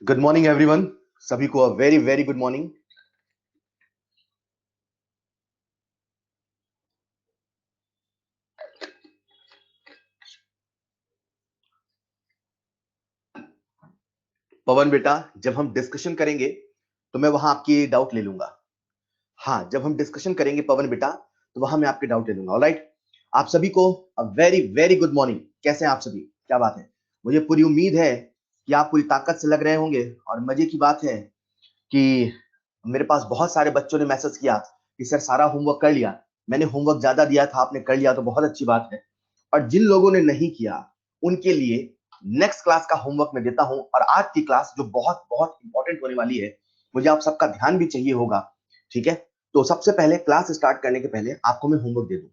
Good morning everyone. सभी को very very good morning. पवन बेटा, जब हम डिस्कशन करेंगे तो मैं वहां आपकी डाउट ले लूंगा। हाँ, जब हम डिस्कशन करेंगे पवन बेटा, तो वहां मैं आपके डाउट ले लूंगा। ऑलराइट, आप सभी को वेरी वेरी गुड मॉर्निंग। कैसे हैं आप सभी? क्या बात है? मुझे पूरी उम्मीद है कि आप पूरी ताकत से लग रहे होंगे। और मजे की बात है कि मेरे पास बहुत सारे बच्चों ने मैसेज किया कि सर सारा होमवर्क कर लिया। मैंने होमवर्क ज्यादा दिया था, आपने कर लिया तो बहुत अच्छी बात है। और जिन लोगों ने नहीं किया उनके लिए नेक्स्ट क्लास का होमवर्क मैं देता हूं। और आज की क्लास जो बहुत बहुत इंपॉर्टेंट होने वाली है, मुझे आप सबका ध्यान भी चाहिए होगा। ठीक है, तो सबसे पहले क्लास स्टार्ट करने के पहले आपको मैं होमवर्क दे दूं।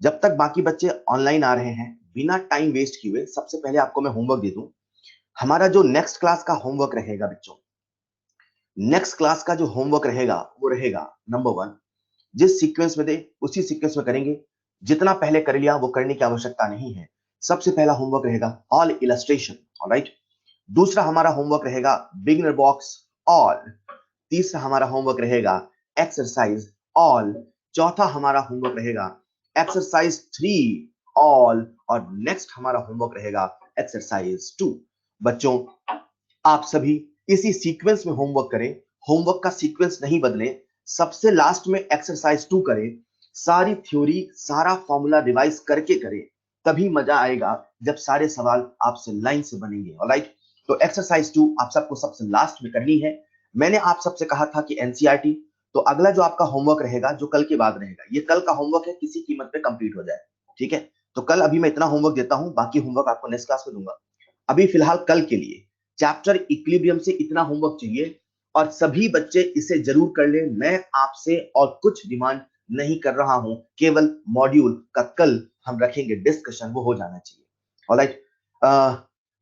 जब तक बाकी बच्चे ऑनलाइन आ रहे हैं, बिना टाइम वेस्ट किए सबसे पहले आपको मैं होमवर्क दे दूं। हमारा जो नेक्स्ट क्लास का होमवर्क रहेगा बच्चों, नेक्स्ट क्लास का जो होमवर्क रहेगा वो रहेगा नंबर वन। जिस सीक्वेंस में दे उसी सीक्वेंस में करेंगे। जितना पहले कर लिया वो करने की आवश्यकता नहीं है। सबसे पहला होमवर्क रहेगा ऑल इलस्ट्रेशन। ऑलराइट, दूसरा हमारा होमवर्क रहेगा बिगिनर बॉक्स ऑल। तीसरा हमारा होमवर्क रहेगा एक्सरसाइज ऑल। चौथा हमारा होमवर्क रहेगा एक्सरसाइज 3 ऑल। और नेक्स्ट हमारा होमवर्क रहेगा एक्सरसाइज 2। बच्चों, आप सभी इसी सीक्वेंस में होमवर्क करें। होमवर्क का सीक्वेंस नहीं बदलें। सबसे लास्ट में एक्सरसाइज 2 करें। सारी थ्योरी सारा फॉर्मूला रिवाइज करके करें। तभी मजा आएगा जब सारे सवाल आपसे लाइन से बनेंगे। ऑलराइट, तो एक्सरसाइज 2 आप सबको सबसे लास्ट में करनी है। मैंने आप सबसे कहा था कि एनसीईआरटी, तो अगला जो आपका होमवर्क रहेगा जो कल के बाद रहेगा, ये कल का होमवर्क है, किसी कीमत पे कंप्लीट हो जाए। ठीक है, तो कल अभी मैं इतना होमवर्क देता हूं, बाकी होमवर्क आपको नेक्स्ट क्लास में दूंगा। अभी फिलहाल कल के लिए चैप्टर इक्विलिब्रियम से इतना होमवर्क चाहिए और सभी बच्चे इसे जरूर कर ले। मैं आपसे और कुछ डिमांड नहीं कर रहा हूं, केवल मॉड्यूल का कल हम रखेंगे डिस्कशन, वो हो जाना चाहिए। ऑलराइट,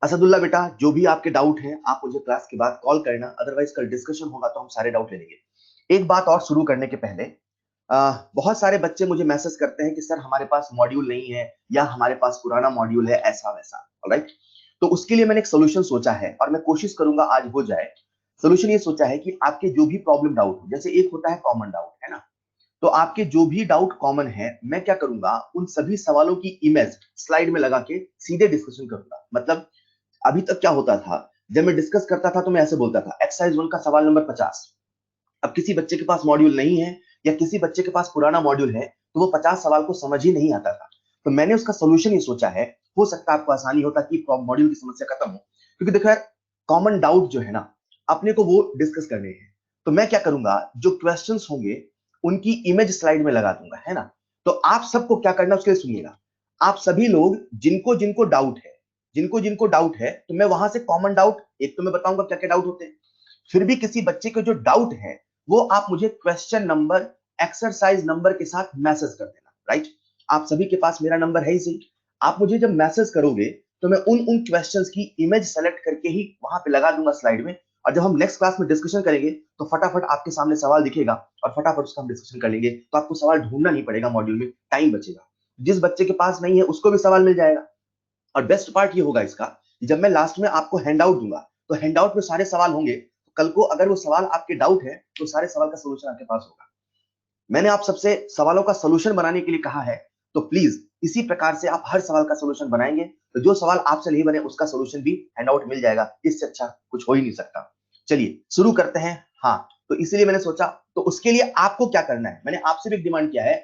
असदुल्ला बेटा, जो भी आपके डाउट हैं आप मुझे क्लास के बाद कॉल करना, अदरवाइज कल डिस्कशन होगा तो हम सारे डाउट ले लेंगे। एक बात और शुरू करने के पहले, बहुत सारे बच्चे मुझे मैसेज करते हैं कि सर हमारे पास मॉड्यूल नहीं है या हमारे पास पुराना मॉड्यूल है, ऐसा वैसा। ऑलराइट, तो उसके लिए मैंने एक सोल्यूशन सोचा है और मैं कोशिश करूंगा आज हो जाए। सोल्यूशन ये सोचा है कि आपके जो भी प्रॉब्लम डाउट हो, जैसे एक होता है कॉमन डाउट, है ना, तो आपके जो भी डाउट कॉमन है, मैं क्या करूंगा, उन सभी सवालों की इमेज स्लाइड में लगा के सीधे डिस्कशन करूंगा। मतलब अभी तक क्या होता था, जब मैं डिस्कस करता था तो मैं ऐसे बोलता था एक्सरसाइज 1 का सवाल नंबर 50। अब किसी बच्चे के पास मॉड्यूल नहीं है या किसी बच्चे के पास पुराना मॉड्यूल है, तो वो 50 सवाल को समझ ही नहीं आता था। तो मैंने उसका सोल्यूशन ये सोचा है, हो सकता है आपको आसानी होता कि मॉड्यूल की समस्या खत्म हो। क्योंकि देखो यार, कॉमन डाउट जो है ना, अपने को वो डिस्कस करने हैं। तो मैं क्या करूंगा, जो क्वेश्चंस होंगे उनकी इमेज स्लाइड में लगा दूंगा, है ना। तो आप सबको क्या करना उसके लिए सुनिएगा। आप सभी लोग जिनको जिनको डाउट है, जिनको जिनको डाउट है, तो मैं वहां से कॉमन डाउट, एक तो मैं बताऊंगा क्या क्या डाउट होते हैं। फिर भी किसी बच्चे के जो डाउट है वो आप मुझे क्वेश्चन नंबर, एक्सरसाइज नंबर के साथ मैसेज कर देना। राइट, आप सभी के पास मेरा नंबर है ही सही। आप मुझे जब मैसेज करोगे तो मैं उन उन क्वेश्चंस की इमेज सेलेक्ट करके ही वहां पे लगा दूंगा स्लाइड में। और जब हम नेक्स्ट क्लास में डिस्कशन करेंगे तो फटाफट आपके सामने सवाल दिखेगा और फटाफट उसका हम डिस्कशन कर लेंगे। तो आपको सवाल ढूंढना नहीं पड़ेगा, मॉड्यूल में टाइम बचेगा। जिस बच्चे के पास नहीं है उसको भी सवाल मिल जाएगा। और बेस्ट पार्ट ये होगा इसका कि जब मैं लास्ट में आपको हैंडआउट दूंगा तो हैंडआउट में सारे सवाल होंगे। कल को अगर वो सवाल आपके डाउट है तो सारे सवाल का सोल्यूशन आपके पास होगा। मैंने आप सबसे सवालों का सोल्यूशन बनाने के लिए कहा है, तो प्लीज इसी प्रकार से आप हर सवाल का सोल्यूशन बनाएंगे तो जो सवाल आपसे नहीं बने उसका सोल्यूशन भी हैंडआउट मिल जाएगा। इससे अच्छा कुछ हो ही नहीं सकता। चलिए शुरू करते हैं। हाँ, तो इसलिए मैंने सोचा, तो उसके लिए आपको क्या करना है, मैंने आपसे भी डिमांड किया है।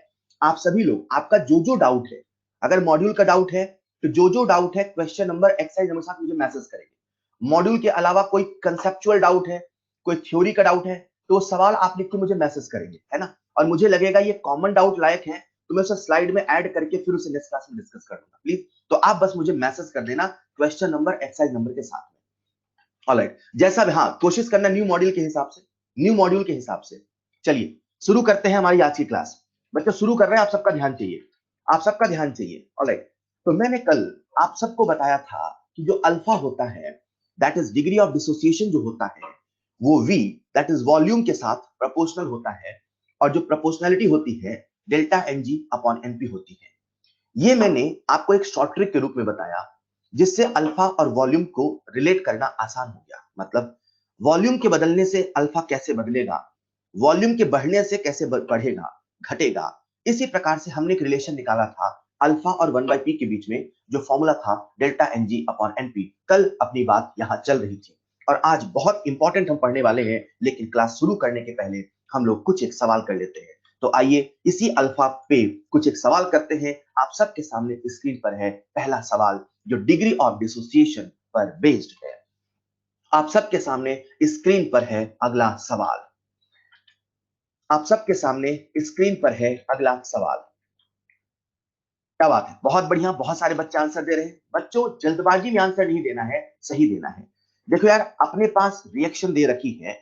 आप सभी लोग, आपका जो जो डाउट है, अगर मॉड्यूल का डाउट है तो जो जो डाउट है क्वेश्चन नंबर, एक्सरसाइज नंबर साथ मुझे मैसेज करेंगे। मॉड्यूल के अलावा कोई कंसेप्चुअल डाउट है, कोई थ्योरी का डाउट है, तो सवाल आप लिख के मुझे मैसेज करेंगे, है ना। और मुझे लगेगा ये कॉमन डाउट लायक है तो मैं उसे स्लाइड में ऐड करके फिर उसे नेक्स्ट क्लास में डिस्कस कर दूंगा। प्लीज, तो आप बस मुझे मैसेज कर देना क्वेश्चन नंबर, एक्सरसाइज नंबर के साथ में। ऑलराइट, जैसा भी, हाँ, कोशिश करना न्यू मॉड्यूल के हिसाब से, न्यू मॉड्यूल के हिसाब से। चलिए शुरू करते हैं हमारी आज की क्लास। बच्चों शुरू कर रहे हैं, आप सबका ध्यान चाहिए, आप सबका ध्यान चाहिए। ऑलराइट, तो मैंने कल आप सबको बताया था कि जो अल्फा होता है, that is degree of dissociation जो होता है, वो v, दैट इज वॉल्यूम के साथ प्रोपोर्शनल होता है। और जो प्रोपोर्शनैलिटी होती है delta N G upon NP होती है। ये मैंने आपको एक शॉर्ट ट्रिक के रूप में बताया जिससे अल्फा और वॉल्यूम को रिलेट करना आसान हो गया। मतलब वॉल्यूम के बदलने से अल्फा कैसे बदलेगा, वॉल्यूम के बढ़ने से कैसे बढ़ेगा घटेगा। इसी प्रकार से हमने एक रिलेशन निकाला था अल्फा और 1/p के बीच में, जो फॉर्मूला था डेल्टा एनजी अपॉन एनपी। कल अपनी बात यहां चल रही थी और आज बहुत इंपॉर्टेंट हम पढ़ने वाले हैं, लेकिन क्लास शुरू करने के पहले हम लोग कुछ एक सवाल कर लेते हैं। तो आइए इसी अल्फा पे कुछ एक सवाल करते हैं। आप सबके सामने स्क्रीन पर है पहला सवाल, जो डिग्री ऑफ डिसोसिएशन पर बेस्ड है। आप सबके सामने स्क्रीन पर है अगला सवाल। आप सबके सामने स्क्रीन पर है अगला सवाल। क्या बात है, बहुत बढ़िया, बहुत सारे बच्चे आंसर दे रहे हैं। बच्चों, जल्दबाजी में आंसर नहीं देना है, सही देना है। देखो यार, अपने पास रिएक्शन दे रखी है।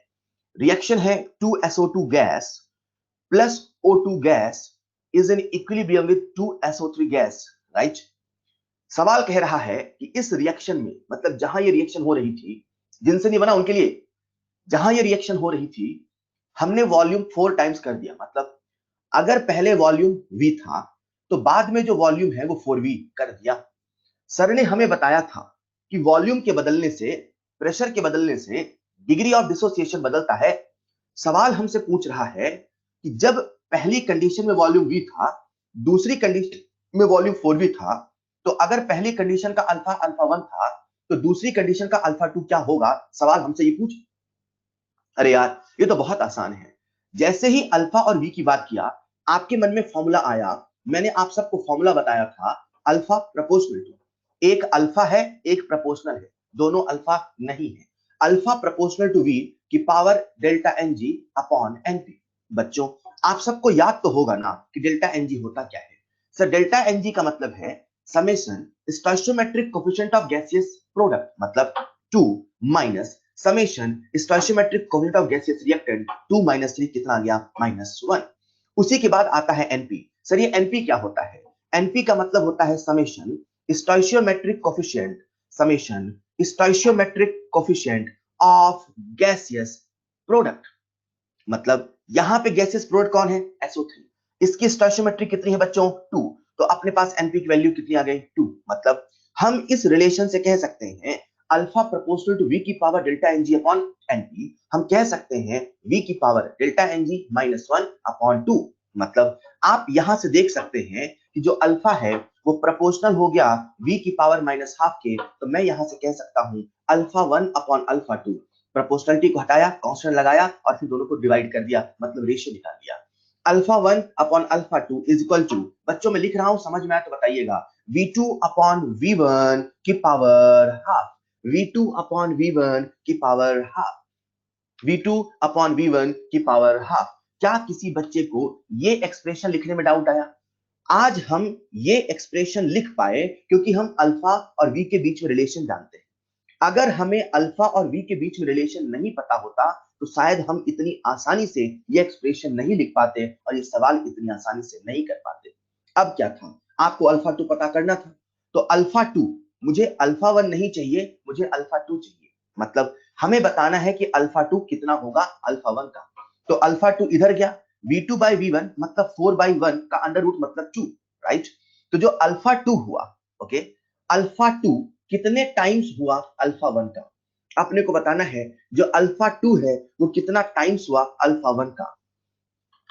रिएक्शन है 2SO2 gas plus O2 gas is in equilibrium with 2SO3 gas, right. सवाल कह रहा है कि इस रिएक्शन में, मतलब जहां ये रिएक्शन हो रही थी, जिनसे नहीं बना उनके लिए, जहां ये रिएक्शन हो रही थी, हमने वॉल्यूम 4 टाइम्स कर दिया। मतलब अगर पहले वॉल्यूम V था तो बाद में जो वॉल्यूम है वो 4V कर दिया। सर ने हमें बताया था कि वॉल्यूम के बदलने से, प्रेशर के बदलने से डिग्री ऑफ डिसोसिएशन बदलता है। सवाल हमसे पूछ रहा है कि जब पहली कंडीशन में वॉल्यूम V था, दूसरी कंडीशन में वॉल्यूम 4V था, तो अगर पहली कंडीशन का अल्फा अल्फा 1 था तो दूसरी कंडीशन का अल्फा 2 क्या होगा? सवाल हमसे ये पूछ। अरे यार, ये तो बहुत आसान है। जैसे ही अल्फा और वी की बात किया, आपके मन में फॉर्मूला आया। मैंने आप सबको फॉर्मूला बताया था, अल्फा प्रोपोर्शनल टू। एक अल्फा है, एक प्रोपोर्शनल है, दोनों अल्फा नहीं है। अल्फा प्रोपोर्शनल टू वी की power delta N G upon NP. बच्चों, आप सबको याद तो होगा ना कि डेल्टा एन जी होता क्या है। सर, डेल्टा एन जी का मतलब है summation stoichiometric coefficient of gaseous product, मतलब 2 minus summation stoichiometric coefficient of gaseous reactant 2 minus 3 कितना आ गया? -1। उसी के बाद आता है एनपी। सर, ये एनपी क्या होता है? एनपी का मतलब होता है summation stoichiometric coefficient, summation stoichiometric coefficient of gaseous product. मतलब यहां पे गैसियस प्रोडक्ट कौन है? SO3। इसकी स्टोइचियोमेट्री कितनी है बच्चों? 2। तो अपने पास एनपी की वैल्यू कितनी आ गई? 2। मतलब हम इस रिलेशन से कह सकते हैं अल्फा प्रोपोर्शनल टू वी की power delta NG upon NP. हम कह सकते हैं वी की पावर डेल्टा एनजी -1 अपॉन 2। मतलब आप यहां से देख सकते हैं कि जो अल्फा है वो प्रोपोर्शनल हो गया वी की पावर -12 के। तो मैं यहां से कह सकता हूं अल्फा 1 अपॉन अल्फा 2। प्रोपोर्शनलिटी को हटाया, कांस्टेंट लगाया और फिर दोनों को डिवाइड कर दिया, मतलब रेशियो निकाल दिया। Alpha 1 upon alpha 2 is equal to, बच्चों मैं लिख रहा हूं, समझ में आया तो बताइएगा, V2 अपॉन V1 की power half. V2 upon V1 की power half. V2 upon V1 की पावर हाफ। क्या किसी बच्चे को ये एक्सप्रेशन लिखने में डाउट आया? आज हम ये एक्सप्रेशन लिख पाए क्योंकि हम अल्फा और V के बीच में रिलेशन जानते हैं। अगर हमें अल्फा और वी के बीच में रिलेशन नहीं पता होता तो शायद हम इतनी आसानी से ये एक्सप्रेशन नहीं लिख पाते और ये सवाल इतनी आसानी से नहीं कर पाते। अब क्या था, आपको अल्फा 2 पता करना था। तो अल्फा 2, मुझे अल्फा 1 नहीं चाहिए, मुझे अल्फा 2 चाहिए। मतलब हमें बताना है कि अल्फा 2 कितना होगा अल्फा 1 का। तो अल्फा 2 इधर गया, V2 बाई V1 मतलब 4/1 का अंडर रूट मतलब 2, राइट। तो जो अल्फा 2 हुआ, ओके, अल्फा 2 कितने टाइम्स हुआ अल्फा 1 का? आपने को बताना है जो अल्फा 2 है वो कितना टाइम्स हुआ अल्फा 1 का।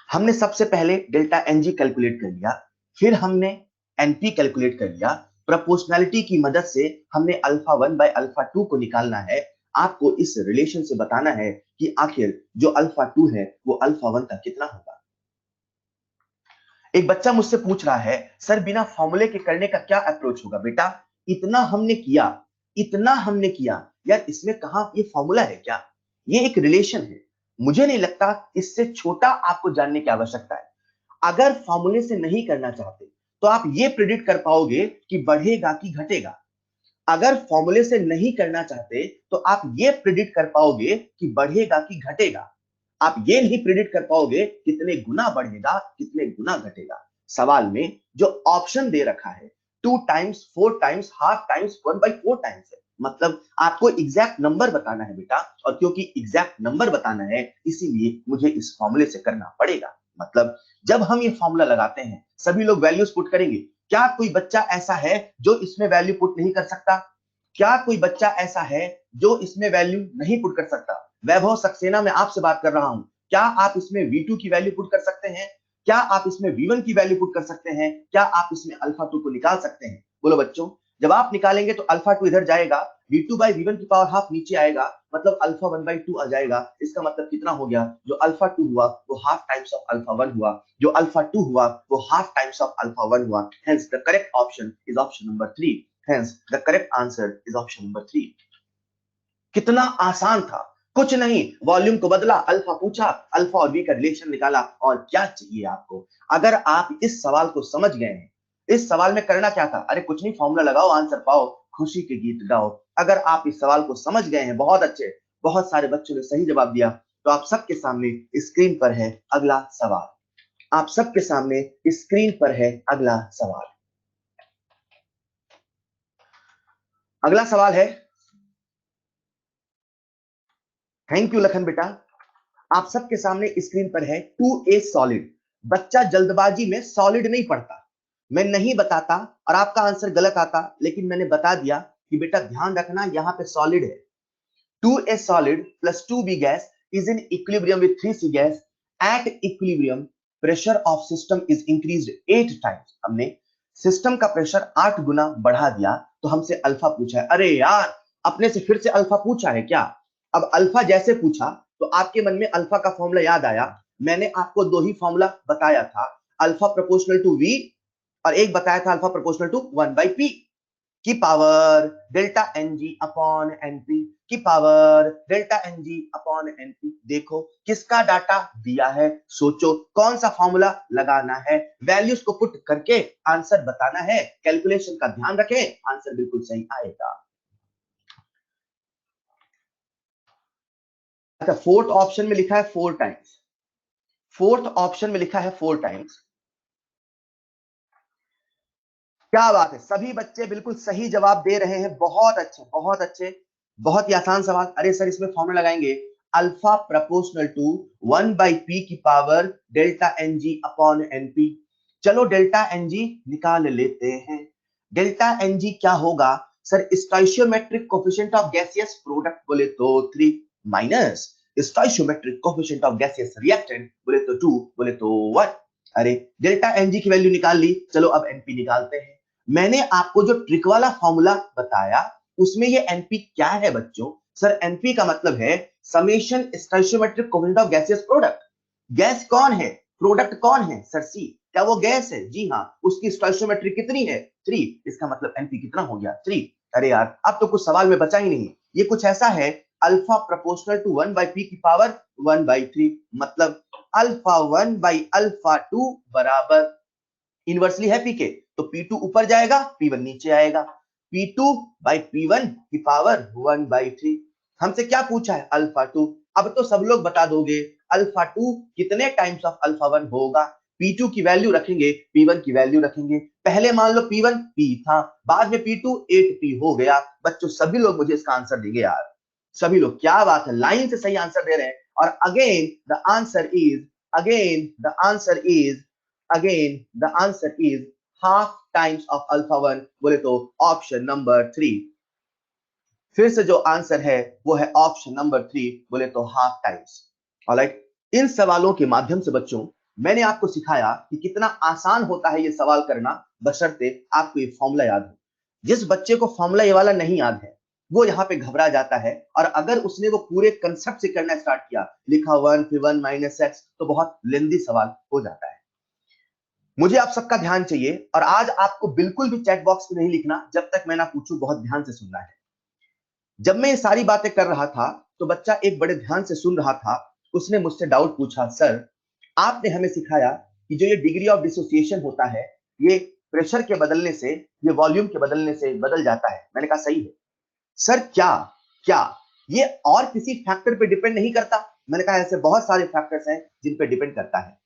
हमने सबसे पहले डेल्टा एनजी कैलकुलेट कर लिया, फिर हमने एनपी कैलकुलेट कर लिया। प्रोपोर्शनैलिटी की मदद से हमने अल्फा 1 बाय अल्फा 2 को निकालना है। आपको इस रिलेशन से बताना है कि आखिर जो अल्फा 2 है वो अल्फा 1 का कितना होगा। एक बच्चा मुझसे पूछ रहा है, सर बिना फॉर्मूले के करने का क्या अप्रोच होगा? बेटा, इतना हमने किया, इतना हमने किया, यार इसमें कहां ये फॉर्मूला है क्या? ये एक रिलेशन है। मुझे नहीं लगता इससे छोटा आपको जानने की आवश्यकता है। अगर फॉर्मूले से नहीं करना चाहते तो आप ये प्रिडिक्ट कर पाओगे कि बढ़ेगा कि घटेगा। अगर फॉर्मूले से नहीं करना चाहते तो आप ये प्रिडिक्ट कर पाओगे कि बढ़ेगा कि घटेगा। आप ये नहीं प्रिडिक्ट कर पाओगे कितने गुना बढ़ेगा, कितने गुना घटेगा। सवाल में जो ऑप्शन दे रखा है 2 times, 4 times, half times, 1/4 times है। मतलब आपको एग्जैक्ट नंबर बताना है बेटा, और क्योंकि एग्जैक्ट नंबर बताना है इसीलिए मुझे इस फॉर्मूले से करना पड़ेगा। मतलब जब हम ये फॉर्मूला लगाते हैं सभी लोग वैल्यूज पुट करेंगे। क्या कोई बच्चा ऐसा है जो इसमें वैल्यू पुट नहीं कर सकता? क्या कोई बच्चा ऐसा है जो इसमें वैल्यू नहीं पुट कर सकता? वैभव सक्सेना मैं आपसे बात कर रहा हूं, क्या आप इसमें V2 की वैल्यू पुट कर सकते हैं? क्या आप इसमें V1 की वैल्यू पुट कर सकते हैं? क्या आप इसमें अल्फा 2 को निकाल सकते हैं? बोलो बच्चों, जब आप निकालेंगे तो अल्फा 2 इधर जाएगा, V2 बाई V1 की पावर हाफ नीचे आएगा, मतलब अल्फा 1 बाई 2 आ जाएगा। इसका मतलब कितना हो गया? जो अल्फा 2 हुआ वो हाफ टाइम्स ऑफ अल्फा 1 हुआ, जो अल्फा 2 हुआ वो हाफ टाइम्स ऑफ अल्फा 1 हुआ। Hence the correct option is option number 3। Hence the correct answer is option number 3। कितना आसान था, कुछ नहीं, वॉल्यूम को बदला, अल्फा पूछा, अल्फा और वी का रिलेशन निकाला, और क्या चाहिए आपको? अगर आप इस सवाल को समझ गए हैं, इस सवाल में करना क्या था? अरे कुछ नहीं, फॉर्मूला लगाओ, आंसर पाओ, खुशी के गीत गाओ। अगर आप इस सवाल को समझ गए हैं, बहुत अच्छे, बहुत सारे बच्चों ने सही जवाब दिया, तो आप सबके सामने स्क्रीन पर है अगला सवाल। आप सबके सामने स्क्रीन पर है अगला सवाल। अगला सवाल है, थैंक यू लखन बेटा। आप सबके सामने स्क्रीन पर है 2a सॉलिड। बच्चा जल्दबाजी में सॉलिड नहीं पढ़ता, मैं नहीं बताता और आपका आंसर गलत आता, लेकिन मैंने बता दिया कि बेटा ध्यान रखना यहां पे सॉलिड है। 2a solid plus 2b gas is in equilibrium with 3c gas. At equilibrium, pressure of system is increased 8 times. हमने सिस्टम का प्रेशर 8 गुना बढ़ा दिया, तो हमसे अल्फा पूछा है। अरे यार, अपने से फिर से अल्फा पूछा है क्या? अब अल्फा जैसे पूछा तो आपके मन में अल्फा का फॉर्मूला याद आया। मैंने आपको दो ही फॉर्मूला बताया था, अल्फा प्रोपोर्शनल टू वी और एक बताया था alpha proportional to 1 by P की power delta N G upon NP की power delta N G upon NP. देखो किसका डाटा दिया है, सोचो कौन सा फॉर्मूला लगाना है, वैल्यूज को पुट करके आंसर बताना है। कैलकुलेशन का ध्यान रखें, आंसर बिल्कुल सही आएगा। अच्छा, फोर्थ ऑप्शन में लिखा है 4 टाइम्स, फोर्थ ऑप्शन में लिखा है 4 टाइम्स। क्या बात है, सभी बच्चे बिल्कुल सही जवाब दे रहे हैं, बहुत अच्छे बहुत अच्छे। बहुत ही आसान सवाल। अरे सर इसमें फॉर्मूला लगाएंगे, alpha proportional to 1 by P की power delta N G upon N P. चलो डेल्टा एन जी निकाल लेते हैं। डेल्टा एन जी क्या होगा sir? Stoichiometric coefficient of gaseous product बोले तो 3 minus stoichiometric coefficient of gaseous reactant बोले तो 2 बोले तो 1। अरे डेल्टा एन जी की वैल्यू निकाल ली, चलो अब एनपी निकालते हैं। मैंने आपको जो ट्रिक वाला फॉर्मूला बताया उसमें ये एनपी क्या है बच्चों? सर एनपी का मतलब है summation स्टोइशियोमेट्रिक coefficient of gaseous product. Gas कौन है, प्रोडक्ट कौन है? सर सी। क्या वो गैस है? जी हाँ। उसकी स्टोइशियोमेट्री कितनी है? 3। इसका मतलब एनपी कितना हो गया? 3। अरे यार अब तो कुछ सवाल में बचा ही नहीं। ये कुछ ऐसा है, alpha proportional to 1 by P की पावर 1 बाई 3, मतलब अल्फा 1 बाई अल्फा 2 बराबर इनवर्सली है पी के, तो P2 ऊपर जाएगा, P1 नीचे आएगा। P2 बाई P1 की पावर 1 बाई 3। हमसे क्या पूछा है? अल्फा 2। अब तो सब लोग बता दोगे अल्फा 2 कितने टाइम्स ऑफ अल्फा 1 होगा। P2 की वैल्यू रखेंगे, P1 की वैल्यू रखेंगे। पहले मान लो P1 P था, बाद में P2 8P हो गया। बच्चों सभी लोग मुझे इसका आंसर देंगे यार, सभी लोग। क्या बात है, लाइन से सही आंसर दे रहे हैं। और again the answer is, again the answer is, again the answer is half times of alpha 1 बोले तो ऑप्शन नंबर 3। फिर से जो आंसर है वो है ऑप्शन नंबर 3 बोले तो हाफ टाइम्स। ऑलराइट, इन सवालों के माध्यम से बच्चों मैंने आपको सिखाया कि कितना आसान होता है ये सवाल करना, बशर्ते आपको ये फॉर्मूला याद हो। जिस बच्चे को फॉर्मूला ये वाला नहीं याद है वो यहाँ पे घबरा जाता है, और अगर उसने वो पूरे कंसेप्ट से करना स्टार्ट किया, लिखा 1 फिर 1 माइनस एक्स, तो बहुत लेंदी सवाल हो जाता है। मुझे आप सबका ध्यान चाहिए, और आज आपको बिल्कुल भी चैट बॉक्स में नहीं लिखना जब तक मैं ना पूछूं, बहुत ध्यान से सुनना है। जब मैं ये सारी बातें कर रहा था तो बच्चा एक बड़े ध्यान से सुन रहा था, उसने मुझसे डाउट पूछा, सर आपने हमें सिखाया कि जो ये डिग्री ऑफ डिसोसिएशन होता है ये प्रेशर के बदलने से, ये वॉल्यूम के बदलने से बदल जाता है। मैंने कहा सही है सर, क्या क्या ये और किसी फैक्टर पे डिपेंड नहीं करता? मैंने कहा ऐसे बहुत सारे फैक्टर्स हैं जिन पे डिपेंड करता है।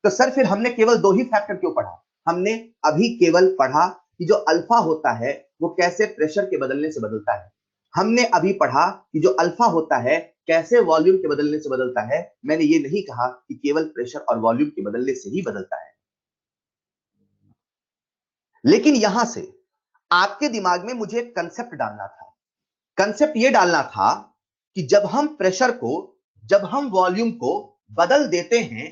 तो सर फिर हमने केवल दो ही फैक्टर क्यों पढ़ा? हमने अभी केवल पढ़ा कि जो अल्फा होता है वो कैसे प्रेशर के बदलने से बदलता है। हमने अभी पढ़ा कि जो अल्फा होता है कैसे वॉल्यूम के बदलने से बदलता है। मैंने ये नहीं कहा कि केवल प्रेशर और वॉल्यूम के बदलने से ही बदलता है। लेकिन यहां से आपके दिमाग में मुझे एक कंसेप्ट डालना था। कंसेप्ट ये डालना था कि जब हम प्रेशर को, जब हम वॉल्यूम को बदल देते हैं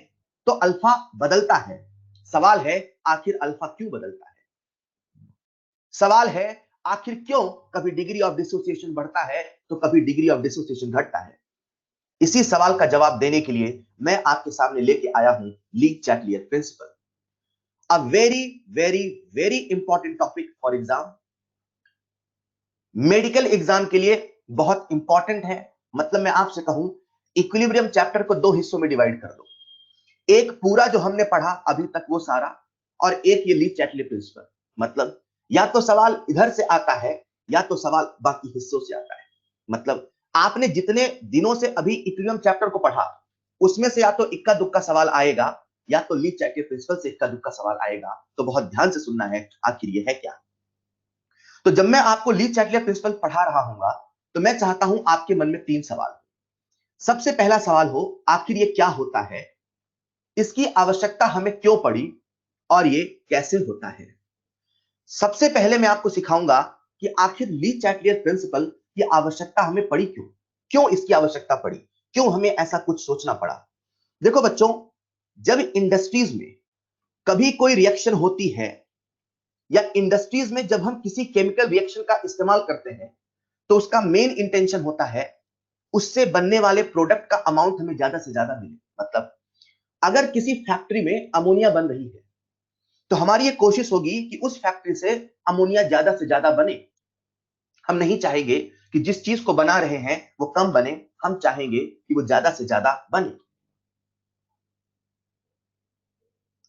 तो अल्फा बदलता है। सवाल है आखिर अल्फा क्यों बदलता है? सवाल है आखिर क्यों कभी डिग्री ऑफ डिसोसिएशन बढ़ता है तो कभी डिग्री ऑफ डिसोसिएशन घटता है? इसी सवाल का जवाब देने के लिए मैं आपके सामने लेके आया हूं ली Chatelier principal. A very very very important topic for exam, medical exam के लिए बहुत इंपॉर्टेंट है। मतलब मैं आपसे कहूं, इक्विलिब्रियम चैप्टर को दो हिस्सों में डिवाइड कर दो, एक पूरा जो हमने पढ़ा अभी तक वो सारा, और एक ये ली चैटलियर प्रिंसिपल। मतलब या तो सवाल इधर से आता है या तो सवाल बाकी हिस्सों से आता है। मतलब आपने जितने दिनों से अभी इक्विलिब्रियम चैप्टर को पढ़ा उसमें से या तो इक्का दुक्का सवाल आएगा या तो ली चैटलियर प्रिंसिपल से इक्का दुक्का सवाल आएगा। तो बहुत ध्यान से सुनना है आखिर ये है क्या। तो जब मैं आपको ली चैटलियर प्रिंसिपल पढ़ा रहा हूंगा तो मैं चाहता हूं आपके मन में तीन सवाल हो। सबसे पहला सवाल हो, आखिर ये क्या होता है, इसकी आवश्यकता हमें क्यों पड़ी और ये कैसे होता है। सबसे पहले मैं आपको सिखाऊंगा कि आखिर ली चैटलियर प्रिंसिपल की आवश्यकता हमें पड़ी क्यों, क्यों इसकी आवश्यकता पड़ी, क्यों हमें ऐसा कुछ सोचना पड़ा। देखो बच्चों, जब इंडस्ट्रीज में कभी कोई रिएक्शन होती है या इंडस्ट्रीज में जब हम किसी केमिकल रिएक्शन का इस्तेमाल करते हैं तो उसका मेन इंटेंशन होता है उससे बनने वाले प्रोडक्ट का अमाउंट हमें ज्यादा से ज्यादा मिले। मतलब अगर किसी फैक्ट्री में अमोनिया बन रही है तो हमारी ये कोशिश होगी कि उस फैक्ट्री से अमोनिया ज्यादा से ज्यादा बने। हम नहीं चाहेंगे कि जिस चीज को बना रहे हैं वो कम बने, हम चाहेंगे कि वो ज्यादा से ज्यादा बने।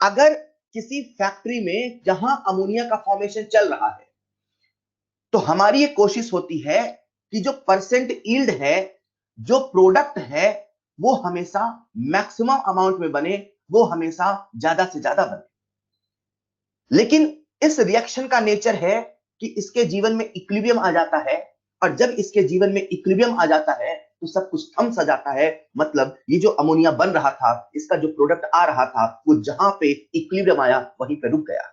अगर किसी फैक्ट्री में जहां अमोनिया का फॉर्मेशन चल रहा है तो हमारी ये कोशिश होती है कि जो परसेंट यील्ड है, जो प्रोडक्ट है, वो हमेशा मैक्सिमम अमाउंट में बने, वो हमेशा ज्यादा से ज्यादा बने। लेकिन इस रिएक्शन का नेचर है कि इसके जीवन में इक्विलिब्रियम आ जाता है, और जब इसके जीवन में इक्विलिब्रियम आ जाता है तो सब कुछ थम सा जाता है। मतलब ये जो अमोनिया बन रहा था, इसका जो प्रोडक्ट आ रहा था, वो जहां पे इक्विलिब्रियम आया वहीं पे रुक गया।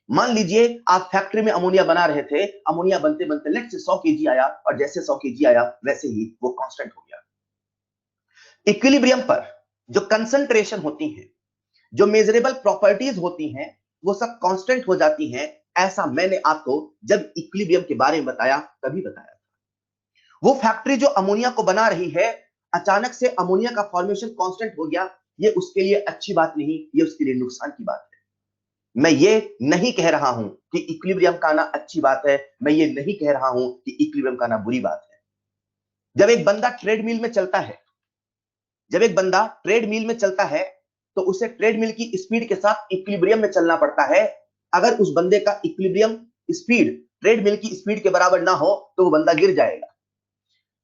मान लीजिए आप फैक्ट्री में अमोनिया बना रहे थे, अमोनिया बनते बनते लेट से 100 केजी आया, और जैसे 100 केजी आया वैसे ही वो कांस्टेंट हो गया। इक्विलिब्रियम पर जो कंसंट्रेशन होती है, जो मेजरेबल प्रॉपर्टीज होती हैं, वो सब कांस्टेंट हो जाती हैं। ऐसा मैंने आपको जब इक्विलिब्रियम के बारे में बताया तभी बताया था। वो फैक्ट्री जो अमोनिया को बना रही है, अचानक से अमोनिया का फॉर्मेशन कांस्टेंट हो गया, ये उसके लिए अच्छी बात नहीं, ये उसके लिए नुकसान की बात है। मैं ये नहीं कह रहा हूं कि इक्विलिब्रियम का आना अच्छी बात है, मैं ये नहीं कह रहा हूं कि इक्विलिब्रियम का आना बुरी बात है। जब एक बंदा ट्रेडमिल में चलता है, जब एक बंदा ट्रेडमिल में चलता है तो उसे ट्रेडमिल की स्पीड के साथ इक्विलिब्रियम में चलना पड़ता है। अगर उस बंदे का इक्विलिब्रियम स्पीड ट्रेडमिल की स्पीड के बराबर ना हो तो वो बंदा गिर जाएगा।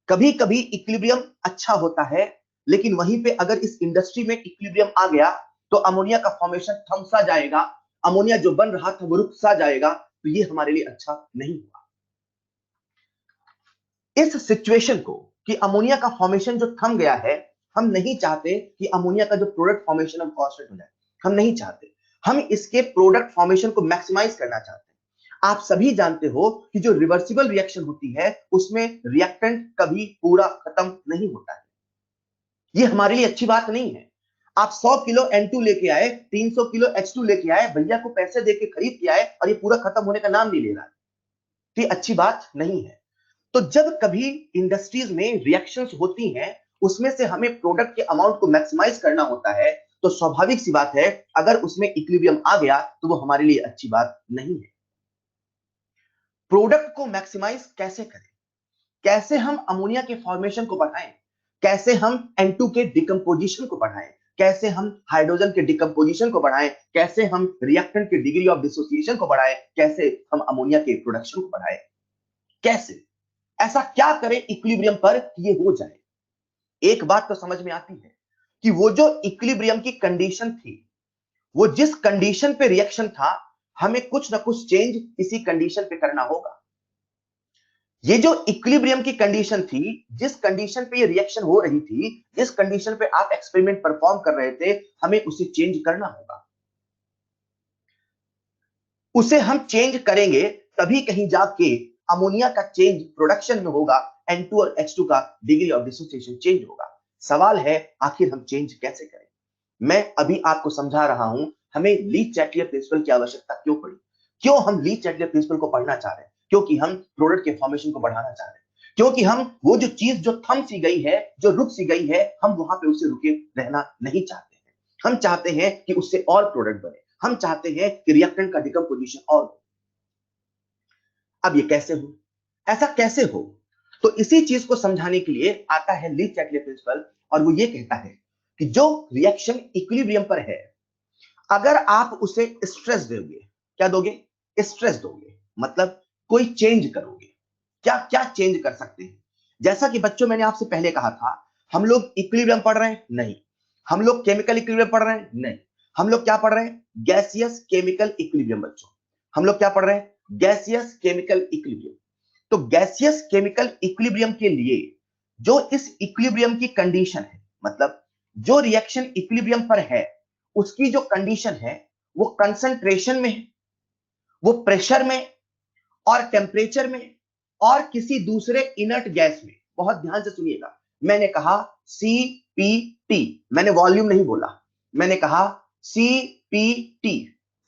कभी कभी इक्विलिब्रियम अच्छा होता है, लेकिन वहीं पे अगर इस इंडस्ट्री में इक्विलिब्रियम आ गया तो अमोनिया का फॉर्मेशन थम सा जाएगा, अमोनिया जो बन रहा था वो रुक सा जाएगा। तो ये हमारे लिए अच्छा नहीं हुआ। इस सिचुएशन को कि अमोनिया का फॉर्मेशन जो थम गया है, हम नहीं चाहते कि अमोनिया का जो प्रोडक्ट फॉर्मेशन है कांस्टेंट हो जाए, हम नहीं चाहते। हम इसके प्रोडक्ट फॉर्मेशन को मैक्सिमाइज करना चाहते हैं। आप सभी जानते हो कि जो रिवर्सिबल रिएक्शन होती है उसमें रिएक्टेंट कभी पूरा खत्म नहीं होता है। ये हमारे लिए अच्छी बात नहीं है। आप 100 किलो N2 लेके आए, 300 किलो H2 लेके आए, भैया को पैसे देके खरीद के आए और ये पूरा खत्म होने का नाम नहीं ले रहा है। तो ये अच्छी बात नहीं है। तो जब कभी इंडस्ट्रीज में रिएक्शंस होती हैं, उसमें से हमें प्रोडक्ट के अमाउंट को मैक्सिमाइज करना होता है, तो स्वाभाविक सी बात है अगर उसमें इक्विलिब्रियम आ गया तो वो हमारे लिए अच्छी बात नहीं है। प्रोडक्ट को मैक्सिमाइज कैसे करें, कैसे हम अमोनिया के फॉर्मेशन को बढ़ाएं, कैसे हम N2 के डिकम्पोजिशन को बढ़ाएं, कैसे हम हाइड्रोजन के डिकम्पोजिशन को बढ़ाएं, कैसे हम रिएक्टेंट के डिग्री ऑफ डिसोसिएशन को बढ़ाएं, कैसे हम अमोनिया के प्रोडक्शन को बढ़ाएं, कैसे ऐसा क्या करें इक्विलिब्रियम पर कि ये हो जाए। एक बात तो समझ में आती है कि वो जो इक्विलिब्रियम की कंडीशन थी, वो जिस कंडीशन पे रिएक्शन था, हमें कुछ ना कुछ चेंज इसी कंडीशन पे करना होगा। ये जो इक्विलिब्रियम की कंडीशन थी, जिस कंडीशन पे ये रिएक्शन हो रही थी, जिस कंडीशन पे आप एक्सपेरिमेंट परफॉर्म कर रहे थे, हमें उसे चेंज करना होगा। उसे हम चेंज करेंगे तभी कहीं जाके अमोनिया का चेंज प्रोडक्शन में होगा, N2 और H2 का डिग्री ऑफ डिसोसिएशन चेंज होगा। सवाल है आखिर हम चेंज कैसे करें? मैं अभी आपको समझा रहा हूं हमें ली चैटलियर प्रिंसिपल की आवश्यकता क्यों पड़ी, क्यों हम ली चैटलियर प्रिंसिपल को पढ़ना चाह रहे हैं, क्योंकि हम प्रोडक्ट के फॉर्मेशन को बढ़ाना चाह रहे हैं, क्योंकि हम वो जो चीज जो थम सी गई है, जो रुक सी गई है, हम वहां पे उसे रुके रहना नहीं चाहते हैं। हम चाहते हैं कि उससे और प्रोडक्ट बने, हम चाहते हैं कि रिएक्टेंट का डिकम्पोजिशन और हो। अब ये कैसे हो, ऐसा कैसे हो? तो इसी चीज को समझाने के लिए आता है ली चैटलियर प्रिंसिपल, और वो ये कहता है कि जो रिएक्शन इक्विलिब्रियम पर है, अगर आप उसे स्ट्रेस दोगे, क्या दोगे? स्ट्रेस दोगे, मतलब कोई चेंज करोगे। क्या क्या चेंज कर सकते हैं? जैसा कि बच्चों मैंने आपसे पहले कहा था, हम लोग इक्विलिब्रियम पढ़ रहे हैं? नहीं। हम लोग केमिकल इक्विलिब्रियम पढ़ रहे हैं? नहीं। हम लोग क्या पढ़ रहे हैं? गैसियस केमिकल इक्विलिब्रियम बच्चों। हम लोग क्या पढ़ रहे हैं? Gaseous chemical equilibrium. तो गैसियस केमिकल इक्विलिब्रियम के लिए जो इस इक्विलिब्रियम की कंडीशन है, मतलब जो रिएक्शन इक्विलिब्रियम पर है, उसकी जो कंडीशन है वो कंसंट्रेशन में है, वो प्रेशर में और टेम्परेचर में और किसी दूसरे इनर्ट गैस में। बहुत ध्यान से सुनिएगा, मैंने कहा CPT, मैंने वॉल्यूम नहीं बोला, मैंने कहा CPT।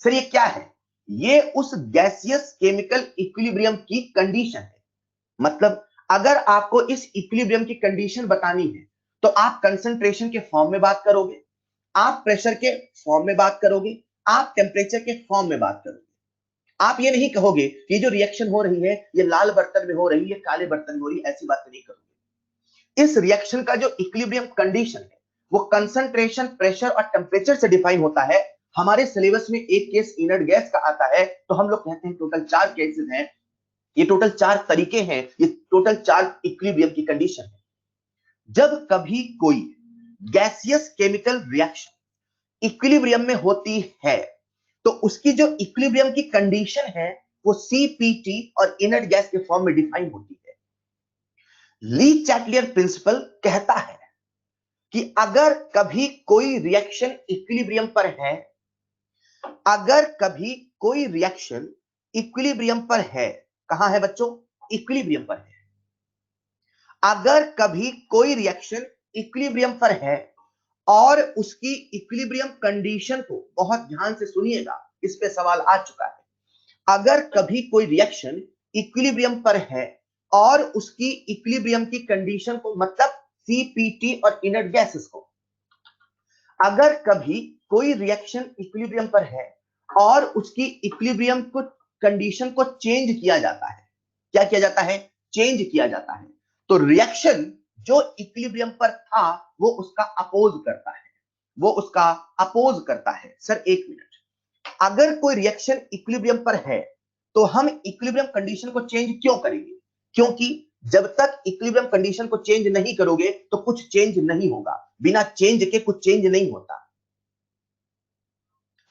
फिर ये क्या है? ये उस गैसियस केमिकल इक्विलिब्रियम की कंडीशन है। मतलब अगर आपको इस इक्विलिब्रियम की कंडीशन बतानी है तो आप कंसंट्रेशन के फॉर्म में बात करोगे, आप प्रेशर के फॉर्म में बात करोगे, आप टेम्परेचर के फॉर्म में बात करोगे। आप ये नहीं कहोगे कि जो रिएक्शन हो रही है ये लाल बर्तन में हो रही है, काले बर्तन में हो रही है, ऐसी बात नहीं करोगे। इस रिएक्शन का जो इक्विलिब्रियम कंडीशन है वो कंसंट्रेशन, प्रेशर और टेम्परेचर से डिफाइन होता है। हमारे सिलेबस में एक केस इनर्ट गैस का आता है, तो हम लोग कहते हैं टोटल 4 केसेस हैं, ये टोटल 4 तरीके हैं, ये टोटल 4 इक्विलिब्रियम की कंडीशन है। जब कभी कोई गैसियस केमिकल रिएक्शन इक्विलिब्रियम में होती है तो उसकी जो इक्विलिब्रियम की कंडीशन है वो CPT और इनर्ट गैस के फॉर्म में डिफाइन होती है। ली चैटलियर प्रिंसिपल कहता है कि अगर कभी कोई रिएक्शन इक्विलिब्रियम पर है, अगर कभी कोई रिएक्शन इक्विलिब्रियम पर है, कहां है बच्चों? इक्विलिब्रियम पर है। अगर कभी कोई रिएक्शन इक्विलिब्रियम पर है और उसकी इक्विलिब्रियम कंडीशन को, बहुत ध्यान से सुनिएगा, इस पे सवाल आ चुका है। अगर कभी कोई रिएक्शन इक्विलिब्रियम पर है और उसकी इक्विलिब्रियम की कंडीशन को, मतलब CPT और इनर्ट गैसेस को, अगर कभी कोई रिएक्शन इक्विलिब्रियम पर है और उसकी इक्विलिब्रियम को, कंडीशन को चेंज किया जाता है, क्या किया जाता है? चेंज किया जाता है, तो रिएक्शन जो इक्विलिब्रियम पर था वो उसका अपोज करता है, वो उसका अपोज करता है। सर एक मिनट, अगर कोई रिएक्शन इक्विलिब्रियम पर है तो हम इक्विलिब्रियम कंडीशन को चेंज क्यों करेंगे? क्योंकि जब तक इक्विलिब्रियम कंडीशन को चेंज नहीं करोगे तो कुछ चेंज नहीं होगा, बिना चेंज के कुछ चेंज नहीं होता।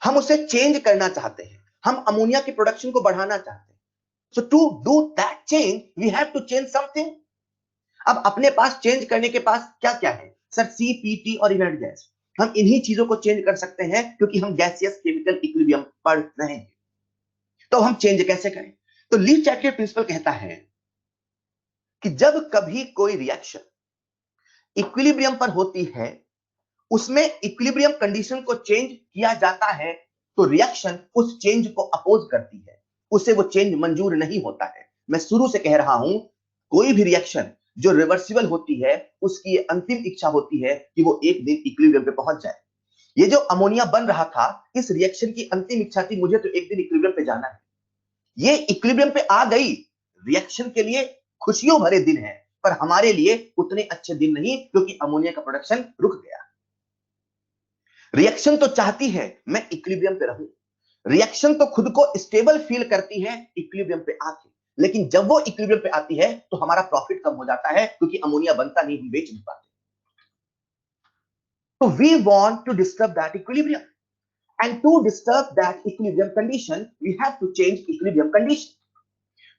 हम उसे चेंज करना चाहते हैं, हम अमोनिया के प्रोडक्शन को बढ़ाना चाहते हैं। So to do that change we have to change something. अब अपने पास चेंज करने के पास क्या क्या है? सर CPT और इनर्ट गैस। हम इन्हीं चीजों को चेंज कर सकते हैं क्योंकि हम गैसियस केमिकल इक्विलिब्रियम पढ़ रहे हैं। तो हम चेंज कैसे करें? तो ली चैटलियर प्रिंसिपल कहता है कि जब कभी कोई रिएक्शन इक्विलिब्रियम पर होती है, उसमें इक्विलिब्रियम कंडीशन को चेंज किया जाता है, तो रिएक्शन उस चेंज को अपोज करती है, उसे वो चेंज मंजूर नहीं होता है। मैं शुरू से कह रहा हूं, कोई भी रिएक्शन जो रिवर्सिबल होती है उसकी अंतिम इच्छा होती है कि वो एक दिन इक्विलिब्रियम पे पहुंच जाए। ये जो अमोनिया बन रहा था, इस रिएक्शन की अंतिम इच्छा थी मुझे तो एक दिन इक्विलिब्रियम पे जाना है। ये इक्विलिब्रियम पे आ गई, रिएक्शन के लिए खुशियों भरे दिन है, पर हमारे लिए उतने अच्छे दिन नहीं, क्योंकि अमोनिया का प्रोडक्शन रुक गया। रिएक्शन तो चाहती है मैं इक्विलिब्रियम पे रहूं, रिएक्शन तो खुद को स्टेबल फील करती है इक्विलिब्रियम पे आके, लेकिन जब वो इक्विलिब्रियम पे आती है तो हमारा प्रॉफिट कम हो जाता है, क्योंकि अमोनिया बनता नहीं, हम बेच नहीं पाते। तो we want to disturb that equilibrium, and to disturb that equilibrium condition we have to change equilibrium condition.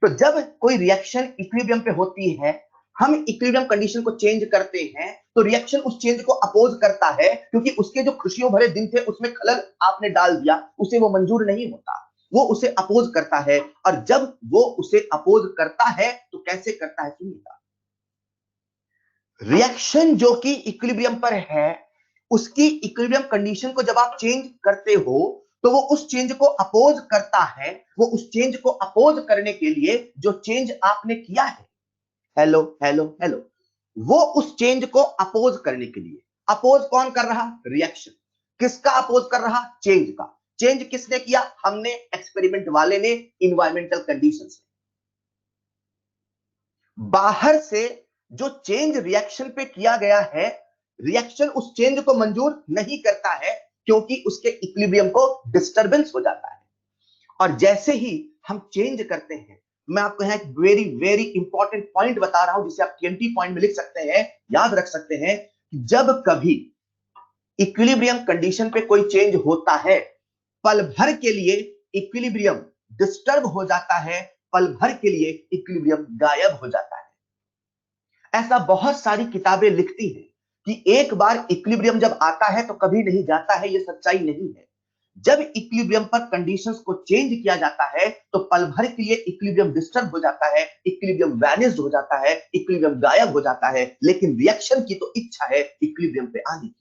तो जब कोई रिएक्शन इक्विलिब्रियम पे होती है, हम इक्विलिब्रियम कंडीशन को चेंज करते हैं, तो रिएक्शन उस चेंज को अपोज करता है, क्योंकि उसके जो खुशियों भरे दिन थे उसमें खलल आपने डाल दिया, उसे वो मंजूर नहीं होता, वो उसे अपोज करता है। और जब वो उसे अपोज करता है तो कैसे करता है सुनिएगा। रिएक्शन जो कि इक्विलिब्रियम पर है, उसकी इक्विलिब्रियम कंडीशन को जब आप चेंज करते हो तो वो उस चेंज को अपोज करता है। वो उस चेंज को अपोज करने के लिए जो चेंज आपने किया है, हेलो हेलो हेलो, वो उस चेंज को अपोज करने के लिए, अपोज कौन कर रहा? रिएक्शन। किसका अपोज कर रहा? चेंज का। चेंज किसने किया? हमने, एक्सपेरिमेंट वाले ने, इन्वायरमेंटल कंडीशंस। बाहर से जो चेंज रिएक्शन पे किया गया है, रिएक्शन उस चेंज को मंजूर नहीं करता है क्योंकि उसके इक्विलिब्रियम को डिस्टरबेंस हो जाता है। और जैसे ही हम चेंज करते हैं, मैं आपको यहाँ एक वेरी वेरी इंपॉर्टेंट पॉइंट बता रहा हूं जिसे आप 20 पॉइंट में लिख सकते हैं, याद रख सकते हैं। जब कभी इक्विलिब्रियम कंडीशन पे कोई चेंज होता है, पल भर के लिए इक्विलिब्रियम डिस्टर्ब हो जाता है, पल भर के लिए इक्विलिब्रियम गायब हो जाता है। ऐसा बहुत सारी किताबें लिखती हैं कि एक बार इक्विलिब्रियम जब आता है तो कभी नहीं जाता है। यह सच्चाई नहीं है। जब इक्विलिब्रियम पर कंडीशंस को चेंज किया जाता है तो पल भर के लिए इक्विलिब्रियम डिस्टर्ब हो जाता है, इक्विलिब्रियम वैनिश्ड हो जाता है, इक्विलिब्रियम गायब हो जाता है। लेकिन रिएक्शन की तो इच्छा है इक्विलिब्रियम पे आने की।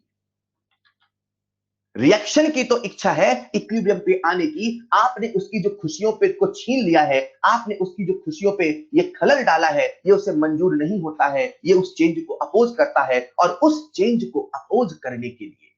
रिएक्शन की तो इच्छा है इक्विलिब्रियम पे आने की। आपने उसकी जो खुशियों पे को छीन लिया है, आपने उसकी जो खुशियों पे ये खलल डाला है, ये उसे मंजूर नहीं होता है। ये उस चेंज को अपोज करता है और उस चेंज को अपोज करने के लिए,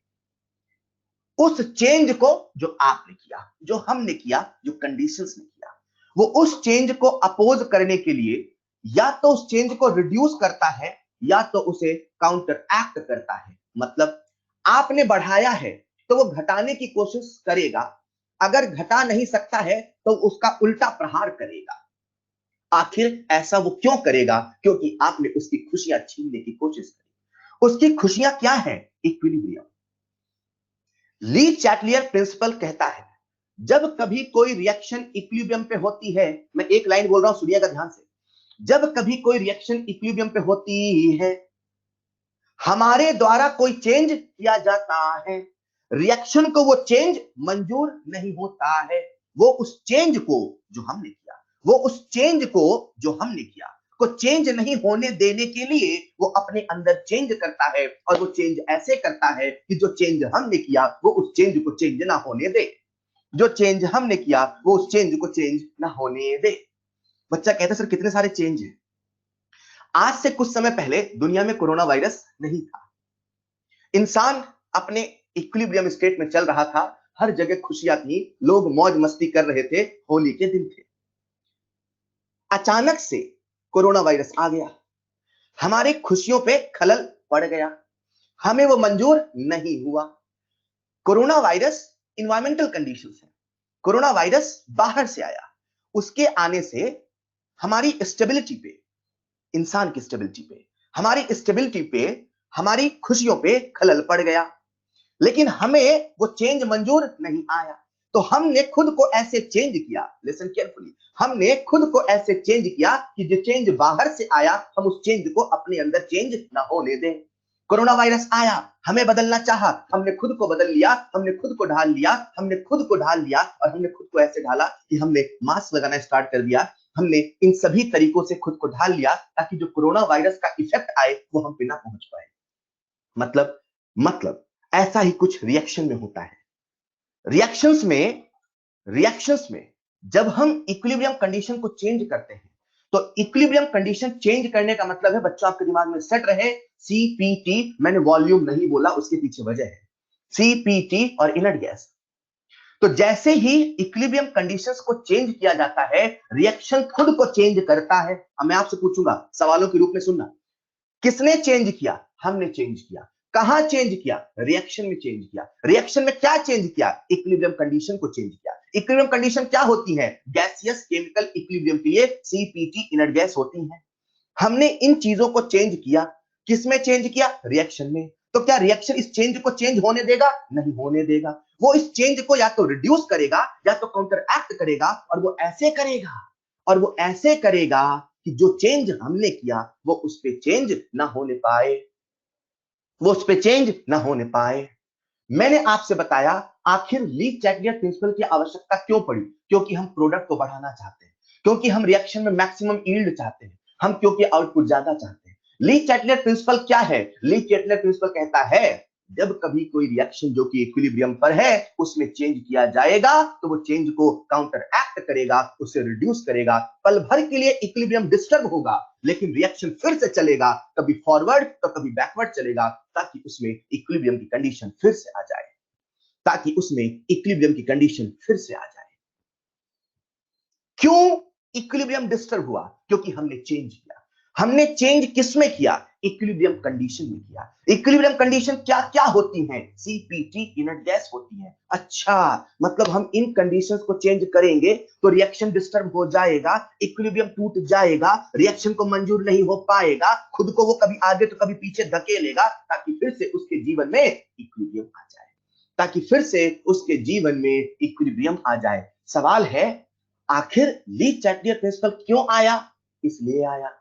उस चेंज को जो आपने किया, जो हमने किया, जो कंडीशंस ने किया, वो उस चेंज को अपोज करने के लिए या तो उस चेंज को रिड्यूस करता है या तो उसे काउंटर एक्ट करता है। मतलब आपने बढ़ाया है तो वो घटाने की कोशिश करेगा, अगर घटा नहीं सकता है तो उसका उल्टा प्रहार करेगा। आखिर ऐसा वो क्यों करेगा? क्योंकि आपने उसकी खुशियां छीनने की कोशिश की। उसकी खुशियां क्या है? इक्विलिब्रियम। ली चैटलियर प्रिंसिपल कहता है, जब कभी कोई रिएक्शन इक्विलिब्रियम पे होती है, मैं एक लाइन बोल रहा हूं, सुनिएगा ध्यान से। जब कभी कोई रिएक्शन इक्विलिब्रियम पे होती है, हमारे द्वारा कोई चेंज किया जाता है, रिएक्शन को वो चेंज मंजूर नहीं होता है। वो उस चेंज को जो हमने किया, वो उस चेंज को जो हमने किया को चेंज नहीं होने देने के लिए वो अपने अंदर चेंज करता है। और वो चेंज ऐसे करता है कि जो चेंज हमने किया वो उस चेंज को चेंज ना होने दे। जो चेंज हमने किया वो उस चेंज को चेंज ना होने दे। बच्चा कहता सर कितने सारे चेंज हैं। आज से कुछ समय पहले दुनिया में कोरोना वायरस नहीं था। इंसान अपने इक्विलिब्रियम स्टेट में चल रहा था, हर जगह खुशियां थी, लोग मौज मस्ती कर रहे थे, होली के दिन थे। अचानक से कोरोना वायरस आ गया, हमारी खुशियों पे खलल पड़ गया, हमें वो मंजूर नहीं हुआ। कोरोना वायरस इन्वायरमेंटल कंडीशंस है। कोरोना वायरस बाहर से आया, उसके आने से हमारी स्टेबिलिटी पे, इंसान की स्टेबिलिटी पे, हमारी स्टेबिलिटी पे, हमारी खुशियों पे खलल पड़ गया। लेकिन हमें वो चेंज मंजूर नहीं आया, तो हमने खुद को ऐसे चेंज किया, लिसन केयरफुली, हमने खुद को ऐसे चेंज किया कि जो चेंज बाहर से आया हम उस चेंज को अपने अंदर चेंज ना होने दें। कोरोना वायरस आया, हमें बदलना चाहा, हमने खुद को बदल लिया, हमने खुद को ढाल लिया, हमने खुद को ढाल लिया। और हमने खुद को ऐसे ढाला कि हमने मास्क लगाना स्टार्ट कर दिया। हमने इन सभी तरीकों से खुद को ढाल लिया ताकि जो कोरोना वायरस का इफेक्ट आए वो हम पे ना पहुंच पाए। मतलब ऐसा ही कुछ रिएक्शन में होता है। रिएक्शंस में जब हम इक्विलिब्रियम कंडीशन को चेंज करते हैं तो इक्विलिब्रियम कंडीशन चेंज करने का मतलब है, बच्चों आपके दिमाग में सेट रहे, सीपीटी। मैंने वॉल्यूम नहीं बोला, उसके पीछे वजह है सीपीटी और इनर्ट गैस। तो जैसे ही इक्विलिब्रियम कंडीशंस को चेंज किया जाता है, रिएक्शन खुद को चेंज करता है। अब मैं आपसे पूछूंगा सवालों के रूप में, सुनना। किसने चेंज किया? हमने चेंज किया। कहां चेंज किया? रिएक्शन में चेंज किया। रिएक्शन में क्या चेंज किया? इक्विलिब्रियम कंडीशन को चेंज किया। इक्विलिब्रियम कंडीशन क्या होती है? गैसियस केमिकल इक्विलिब्रियम के लिए सीपीटी इनर्ट गैस होती है। हमने इन चीजों को चेंज किया। किसमें चेंज किया? रिएक्शन में। तो क्या रिएक्शन इस चेंज को चेंज होने देगा? नहीं होने देगा। वो इस चेंज को या तो रिड्यूस करेगा या तो काउंटर एक्ट करेगा। और वो ऐसे करेगा कि जो चेंज हमने किया वो उस पे चेंज ना होने पाए, वो उस पे चेंज ना होने पाए। मैंने आपसे बताया आखिर ली चैटलियर प्रिंसिपल की आवश्यकता क्यों पड़ी। क्योंकि हम प्रोडक्ट को बढ़ाना चाहते हैं, क्योंकि हम रिएक्शन में मैक्सिमम यील्ड चाहते हैं, हम क्योंकि आउटपुट ज्यादा चाहते हैं। ली चैटलेट प्रिंसिपल क्या है? ली चैटलेट प्रिंसिपल कहता है जब कभी कोई रिएक्शन जो कि इक्विलिब्रियम पर है उसमें चेंज किया जाएगा तो वो चेंज को काउंटर एक्ट करेगा, उसे रिड्यूस करेगा, पल भर के लिए इक्विलिब्रियम डिस्टर्ब होगा लेकिन रिएक्शन फिर से चलेगा, कभी फॉरवर्ड तो कभी बैकवर्ड चलेगा ताकि उसमें इक्विलिब्रियम की कंडीशन फिर से आ जाए, ताकि उसमें इक्विलिब्रियम की कंडीशन फिर से आ जाए। क्यों इक्विलिब्रियम डिस्टर्ब हुआ? क्योंकि हमने चेंज किया। हमने चेंज किसमें किया? इक्विलिब्रियम कंडीशन में किया। इक्विलिब्रियम कंडीशन क्या क्या होती हैं? सीपीटी इनर्ट गैस होती है। अच्छा, मतलब हम इन कंडीशंस को चेंज करेंगे तो रिएक्शन डिस्टर्ब हो जाएगा, इक्विलिब्रियम टूट जाएगा, रिएक्शन को मंजूर नहीं हो पाएगा, खुद को वो कभी आगे तो कभी पीछे धकेलेगा ताकि फिर से उसके जीवन में इक्विलिब्रियम आ जाए, ताकि फिर से उसके जीवन में इक्विलिब्रियम आ जाए। सवाल है आखिर ली चैटलियर प्रिंसिपल क्यों आया? इसलिए आया।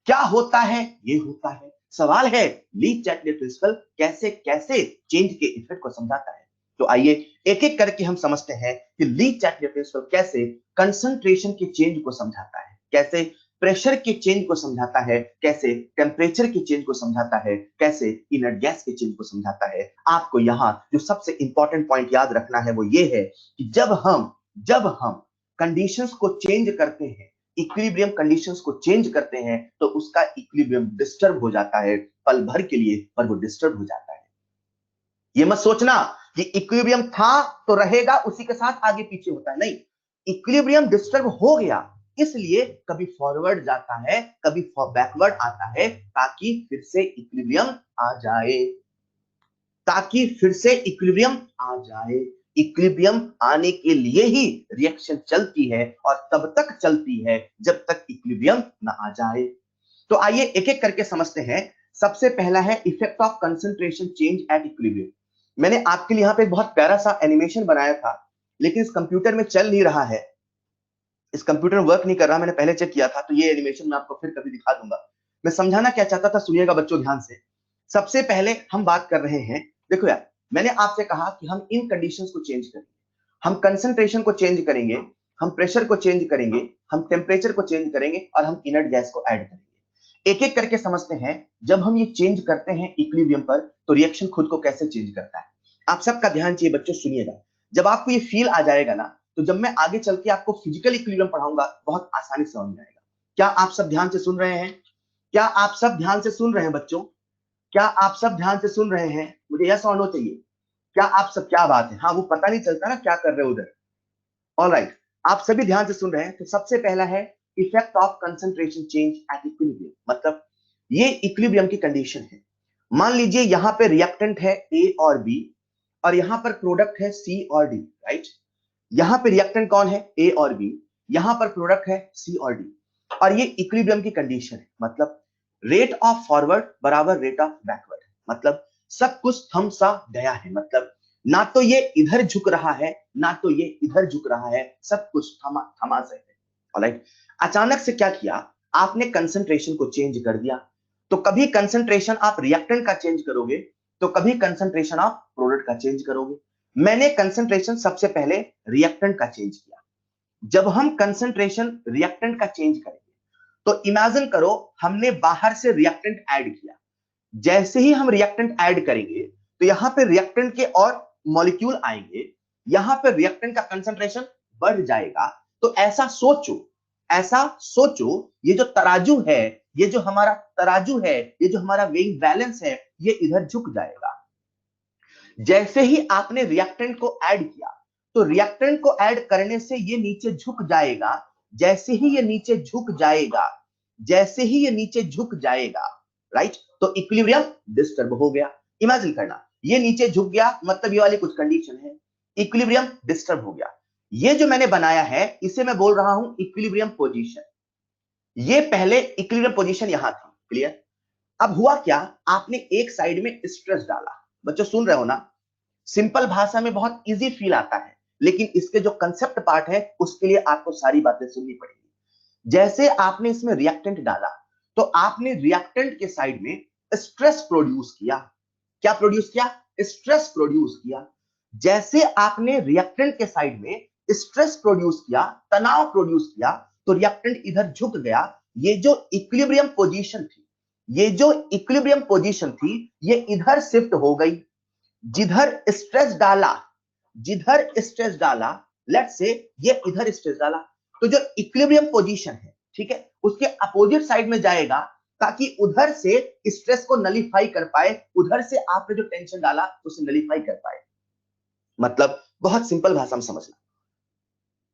क्या होता है? ये होता है। सवाल है ली चैटलियर प्रिंसिपल कैसे कैसे चेंज के इफेक्ट को समझाता है। तो आइए एक एक करके हम समझते हैं कि ली चैटलियर प्रिंसिपल कैसे कंसंट्रेशन के चेंज को समझाता है, कैसे प्रेशर के चेंज को समझाता है, कैसे टेम्परेचर के चेंज को समझाता है, कैसे इनर्ट गैस के चेंज को समझाता है। आपको यहां जो सबसे इंपॉर्टेंट पॉइंट याद रखना है वो ये है कि जब हम कंडीशंस को चेंज करते हैं, इक्विलिब्रियम कंडीशंस को चेंज करते हैं तो उसका इक्विलिब्रियम डिस्टर्ब हो जाता है पल भर के लिए, पर वो डिस्टर्ब हो जाता है। ये मत सोचना कि इक्विलिब्रियम था तो रहेगा, उसी के साथ आगे पीछे होता है, नहीं। इक्विलिब्रियम डिस्टर्ब हो गया इसलिए कभी फॉरवर्ड जाता है, कभी बैकवर्ड आता है ताकि फिर से इक्विलिब्रियम आ जाए, ताकि फिर से इक्विलिब्रियम आ जाए। इक्विलिब्रियम आने के लिए ही रिएक्शन चलती है और तब तक चलती है जब तक इक्विलिब्रियम ना आ जाए। तो आइए एक एक करके समझते हैं। सबसे पहला है effect of concentration change at equilibrium. मैंने आपके लिए यहां पे एक बहुत प्यारा सा एनिमेशन बनाया था लेकिन इस कंप्यूटर में चल नहीं रहा है, इस कंप्यूटर में वर्क नहीं कर रहा। मैंने पहले चेक किया था तो ये एनिमेशन मैं आपको फिर कभी दिखा दूंगा। मैं समझाना क्या चाहता था, सुनिएगा बच्चों ध्यान से। सबसे पहले हम बात कर रहे हैं, देखो यार मैंने आपसे कहा कि हम इन कंडीशंस को चेंज करेंगे, हम कंसंट्रेशन को चेंज करेंगे, हम प्रेशर को चेंज करेंगे, हम टेम्परेचर को चेंज करेंगे और हम इनर्ट गैस को ऐड करेंगे। एक एक करके समझते हैं। जब हम ये चेंज करते हैं इक्विलिब्रियम पर तो रिएक्शन खुद को कैसे चेंज करता है। आप सबका ध्यान चाहिए बच्चों, सुनिएगा। जब आपको ये फील आ जाएगा ना तो जब मैं आगे चल के आपको फिजिकल इक्विलिब्रियम पढ़ाऊंगा बहुत आसानी से समझ में आएगा। क्या आप सब ध्यान से सुन रहे हैं? क्या आप सब ध्यान से सुन रहे हैं बच्चों? क्या आप सब ध्यान से सुन रहे हैं? मुझे यस और नो चाहिए। क्या आप सब, क्या बात है, हाँ वो पता नहीं चलता ना क्या कर रहे हो उधर। ऑलराइट, आप सभी ध्यान से सुन रहे हैं। तो सबसे पहला है effect of concentration change at equilibrium. मतलब ये इक्विलिब्रियम की कंडीशन है। मान लीजिए यहां पे रिएक्टेंट है ए और बी और यहां पर प्रोडक्ट है सी और डी, राइट। यहां पे रिएक्टेंट कौन है? ए और बी। यहां पर प्रोडक्ट है सी और डी और ये इक्विलिब्रियम की कंडीशन है। मतलब रेट ऑफ फॉरवर्ड बराबर रेट ऑफ बैकवर्ड, मतलब सब कुछ थम सा गया है। मतलब ना तो ये इधर झुक रहा है ना तो ये इधर झुक रहा है, सब कुछ थमा थमा से है। ऑलराइट, अचानक से क्या किया आपने? कंसंट्रेशन को चेंज कर दिया। तो कभी कंसंट्रेशन आप रिएक्टेंट का चेंज करोगे तो कभी कंसंट्रेशन आप प्रोडक्ट का चेंज करोगे। मैंने कंसंट्रेशन सबसे पहले रिएक्टेंट का चेंज किया। जब हम कंसंट्रेशन रिएक्टेंट का चेंज करेंगे तो इमेजिन करो हमने बाहर से रिएक्टेंट ऐड किया। जैसे ही हम रिएक्टेंट ऐड करेंगे तो यहां पे रिएक्टेंट के और मॉलिक्यूल आएंगे, यहां पे रिएक्टेंट का कंसंट्रेशन बढ़ जाएगा। तो ऐसा सोचो ये जो तराजू है, ये जो हमारा तराजू है, ये जो हमारा वेइंग बैलेंस है, ये इधर झुक जाएगा। जैसे ही आपने रिएक्टेंट को ऐड किया तो रिएक्टेंट को ऐड करने से ये नीचे झुक जाएगा। जैसे ही ये नीचे झुक जाएगा, जैसे ही ये नीचे झुक जाएगा, राइट, तो इक्विलिब्रियम डिस्टर्ब हो गया। इमेजिन करना, ये नीचे झुक गया मतलब ये वाली कुछ कंडीशन है, इक्विलिब्रियम डिस्टर्ब हो गया। ये जो मैंने बनाया है इसे मैं बोल रहा हूं इक्विलिब्रियम पोजीशन। ये पहले इक्विलिब्रियम पोजीशन यहां थी, क्लियर। अब हुआ क्या, आपने एक साइड में स्ट्रेस डाला। बच्चों सुन रहे हो ना? सिंपल भाषा में बहुत इजी फील आता है लेकिन इसके जो कंसेप्ट पार्ट है उसके लिए आपको सारी बातें सुननी पड़ेगी। जैसे आपने इसमें रिएक्टेंट डाला तो आपने रिएक्टेंट के साइड में स्ट्रेस प्रोड्यूस किया। क्या प्रोड्यूस किया? स्ट्रेस प्रोड्यूस किया। जैसे आपने रिएक्टेंट के साइड में स्ट्रेस प्रोड्यूस किया, तनाव प्रोड्यूस किया, तो रिएक्टेंट इधर झुक गया। ये जो इक्विलिब्रियम पोजीशन थी, ये जो इक्विलिब्रियम पोजीशन थी ये इधर शिफ्ट हो गई, जिधर स्ट्रेस डाला, जिधर स्ट्रेस डाला, लेट्स से ये इधर स्ट्रेस डाला, तो जो इक्विलिब्रियम पोजीशन है, ठीक है, उसके अपोजिट साइड में जाएगा ताकि उधर से स्ट्रेस को नलीफाई कर पाए, उधर से आपने जो टेंशन डाला उसे नलीफाई कर पाए। मतलब बहुत सिंपल भाषा में समझना,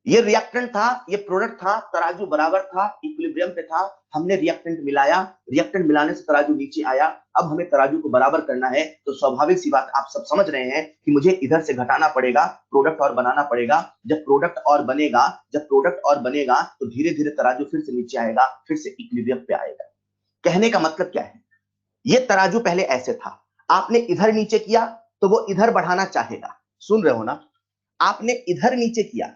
ये रिएक्टेंट था, ये प्रोडक्ट था, तराजू बराबर था, इक्विलिब्रियम पे था, हमने रिएक्टेंट मिलाया, रिएक्टेंट मिलाने से तराजू नीचे आया, अब हमें तराजू को बराबर करना है, तो स्वाभाविक सी बात आप सब समझ रहे हैं कि मुझे इधर से घटाना पड़ेगा, प्रोडक्ट और बनाना पड़ेगा। जब प्रोडक्ट और बनेगा, जब प्रोडक्ट और बनेगा तो धीरे धीरे तराजू फिर से नीचे आएगा, फिर से इक्विलिब्रियम पे आएगा। कहने का मतलब क्या है, ये तराजू पहले ऐसे था, आपने इधर नीचे किया तो वो इधर बढ़ाना चाहेगा, सुन रहे हो ना, आपने इधर नीचे किया,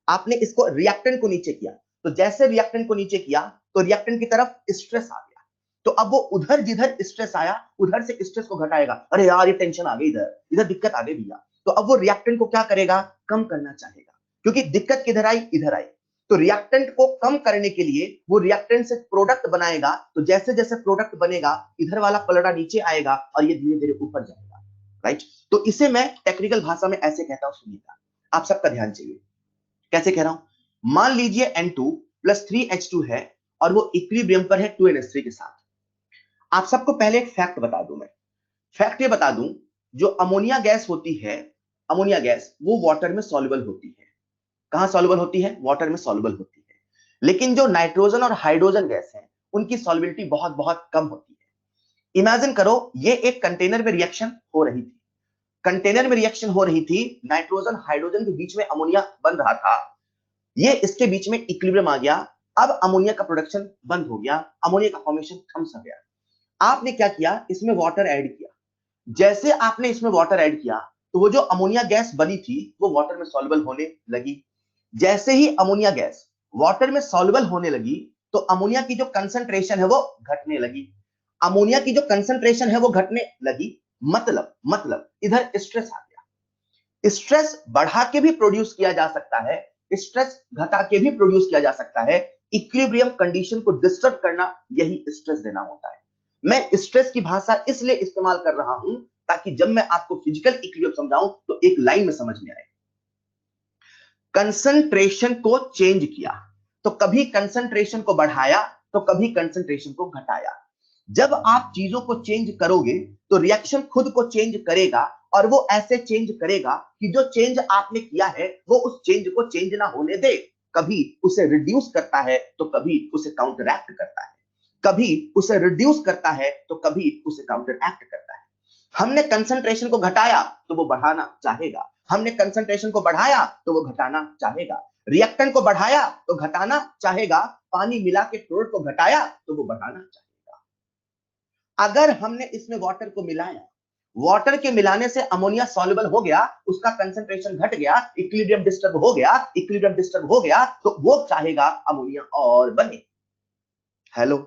आपने इसको रिएक्टेंट को नीचे किया, तो जैसे रिएक्टेंट को नीचे किया तो रिएक्टेंट की तरफ स्ट्रेस आ गया, तो अब वो उधर जिधर स्ट्रेस आया उधर से स्ट्रेस को घटाएगा। अरे यार ये टेंशन आ गई, इधर इधर दिक्कत आ गई भैया, तो अब वो रिएक्टेंट को क्या करेगा, कम करना चाहेगा, क्योंकि दिक्कत किधर आई, इधर आई, तो रिएक्टेंट को कम करने के लिए वो रिएक्टेंट से प्रोडक्ट बनाएगा, तो जैसे जैसे प्रोडक्ट बनेगा इधर वाला पलड़ा नीचे आएगा और ये धीरे धीरे ऊपर जाएगा, राइट। तो इसे मैं टेक्निकल भाषा में ऐसे कहता हूं, सुनिएगा, आप सबका ध्यान चाहिए। कैसे कह रहा हूं, मान लीजिए N2 प्लस 3H2 है और वो इक्विलिब्रियम पर है 2NH3 के साथ। आप सबको पहले एक फैक्ट बता दूं, मैं फैक्ट ये बता दूं, जो अमोनिया गैस होती है, अमोनिया गैस वो वाटर में सॉल्युबल होती है। कहां सॉल्युबल होती है, वाटर में सॉल्युबल होती है, लेकिन जो नाइट्रोजन और हाइड्रोजन गैस है उनकी सॉल्युबिलिटी बहुत बहुत कम होती है। इमेजिन करो ये एक कंटेनर में रिएक्शन हो रही थी, कंटेनर में रिएक्शन हो रही थी, नाइट्रोजन हाइड्रोजन के बीच में अमोनिया बन रहा था, ये इसके बीच में इक्विलिब्रियम आ गया, अब अमोनिया का प्रोडक्शन बंद हो गया, अमोनिया का फॉर्मेशन थम सा गया। आपने क्या किया, इसमें वाटर ऐड किया, जैसे आपने इसमें वाटर ऐड किया तो वो जो अमोनिया गैस बनी थी वो वाटर में सॉल्युबल होने लगी। जैसे ही अमोनिया गैस वाटर में सॉल्युबल होने लगी तो अमोनिया की जो कंसंट्रेशन है वो घटने लगी, अमोनिया की जो कंसंट्रेशन है वो घटने लगी, मतलब इधर स्ट्रेस आ गया। स्ट्रेस बढ़ा के भी प्रोड्यूस किया जा सकता है, स्ट्रेस घटा के भी प्रोड्यूस किया जा सकता है। इक्विलिब्रियम कंडीशन को डिस्टर्ब करना यही स्ट्रेस देना होता है। मैं स्ट्रेस की भाषा इसलिए इस्तेमाल कर रहा हूं ताकि जब मैं आपको फिजिकल इक्विलिब्रियम समझाऊं तो एक लाइन में समझ में आए। कंसंट्रेशन को चेंज किया, तो कभी कंसंट्रेशन को बढ़ाया तो कभी कंसंट्रेशन को घटाया। जब आप चीजों को चेंज करोगे तो रिएक्शन खुद को चेंज करेगा, और वो ऐसे चेंज करेगा कि जो चेंज आपने किया है वो उस चेंज को चेंज ना होने दे, कभी उसे रिड्यूस करता है तो कभी उसे काउंटरएक्ट करता है, कभी उसे रिड्यूस करता है तो कभी उसे काउंटरएक्ट करता है। हमने कंसंट्रेशन को घटाया तो वो बढ़ाना चाहेगा, हमने कंसंट्रेशन को बढ़ाया तो वो घटाना चाहेगा, रिएक्टेंट को बढ़ाया तो घटाना चाहेगा, पानी मिला के प्रोडक्ट को घटाया तो वो बढ़ाना चाहेगा। अगर हमने इसमें वाटर को मिलाया, वाटर के मिलाने से अमोनिया सॉल्युबल हो गया, उसका कंसंट्रेशन घट गया, इक्विलिब्रियम डिस्टर्ब हो गया, इक्विलिब्रियम डिस्टर्ब हो गया तो वो चाहेगा अमोनिया और बने। हेलो,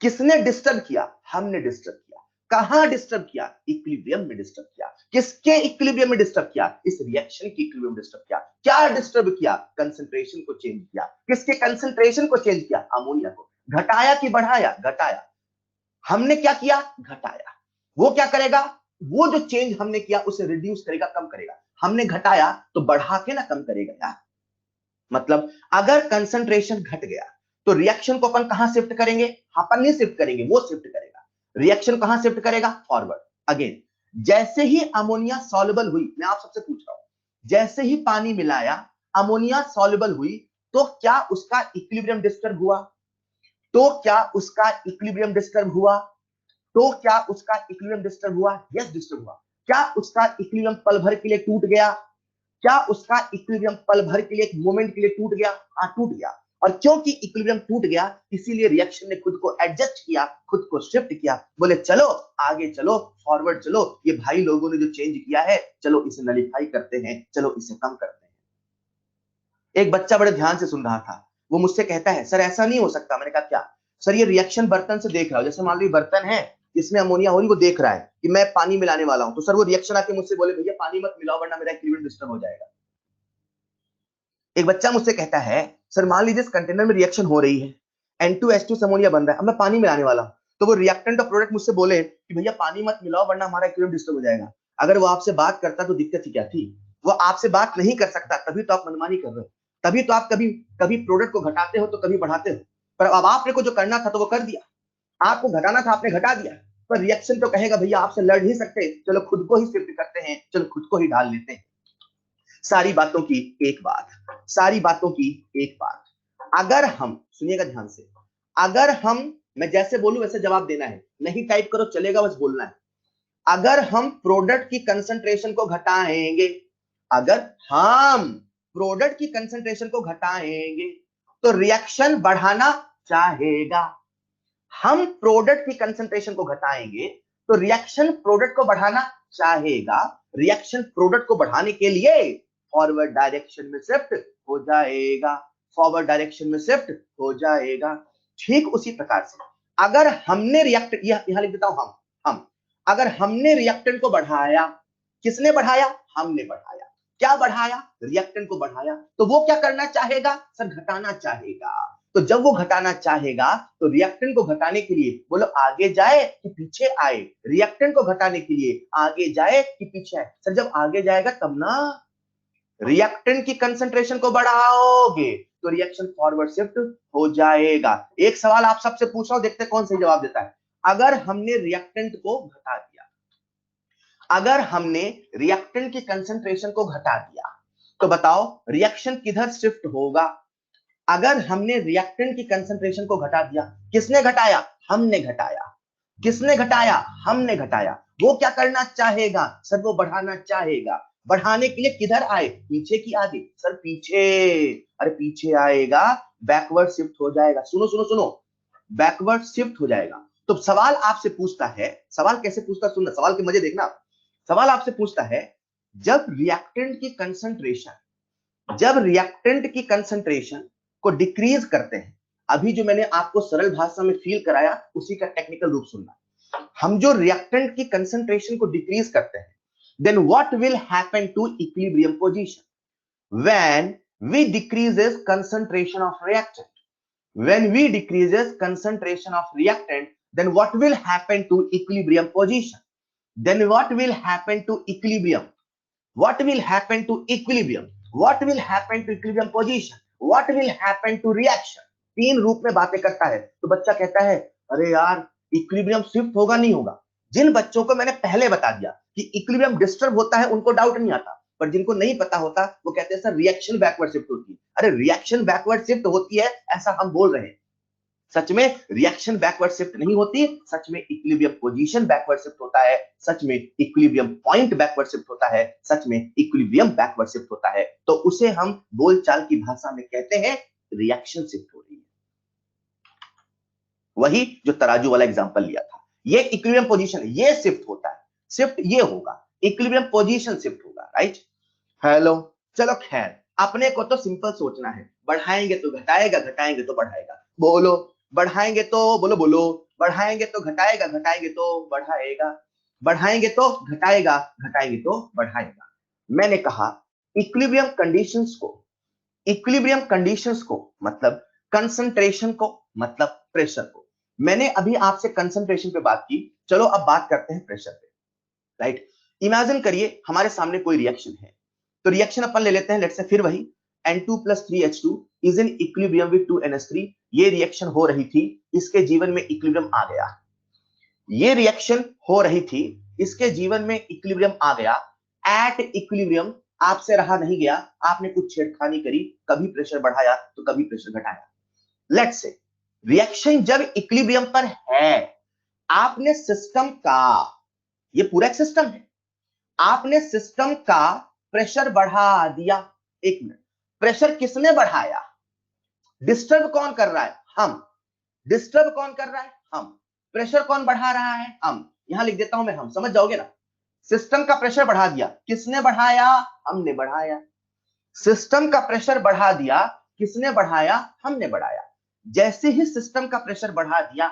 किसने डिस्टर्ब किया, हमने डिस्टर्ब किया। कहां डिस्टर्ब किया, इक्विलिब्रियम में डिस्टर्ब किया। किसके इक्विलिब्रियम में डिस्टर्ब किया, इस रिएक्शन की इक्विलिब्रियम डिस्टर्ब किया। क्या डिस्टर्ब किया, कंसंट्रेशन को चेंज किया। किसके कंसंट्रेशन को चेंज किया, अमोनिया को। घटाया कि बढ़ाया, घटाया। हमने क्या किया, घटाया। वो क्या करेगा, वो जो चेंज हमने किया उसे रिड्यूस करेगा, कम करेगा। हमने घटाया तो बढ़ा के ना कम करेगा यार। मतलब अगर कंसंट्रेशन घट गया तो रिएक्शन को अपन कहां शिफ्ट करेंगे, अपन नहीं शिफ्ट करेंगे, वो शिफ्ट करेगा। रिएक्शन कहां शिफ्ट करेगा, फॉरवर्ड। अगेन, जैसे ही अमोनिया सॉल्युबल हुई, मैं आप सबसे पूछ रहा हूं, जैसे ही पानी मिलाया, अमोनिया सॉल्युबल हुई, तो क्या उसका इक्विलिब्रियम डिस्टर्ब हुआ, तो क्या उसका इक्विलिब्रियम डिस्टर्ब हुआ, तो क्या उसका इक्विलिब्रियम डिस्टर्ब हुआ, यस डिस्टर्ब हुआ। क्या उसका इक्विलिब्रियम पल भर के लिए टूट गया, क्या उसका इक्विलिब्रियम पल भर के लिए, एक मोमेंट के लिए टूट गया, हाँ टूट गया। और क्योंकि इक्विलिब्रियम टूट गया इसीलिए रिएक्शन ने खुद को एडजस्ट किया, खुद को शिफ्ट किया, बोले चलो आगे चलो, फॉरवर्ड चलो, ये भाई लोगों ने जो चेंज किया है चलो इसे नलीफाई करते हैं, चलो इसे कम करते हैं। एक बच्चा बड़े ध्यान से सुन रहा था, वो मुझसे कहता है सर ऐसा नहीं हो सकता। मैंने कहा क्या, सर ये रिएक्शन बर्तन से देख रहा हूं, जैसे मान लो बर्तन है, इसमें अमोनिया हो रही, वो देख रहा है कि मैं पानी मिलाने वाला हूं, तो सर वो रिएक्शन आके मुझसे बोले भैया पानी मत मिलाओ वरना मेरा इक्विलिब्रियम डिस्टर्ब हो जाएगा। एक बच्चा मुझसे कहता है सर मान लीजिए इस कंटेनर में रिएक्शन हो रही है, N2H2 अमोनिया बन रहा है, अब मैं पानी मिलाने वाला हूं, तो वो रिएक्टेंट और प्रोडक्ट मुझसे बोले कि भैया पानी मत मिलाओ वरना हमारा इक्विलिब्रियम डिस्टर्ब हो जाएगा, अगर वो आपसे बात करता तो दिक्कत ही क्या थी? वो आपसे बात नहीं कर सकता, तभी तो आप मनमानी कर रहे हो, तभी तो आप कभी कभी प्रोडक्ट को घटाते हो तो कभी बढ़ाते हो। पर अब आपने को जो करना था तो वो कर दिया, आपको घटाना था आपने घटा दिया। पर रिएक्शन तो कहेगा भैया आपसे लड़ नहीं सकते, चलो खुद को ही शिफ्ट करते हैं, चलो खुद को ही डाल लेते हैं। सारी बातों की एक बात, सारी बातों की एक बात, अगर हम सुनिएगा ध्यान से, अगर हम, मैं जैसे बोलूं वैसे जवाब देना है, नहीं टाइप करो चलेगा, बस बोलना है। अगर हम प्रोडक्ट की कंसंट्रेशन को घटाएंगे, अगर हम प्रोडक्ट की कंसंट्रेशन को घटाएंगे तो रिएक्शन बढ़ाना चाहेगा। हम प्रोडक्ट की कंसंट्रेशन को घटाएंगे तो रिएक्शन प्रोडक्ट को बढ़ाना चाहेगा। रिएक्शन प्रोडक्ट को बढ़ाने के लिए फॉरवर्ड डायरेक्शन में शिफ्ट हो जाएगा, फॉरवर्ड डायरेक्शन में शिफ्ट हो जाएगा। ठीक उसी प्रकार से अगर हमने रिएक्ट, यहां लिख देता हूं हम अगर हमने रिएक्टेंट को बढ़ाया, किसने बढ़ाया? हमने बढ़ाया। क्या बढ़ाया? रिएक्टेंट को बढ़ाया। तो वो क्या करना चाहेगा? सर घटाना चाहेगा। तो जब वो घटाना चाहेगा तो रिएक्टेंट को घटाने के लिए बोलो आगे जाए कि पीछे आए? रिएक्टेंट को घटाने के लिए आगे जाए कि पीछे आए? सर जब आगे जाएगा तब ना। रिएक्टेंट की कंसंट्रेशन को बढ़ाओगे तो रिएक्शन फॉरवर्ड शिफ्ट हो जाएगा। एक सवाल आप सबसे पूछ रहा हूं, देखते कौन सही जवाब देता है। अगर हमने रिएक्टेंट को घटा दिया, अगर हमने रिएक्टेंट की कंसंट्रेशन को घटा दिया तो बताओ रिएक्शन किधर शिफ्ट होगा? अगर हमने रिएक्टेंट की कंसंट्रेशन को घटा दिया, किसने घटाया? हमने घटाया। किसने घटाया? हमने घटाया। वो क्या करना चाहेगा? सर वो बढ़ाना चाहेगा। बढ़ाने के लिए किधर आए? पीछे की आगे? सर पीछे। अरे पीछे आएगा, बैकवर्ड शिफ्ट हो जाएगा। सुनो सुनो सुनो, बैकवर्ड शिफ्ट हो जाएगा। तो सवाल आपसे पूछता है, सवाल कैसे पूछता, सुनना सवाल के मजे देखना। सवाल आपसे पूछता है जब रिएक्टेंट की कंसंट्रेशन, जब रिएक्टेंट की कंसंट्रेशन को डिक्रीज करते हैं, अभी जो मैंने आपको सरल भाषा में फील कराया उसी का टेक्निकल रूप सुनना। हम जो रिएक्टेंट की कंसंट्रेशन को डिक्रीज करते हैं, then what will happen to equilibrium position when we decreases concentration of reactant? when we decreases concentration of reactant, then what will happen to equilibrium position? Then what will happen to equilibrium? What will happen to equilibrium? What will happen to equilibrium position? What will happen to reaction? तीन रूप में बातें करता है। तो बच्चा कहता है अरे यार इक्विलिब्रियम शिफ्ट होगा नहीं होगा? जिन बच्चों को मैंने पहले बता दिया कि इक्विलिब्रियम डिस्टर्ब होता है उनको डाउट नहीं आता, पर जिनको नहीं पता होता वो कहते हैं सर रिएक्शन बैकवर्ड शिफ्ट होती है। अरे रिएक्शन बैकवर्ड शिफ्ट होती है ऐसा हम बोल रहे हैं, सच में रिएक्शन बैकवर्ड शिफ्ट नहीं होती, सच में इक्विलिब्रियम पोजीशन बैकवर्ड शिफ्ट होता है, सच में इक्विलिब्रियम पॉइंट बैकवर्ड शिफ्ट होता है, सच में इक्विलिब्रियम बैकवर्ड शिफ्ट होता है। तो उसे हम बोलचाल की भाषा में कहते हैं रिएक्शन शिफ्ट हो रही है। वही जो तराजू वाला एग्जांपल लिया था, ये इक्विलिब्रियम पोजीशन, ये शिफ्ट होता है, शिफ्ट ये होगा, इक्विलिब्रियम पोजीशन शिफ्ट होगा, राइट? हेलो, चलो खैर अपने को तो सिंपल सोचना है, बढ़ाएंगे तो घटाएगा, घटाएंगे तो बढ़ाएगा। बोलो बढ़ाएंगे तो बोलो बोलो, बढ़ाएंगे तो घटाएगा, घटाएंगे तो बढ़ाएगा, बढ़ाएंगे तो घटाएगा, घटाएंगे तो बढ़ाएगा। मैंने कहा इक्विलिब्रियम कंडीशंस को, इक्विलिब्रियम कंडीशंस को मतलब कंसंट्रेशन को, मतलब प्रेशर को। मैंने अभी आपसे कंसंट्रेशन पे बात की, चलो अब बात करते हैं प्रेशर पे, राइट? इमेजिन करिए हमारे सामने कोई रिएक्शन है, तो रिएक्शन अपन ले लेते हैं, लेट्स से फिर वही N2 + 3H2 is in equilibrium with 2NH3। ये रिएक्शन हो रही थी, इसके जीवन में इक्विलिब्रियम आ गया। ये रिएक्शन हो रही थी, इसके जीवन में इक्विलिब्रियम आ गया। एट इक्विलिब्रियम आपसे रहा नहीं गया, आपने कुछ छेड़खानी करी, कभी प्रेशर बढ़ाया तो कभी प्रेशर घटाया। लेट्स से रिएक्शन जब इक्विलिब्रियम पर है, आपने सिस्टम का, ये पूरा एक सिस्टम है, आपने सिस्टम का प्रेशर बढ़ा दिया। एक मिनट, प्रेशर किसने बढ़ाया? डिस्टर्ब कौन कर रहा है? हम। डिस्टर्ब कौन कर रहा है? हम। प्रेशर कौन बढ़ा रहा है? हम। यहां लिख देता हूं मैं, हम, समझ जाओगे ना। सिस्टम का प्रेशर बढ़ा दिया, किसने बढ़ाया? हमने बढ़ाया। सिस्टम का प्रेशर बढ़ा दिया, किसने बढ़ाया? हमने बढ़ाया। जैसे ही सिस्टम का प्रेशर बढ़ा दिया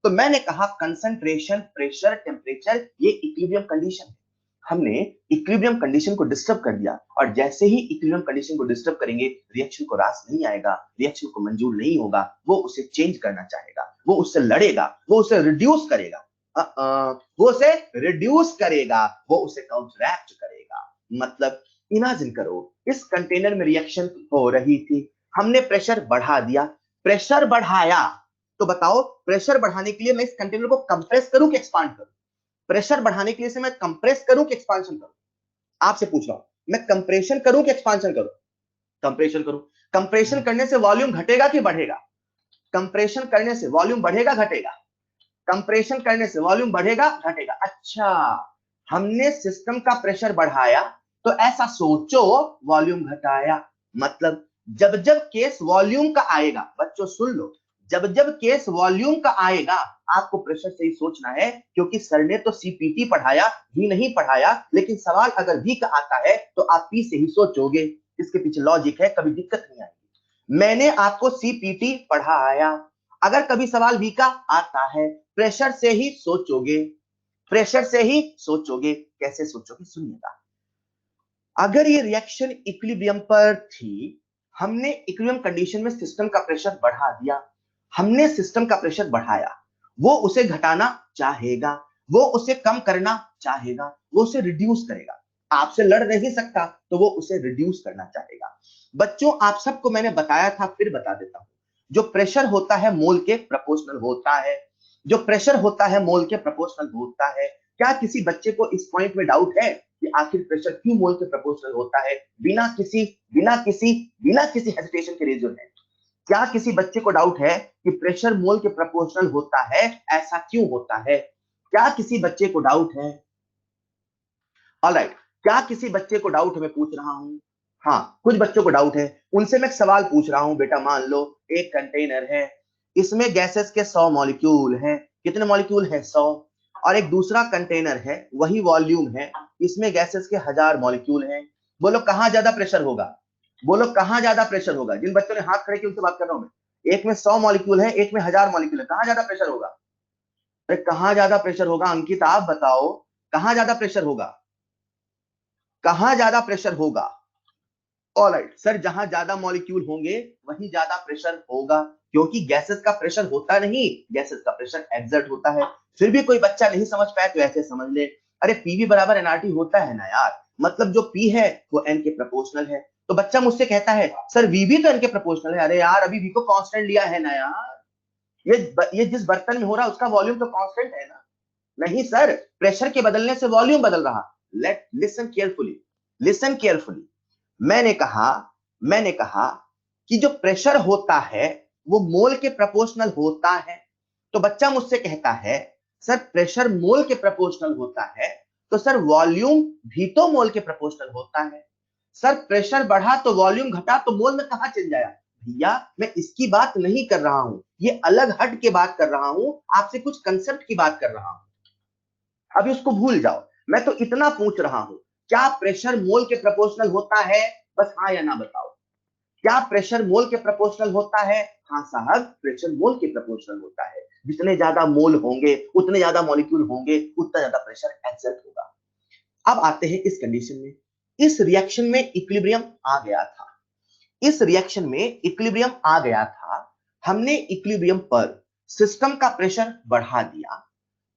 तो मैंने कहा कंसंट्रेशन, प्रेशर, टेम्परेचर, ये इक्विलिब्रियम कंडीशन है। हमने इक्विलिब्रियम कंडीशन को डिस्टर्ब कर दिया, और जैसे ही इक्विलिब्रियम कंडीशन को डिस्टर्ब करेंगे, रिएक्शन को रास नहीं आएगा, रिएक्शन को मंजूर नहीं होगा, वो उसे चेंज करना चाहेगा, वो उससे लड़ेगा, वो उसे रिड्यूस करेगा, वो उसे रिड्यूस करेगा, वो उसे काउंटरैक्ट करेगा। मतलब इमेजिन करो, इस कंटेनर में रिएक्शन हो रही थी, हमने प्रेशर बढ़ा दिया, प्रेशर बढ़ाया, तो बताओ प्रेशर बढ़ाने के लिए मैं इस कंटेनर को कंप्रेस करूं कि एक्सपांड करूं? प्रेशर बढ़ाने के लिए से मैं कंप्रेस करूं कि एक्सपांशन करूं? आपसे पूछ रहा हूं, मैं कंप्रेशन करूं कि एक्सपांशन करूं? कंप्रेशन करूं। कंप्रेशन करने से वॉल्यूम घटेगा कि बढ़ेगा? कंप्रेशन करने से वॉल्यूम बढ़ेगा घटेगा? कंप्रेशन करने से वॉल्यूम बढ़ेगा घटेगा। अच्छा, हमने सिस्टम का प्रेशर बढ़ाया तो ऐसा सोचो वॉल्यूम घटाया। मतलब जब जब केस वॉल्यूम का आएगा, बच्चों सुन लो, जब जब केस वॉल्यूम का आएगा आपको प्रेशर से ही सोचना है, क्योंकि सर ने तो सीपीटी पढ़ाया, भी नहीं पढ़ाया, लेकिन सवाल अगर भी का आता है तो आप पी से ही सोचोगे। इसके पीछे लॉजिक है, कभी दिक्कत नहीं आएगी। मैंने आपको सीपीटी पढ़ाया, अगर कभी सवाल भी का आता है प्रेशर से ही सोचोगे, प्रेशर से ही सोचोगे। कैसे सोचोगे सुनिएगा। अगर ये रिएक्शन इक्विलिब्रियम पर थी, हमने इक्विलिब्रियम कंडीशन में सिस्टम का प्रेशर बढ़ा दिया, हमने सिस्टम का प्रेशर बढ़ाया, वो उसे घटाना चाहेगा, वो उसे कम करना चाहेगा, वो उसे रिड्यूस करेगा। आपसे लड़ नहीं सकता तो वो उसे रिड्यूस करना चाहेगा। बच्चों आप सबको मैंने बताया था, फिर बता देता हूं, जो प्रेशर होता है मोल के प्रोपोर्शनल होता है, जो प्रेशर होता है मोल के प्रोपोर्शनल होता है। क्या किसी बच्चे को इस पॉइंट में डाउट है कि आखिर प्रेशर क्यों मोल के प्रोपोर्शनल होता है? बिना किसी हेजिटेशन के रेज योर हैंड। क्या किसी बच्चे को डाउट है कि प्रेशर मोल के प्रोपोर्शनल होता है, ऐसा क्यों होता है? क्या किसी बच्चे को डाउट है? ऑलराइट, क्या किसी बच्चे को डाउट है? मैं पूछ रहा हूं। हाँ, कुछ बच्चों को डाउट है, उनसे मैं सवाल पूछ रहा हूं। बेटा मान लो एक कंटेनर है, इसमें गैसेस के 100 मॉलिक्यूल हैं। कितने मॉलिक्यूल है? 100। और एक दूसरा कंटेनर है, वही वॉल्यूम है, इसमें गैसेस के 1000 मॉलिक्यूल हैं। बोलो कहां ज्यादा प्रेशर होगा? बोलो कहां ज्यादा प्रेशर होगा? जिन बच्चों ने हाथ खड़े किए उनसे बात कर रहा हूं मैं। एक में 100 मॉलिक्यूल है, एक में 1000 मॉलिक्यूल है, कहां ज्यादा प्रेशर होगा? अरे कहां ज्यादा प्रेशर होगा अंकित, आप बताओ कहां ज्यादा प्रेशर होगा? कहां ज्यादा प्रेशर होगा? ऑलराइट सर, जहां ज्यादा मॉलिक्यूल होंगे वहीं ज्यादा प्रेशर होगा, क्योंकि गैसेस का प्रेशर होता नहीं, गैसेस का प्रेशर एक्सर्ट होता है। फिर भी कोई बच्चा नहीं समझ पाया तो ऐसे समझ ले, अरे पीवी बराबर एनआरटी होता है ना यार, मतलब जो पी है वो एन के प्रोपोर्शनल है। तो बच्चा मुझसे कहता है सर वी भी तो एन के प्रोपोर्शनल है। अरे यार अभी वी को कांस्टेंट लिया है ना यार, ये जिस बर्तन में हो रहा है उसका वॉल्यूम तो कांस्टेंट है ना। नहीं सर, प्रेशर के बदलने से वॉल्यूम बदल रहा। Let listen carefully, listen carefully. मैंने कहा मैंने कहा कि जो प्रेशर होता है वो मोल के प्रोपोर्शनल होता है। तो बच्चा मुझसे कहता है सर प्रेशर मोल के प्रोपोर्शनल होता है, तो सर वॉल्यूम भी तो मोल के प्रोपोर्शनल होता है। सर प्रेशर बढ़ा तो वॉल्यूम घटा तो मोल में कहां चल जाया? भैया मैं इसकी बात नहीं कर रहा हूं, ये अलग हट के बात कर रहा हूं, आपसे कुछ कंसेप्ट की बात कर रहा हूं। अभी उसको भूल जाओ, मैं तो इतना पूछ रहा हूं, क्या प्रेशर मोल के प्रोपोर्शनल होता है? बस हाँ या ना बताओ। क्या प्रेशर मोल के प्रोपोर्शनल होता है? हाँ साहब, प्रेशर मोल के प्रोपोर्शनल होता है। जितने ज्यादा मोल होंगे, उतने ज्यादा मॉलिक्यूल होंगे, उतना ज्यादा प्रेशर एक्सर्ट होगा। अब आते हैं इस कंडीशन में। इस रिएक्शन में इक्विलिब्रियम आ गया था, इस रिएक्शन में इक्विलिब्रियम आ गया था। हमने इक्विलिब्रियम पर सिस्टम का प्रेशर बढ़ा दिया,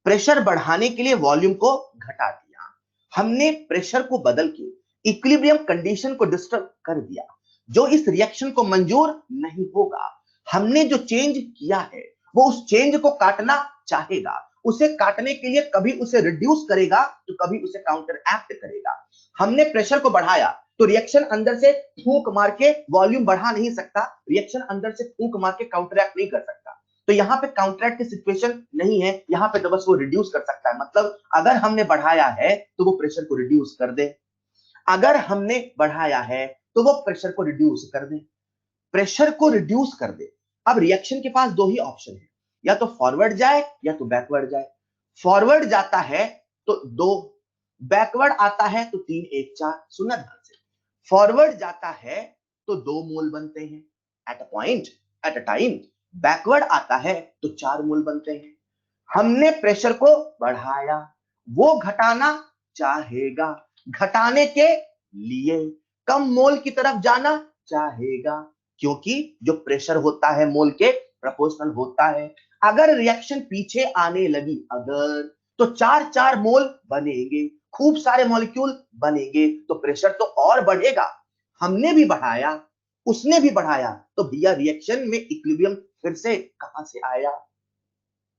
प्रेशर बढ़ाने के लिए वॉल्यूम को घटा दिया, हमने प्रेशर को बदल के इक्विलिब्रियम कंडीशन को डिस्टर्ब कर दिया, जो इस रिएक्शन को मंजूर नहीं होगा। हमने जो चेंज किया है वो उस चेंज को काटना चाहेगा, उसे काटने के लिए कभी उसे रिड्यूस करेगा तो कभी उसे काउंटर एक्ट करेगा। हमने प्रेशर को बढ़ाया तो रिएक्शन अंदर से फूंक मार के वॉल्यूम बढ़ा नहीं सकता, रिएक्शन अंदर से फूंक मार के काउंटर एक्ट नहीं कर सकता। तो यहां पे काउंटरैक्ट की सिचुएशन नहीं है, यहां पे तो बस वो रिड्यूस कर सकता है। मतलब अगर हमने बढ़ाया है तो वो प्रेशर को रिड्यूस कर दे, अगर हमने बढ़ाया है तो वो प्रेशर को रिड्यूस कर दे, प्रेशर को रिड्यूस कर दे। अब रिएक्शन के पास दो ही ऑप्शन है, या तो फॉरवर्ड जाए या तो बैकवर्ड जाए। फॉरवर्ड जाता है तो 2, बैकवर्ड आता है तो 3 1 4। सुनना ध्यान से, फॉरवर्ड जाता है तो 2 मोल बनते हैं at a point, at a time. Backward आता है तो 4 मोल बनते हैं। हमने प्रेशर को बढ़ाया, वो घटाना चाहेगा, घटाने के लिए कम मोल की तरफ जाना चाहेगा, क्योंकि जो प्रेशर होता है मोल के प्रोपोर्शनल होता है। अगर रिएक्शन पीछे आने लगी अगर, तो 4-4 मोल बनेंगे, खूब सारे मॉलिक्यूल बनेंगे, तो प्रेशर तो और बढ़ेगा। हमने भी बढ़ाया, उसने भी बढ़ाया, तो भैया रिएक्शन में इक्विलिब्रियम फिर से कहां से आया?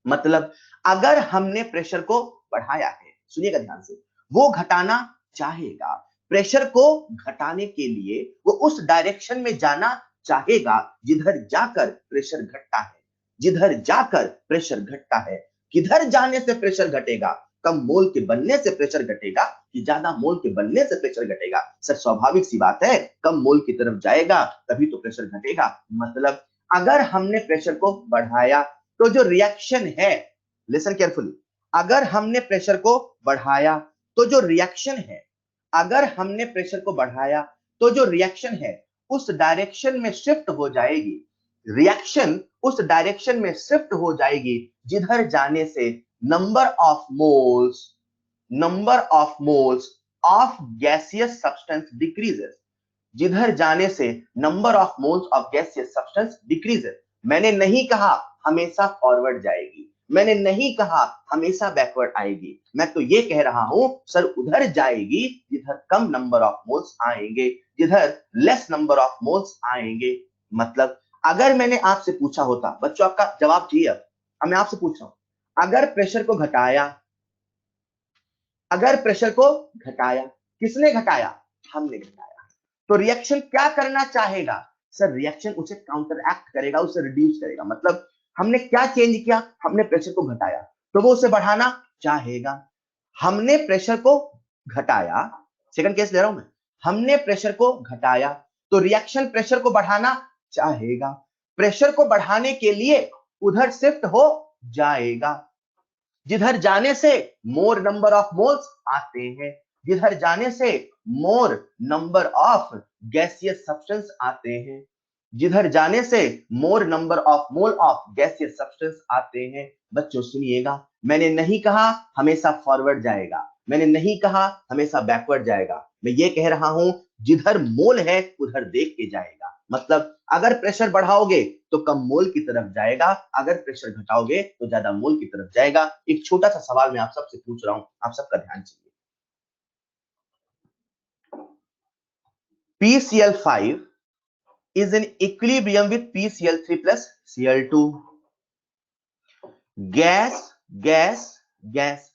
मतलब अगर हमने प्रेशर को बढ़ाया है, सुनिएगा ध्यान से, वो घटाना चाहेगा। प्रेशर को घटाने के लिए वो उस डायरेक्शन में जाना चाहेगा जिधर जाकर प्रेशर घटता है, जिधर जाकर प्रेशर घटता है। किधर जाने से प्रेशर घटेगा? कम मोल के बनने से प्रेशर घटेगा कि ज्यादा मोल के बनने से प्रेशर घटेगा? सर स्वाभाविक सी बात है, कम मोल की तरफ जाएगा तभी तो प्रेशर घटेगा। मतलब अगर हमने प्रेशर को बढ़ाया तो जो रिएक्शन है, लिसन केयरफुली, अगर हमने प्रेशर को बढ़ाया तो जो रिएक्शन है, अगर हमने प्रेशर को बढ़ाया तो जो रिएक्शन है उस डायरेक्शन में शिफ्ट हो जाएगी। रिएक्शन उस डायरेक्शन में शिफ्ट हो जाएगी जिधर जाने से number of moles, number of moles of gaseous substance decreases. जिधर जाने से number of moles of gaseous substance decreases. मैंने नहीं कहा हमेशा फॉरवर्ड जाएगी, मैंने नहीं कहा हमेशा बैकवर्ड आएगी, मैं तो ये कह रहा हूं सर उधर जाएगी जिधर कम नंबर ऑफ मोल्स आएंगे, जिधर लेस नंबर ऑफ मोल्स आएंगे। मतलब अगर मैंने आपसे पूछा होता, बच्चों आपका जवाब चाहिए, अब मैं आपसे पूछ रहा हूं, अगर प्रेशर को घटाया, अगर प्रेशर को घटाया, किसने घटाया? हमने घटाया, तो रिएक्शन क्या करना चाहेगा? सर रिएक्शन उसे काउंटर एक्ट करेगा, उसे रिड्यूस करेगा। मतलब हमने क्या चेंज किया? हमने प्रेशर को घटाया, तो वो उसे बढ़ाना चाहेगा। हमने प्रेशर को घटाया, सेकंड केस ले रहा हूं मैं, हमने प्रेशर को घटाया तो रिएक्शन प्रेशर को बढ़ाना चाहेगा। प्रेशर को बढ़ाने के लिए उधर शिफ्ट हो जाएगा जिधर जाने से मोर नंबर ऑफ मोल्स आते हैं, जिधर जाने से मोर नंबर ऑफ गैसियस सब्सटेंस आते हैं, जिधर जाने से मोर number of mole of gaseous substance आते हैं। बच्चों सुनिएगा, मैंने नहीं कहा हमेशा फॉरवर्ड जाएगा, मैंने नहीं कहा हमेशा बैकवर्ड जाएगा, मैं ये कह रहा हूं जिधर मोल है उधर देख के जाएगा। मतलब अगर प्रेशर बढ़ाओगे तो कम मोल की तरफ जाएगा, अगर प्रेशर घटाओगे तो ज्यादा मोल की तरफ जाएगा। एक छोटा सा सवाल मैं आप सबसे पूछ रहा हूं, आप सबका ध्यान चाहिए। PCl5 is in equilibrium with PCl3 plus Cl2. Gas gas gas,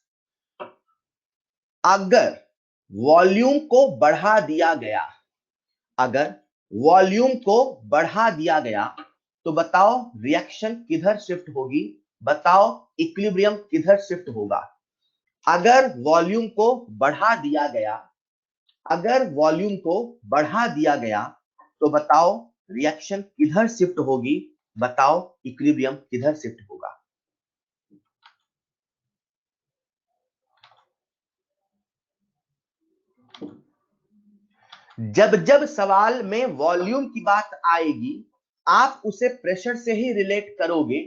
अगर वॉल्यूम को बढ़ा दिया गया, अगर वॉल्यूम को बढ़ा दिया गया तो बताओ रिएक्शन किधर शिफ्ट होगी? बताओ इक्विलिब्रियम किधर शिफ्ट होगा? अगर वॉल्यूम को बढ़ा दिया गया, अगर वॉल्यूम को बढ़ा दिया गया तो बताओ रिएक्शन किधर शिफ्ट होगी? बताओ इक्विलिब्रियम किधर शिफ्ट होगा? जब जब सवाल में वॉल्यूम की बात आएगी आप उसे प्रेशर से ही रिलेट करोगे,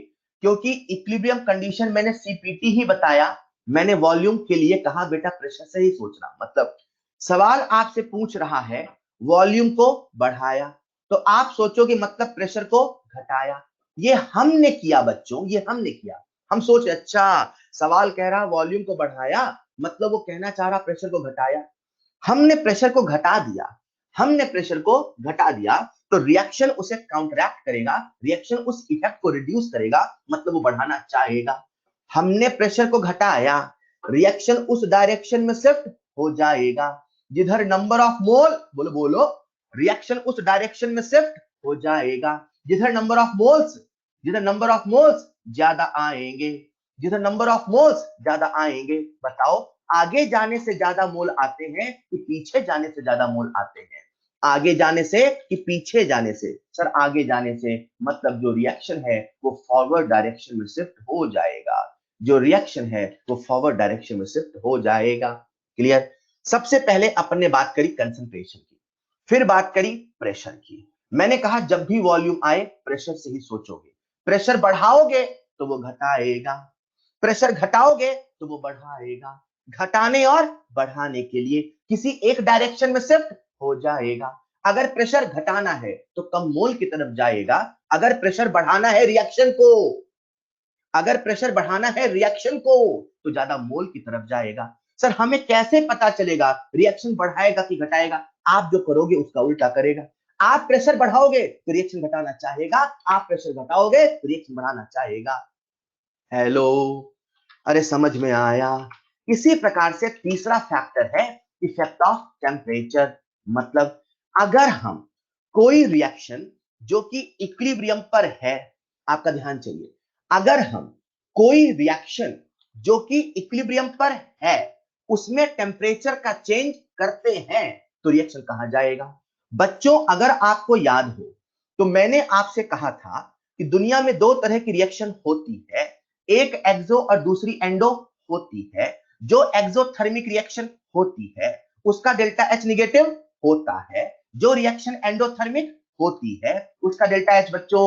क्योंकि इक्विलिब्रियम कंडीशन मैंने सीपीटी ही बताया, मैंने वॉल्यूम के लिए कहा बेटा प्रेशर से ही सोचना। मतलब सवाल आपसे पूछ रहा है वॉल्यूम को बढ़ाया, तो आप सोचोगे मतलब प्रेशर को घटाया। ये हमने किया बच्चों, ये हमने किया। हम सोच अच्छा सवाल कह रहा वॉल्यूम को बढ़ाया, मतलब वो कहना चाह रहा प्रेशर को घटाया। हमने प्रेशर को घटा दिया, हमने प्रेशर को घटा दिया, तो रिएक्शन उसे काउंटरैक्ट करेगा, रिएक्शन उस इफेक्ट को रिड्यूस करेगा, मतलब वो बढ़ाना चाहेगा। हमने प्रेशर को घटाया, रिएक्शन उस डायरेक्शन में शिफ्ट हो जाएगा जिधर नंबर ऑफ मोल, बोलो बोलो, रिएक्शन उस डायरेक्शन में शिफ्ट हो जाएगा जिधर नंबर ऑफ मोल्स, जिधर नंबर ऑफ मोल्स ज्यादा आएंगे, जिधर नंबर ऑफ मोल्स ज्यादा आएंगे। बताओ आगे जाने से ज्यादा मोल आते हैं कि पीछे जाने से ज्यादा मोल आते हैं? आगे जाने से कि पीछे जाने से? सर आगे जाने से, मतलब जो रिएक्शन है वो फॉरवर्ड डायरेक्शन में शिफ्ट हो जाएगा, जो रिएक्शन है वो फॉरवर्ड डायरेक्शन में शिफ्ट हो जाएगा। क्लियर? सबसे पहले अपन ने बात करी कंसंट्रेशन की, फिर बात करी प्रेशर की। मैंने कहा जब भी वॉल्यूम आए प्रेशर से ही सोचोगे, प्रेशर बढ़ाओगे तो वो घटाएगा, प्रेशर घटाओगे तो वो बढ़ाएगा। घटाने और बढ़ाने के लिए किसी एक डायरेक्शन में शिफ्ट हो जाएगा। अगर प्रेशर घटाना है तो कम मोल की तरफ जाएगा, अगर प्रेशर बढ़ाना है रिएक्शन को, अगर प्रेशर बढ़ाना है रिएक्शन को तो ज्यादा मोल की तरफ जाएगा। सर हमें कैसे पता चलेगा रिएक्शन बढ़ाएगा कि घटाएगा? आप जो करोगे उसका उल्टा करेगा। आप प्रेशर बढ़ाओगे तो रिएक्शन घटाना चाहेगा, आप प्रेशर घटाओगे तो रिएक्शन बढ़ाना चाहेगा। हेलो, अरे समझ में आया? इसी प्रकार से तीसरा फैक्टर है इफेक्ट ऑफ टेम्परेचर। मतलब अगर हम कोई रिएक्शन जो कि इक्विलिब्रियम पर है, आपका ध्यान चाहिए, अगर हम कोई रिएक्शन जो कि इक्विलिब्रियम पर है उसमें टेम्परेचर का चेंज करते हैं तो रिएक्शन कहां जाएगा? बच्चों अगर आपको याद हो तो मैंने आपसे कहा था कि दुनिया में दो तरह की रिएक्शन होती है, एक एक्सो और दूसरी एंडो होती है। जो एक्सोथर्मिक रिएक्शन होती है उसका डेल्टा एच निगेटिव होता है, जो रिएक्शन एंडोथर्मिक होती है उसका डेल्टा एच बच्चों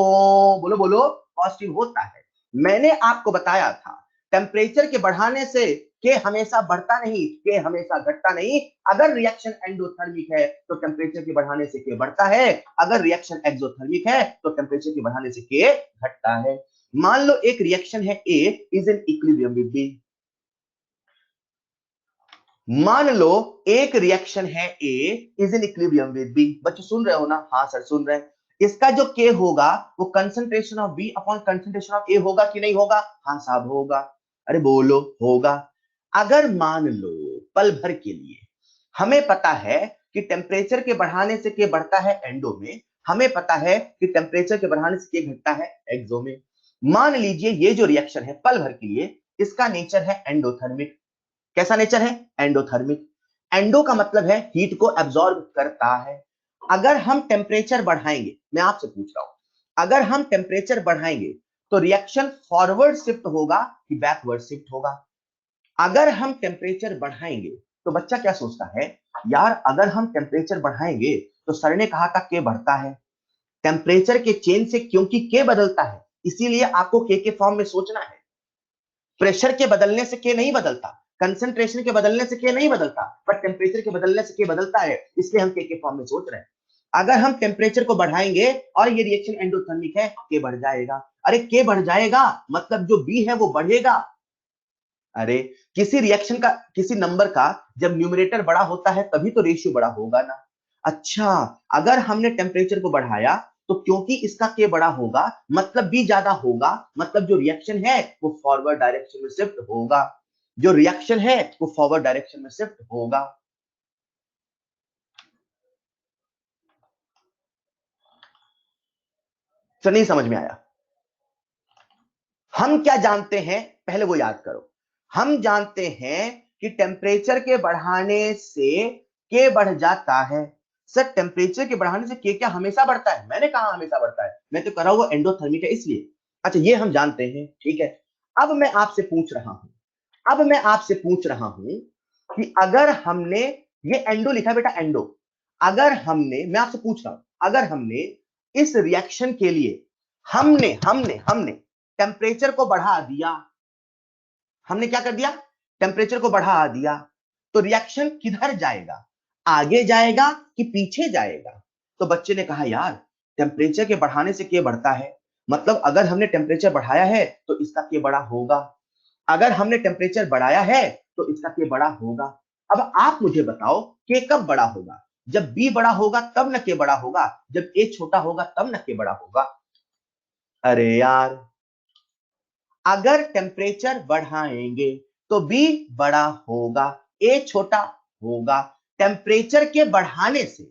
बोलो बोलो पॉजिटिव होता है। मैंने आपको बताया था टेम्परेचर के बढ़ाने से के हमेशा बढ़ता नहीं, के हमेशा घटता नहीं। अगर रिएक्शन एंडोथर्मिक है तो टेम्परेचर के बढ़ाने से के बढ़ता है, अगर रिएक्शन एक्सोथर्मिक है तो टेम्परेचर के बढ़ाने से के घटता है। मान लो एक रिएक्शन है A is in equilibrium with B, मान लो एक रिएक्शन है A is in equilibrium with B. बच्चों सुन रहे हो ना? हाँ सर सुन रहे हैं। इसका जो के होगा वो concentration of B upon concentration of A होगा कि नहीं होगा? हाँ साहब होगा। अरे बोलो होगा। अगर मान लो पल भर के लिए हमें पता है कि टेम्परेचर के बढ़ाने से के बढ़ता है एंडो में, हमें पता है कि टेम्परेचर के बढ़ाने से के घटता है एक्सो में। मान लीजिए ये जो रिएक्शन है पल भर के लिए इसका नेचर है एंडोथर्मिक। कैसा नेचर है? एंडोथर्मिक। एंडो का मतलब है हीट को एब्जॉर्ब करता है। अगर हम टेम्परेचर बढ़ाएंगे, मैं आपसे पूछ रहा हूं, अगर हम टेम्परेचर बढ़ाएंगे तो रिएक्शन फॉरवर्ड शिफ्ट होगा कि बैकवर्ड शिफ्ट होगा? अगर हम टेम्परेचर बढ़ाएंगे तो बच्चा क्या सोचता है, यार अगर हम टेम्परेचर बढ़ाएंगे तो सर ने कहा था के बढ़ता है टेम्परेचर के चेंज से, क्योंकि के बदलता है इसीलिए आपको के फॉर्म में सोचना है। प्रेशर के बदलने से के नहीं बदलता, कंसंट्रेशन के बदलने से के नहीं बदलता, पर टेम्परेचर के बदलने से के बदलता है, इसलिए हम के फॉर्म में सोच रहे हैं। अगर हम टेम्परेचर को बढ़ाएंगे और ये रिएक्शन एंडोथर्मिक है, के बढ़ जाएगा। अरे के बढ़ जाएगा मतलब जो बी है वो बढ़ेगा। अरे किसी रिएक्शन का किसी नंबर का जब न्यूमरेटर बड़ा होता है तभी तो रेशियो बड़ा होगा ना। अच्छा, अगर हमने टेम्परेचर को बढ़ाया तो क्योंकि इसका के बड़ा होगा मतलब बी ज्यादा होगा, मतलब जो रिएक्शन है वो फॉरवर्ड डायरेक्शन में शिफ्ट होगा, जो रिएक्शन है वो फॉरवर्ड डायरेक्शन में शिफ्ट होगा। तो नहीं समझ में आया? हम क्या जानते हैं पहले वो याद करो। हम जानते हैं कि टेम्परेचर के बढ़ाने से के बढ़ जाता है। सर टेम्परेचर के बढ़ाने से के क्या हमेशा बढ़ता है? मैंने कहा हमेशा बढ़ता है, मैं तो कह रहा हूं वो एंडोथर्मिक है इसलिए। अच्छा ये हम जानते हैं, ठीक है। अब मैं आपसे पूछ रहा हूं, अब मैं आपसे पूछ रहा हूं कि अगर हमने ये एंडो लिखा बेटा एंडो, अगर हमने, मैं आपसे पूछ रहा हूं, अगर हमने इस रिएक्शन के लिए हमने हमने हमने टेम्परेचर को बढ़ा दिया, हमने क्या कर दिया? टेम्परेचर को बढ़ा दिया, तो रिएक्शन किधर जाएगा? आगे जाएगा कि पीछे जाएगा? तो बच्चे ने कहा यार टेम्परेचर के बढ़ाने से के बढ़ता है, मतलब अगर हमने टेम्परेचर बढ़ाया है तो इसका के बड़ा होगा, अगर हमने टेम्परेचर बढ़ाया है तो इसका के बड़ा होगा। अब आप मुझे बताओ के कब बड़ा होगा? जब बी बड़ा होगा तब न के बड़ा होगा, जब ए छोटा होगा तब न के बड़ा होगा। अरे यार अगर टेम्परेचर बढ़ाएंगे तो बी बड़ा होगा, ए छोटा होगा। टेम्परेचर के बढ़ाने से,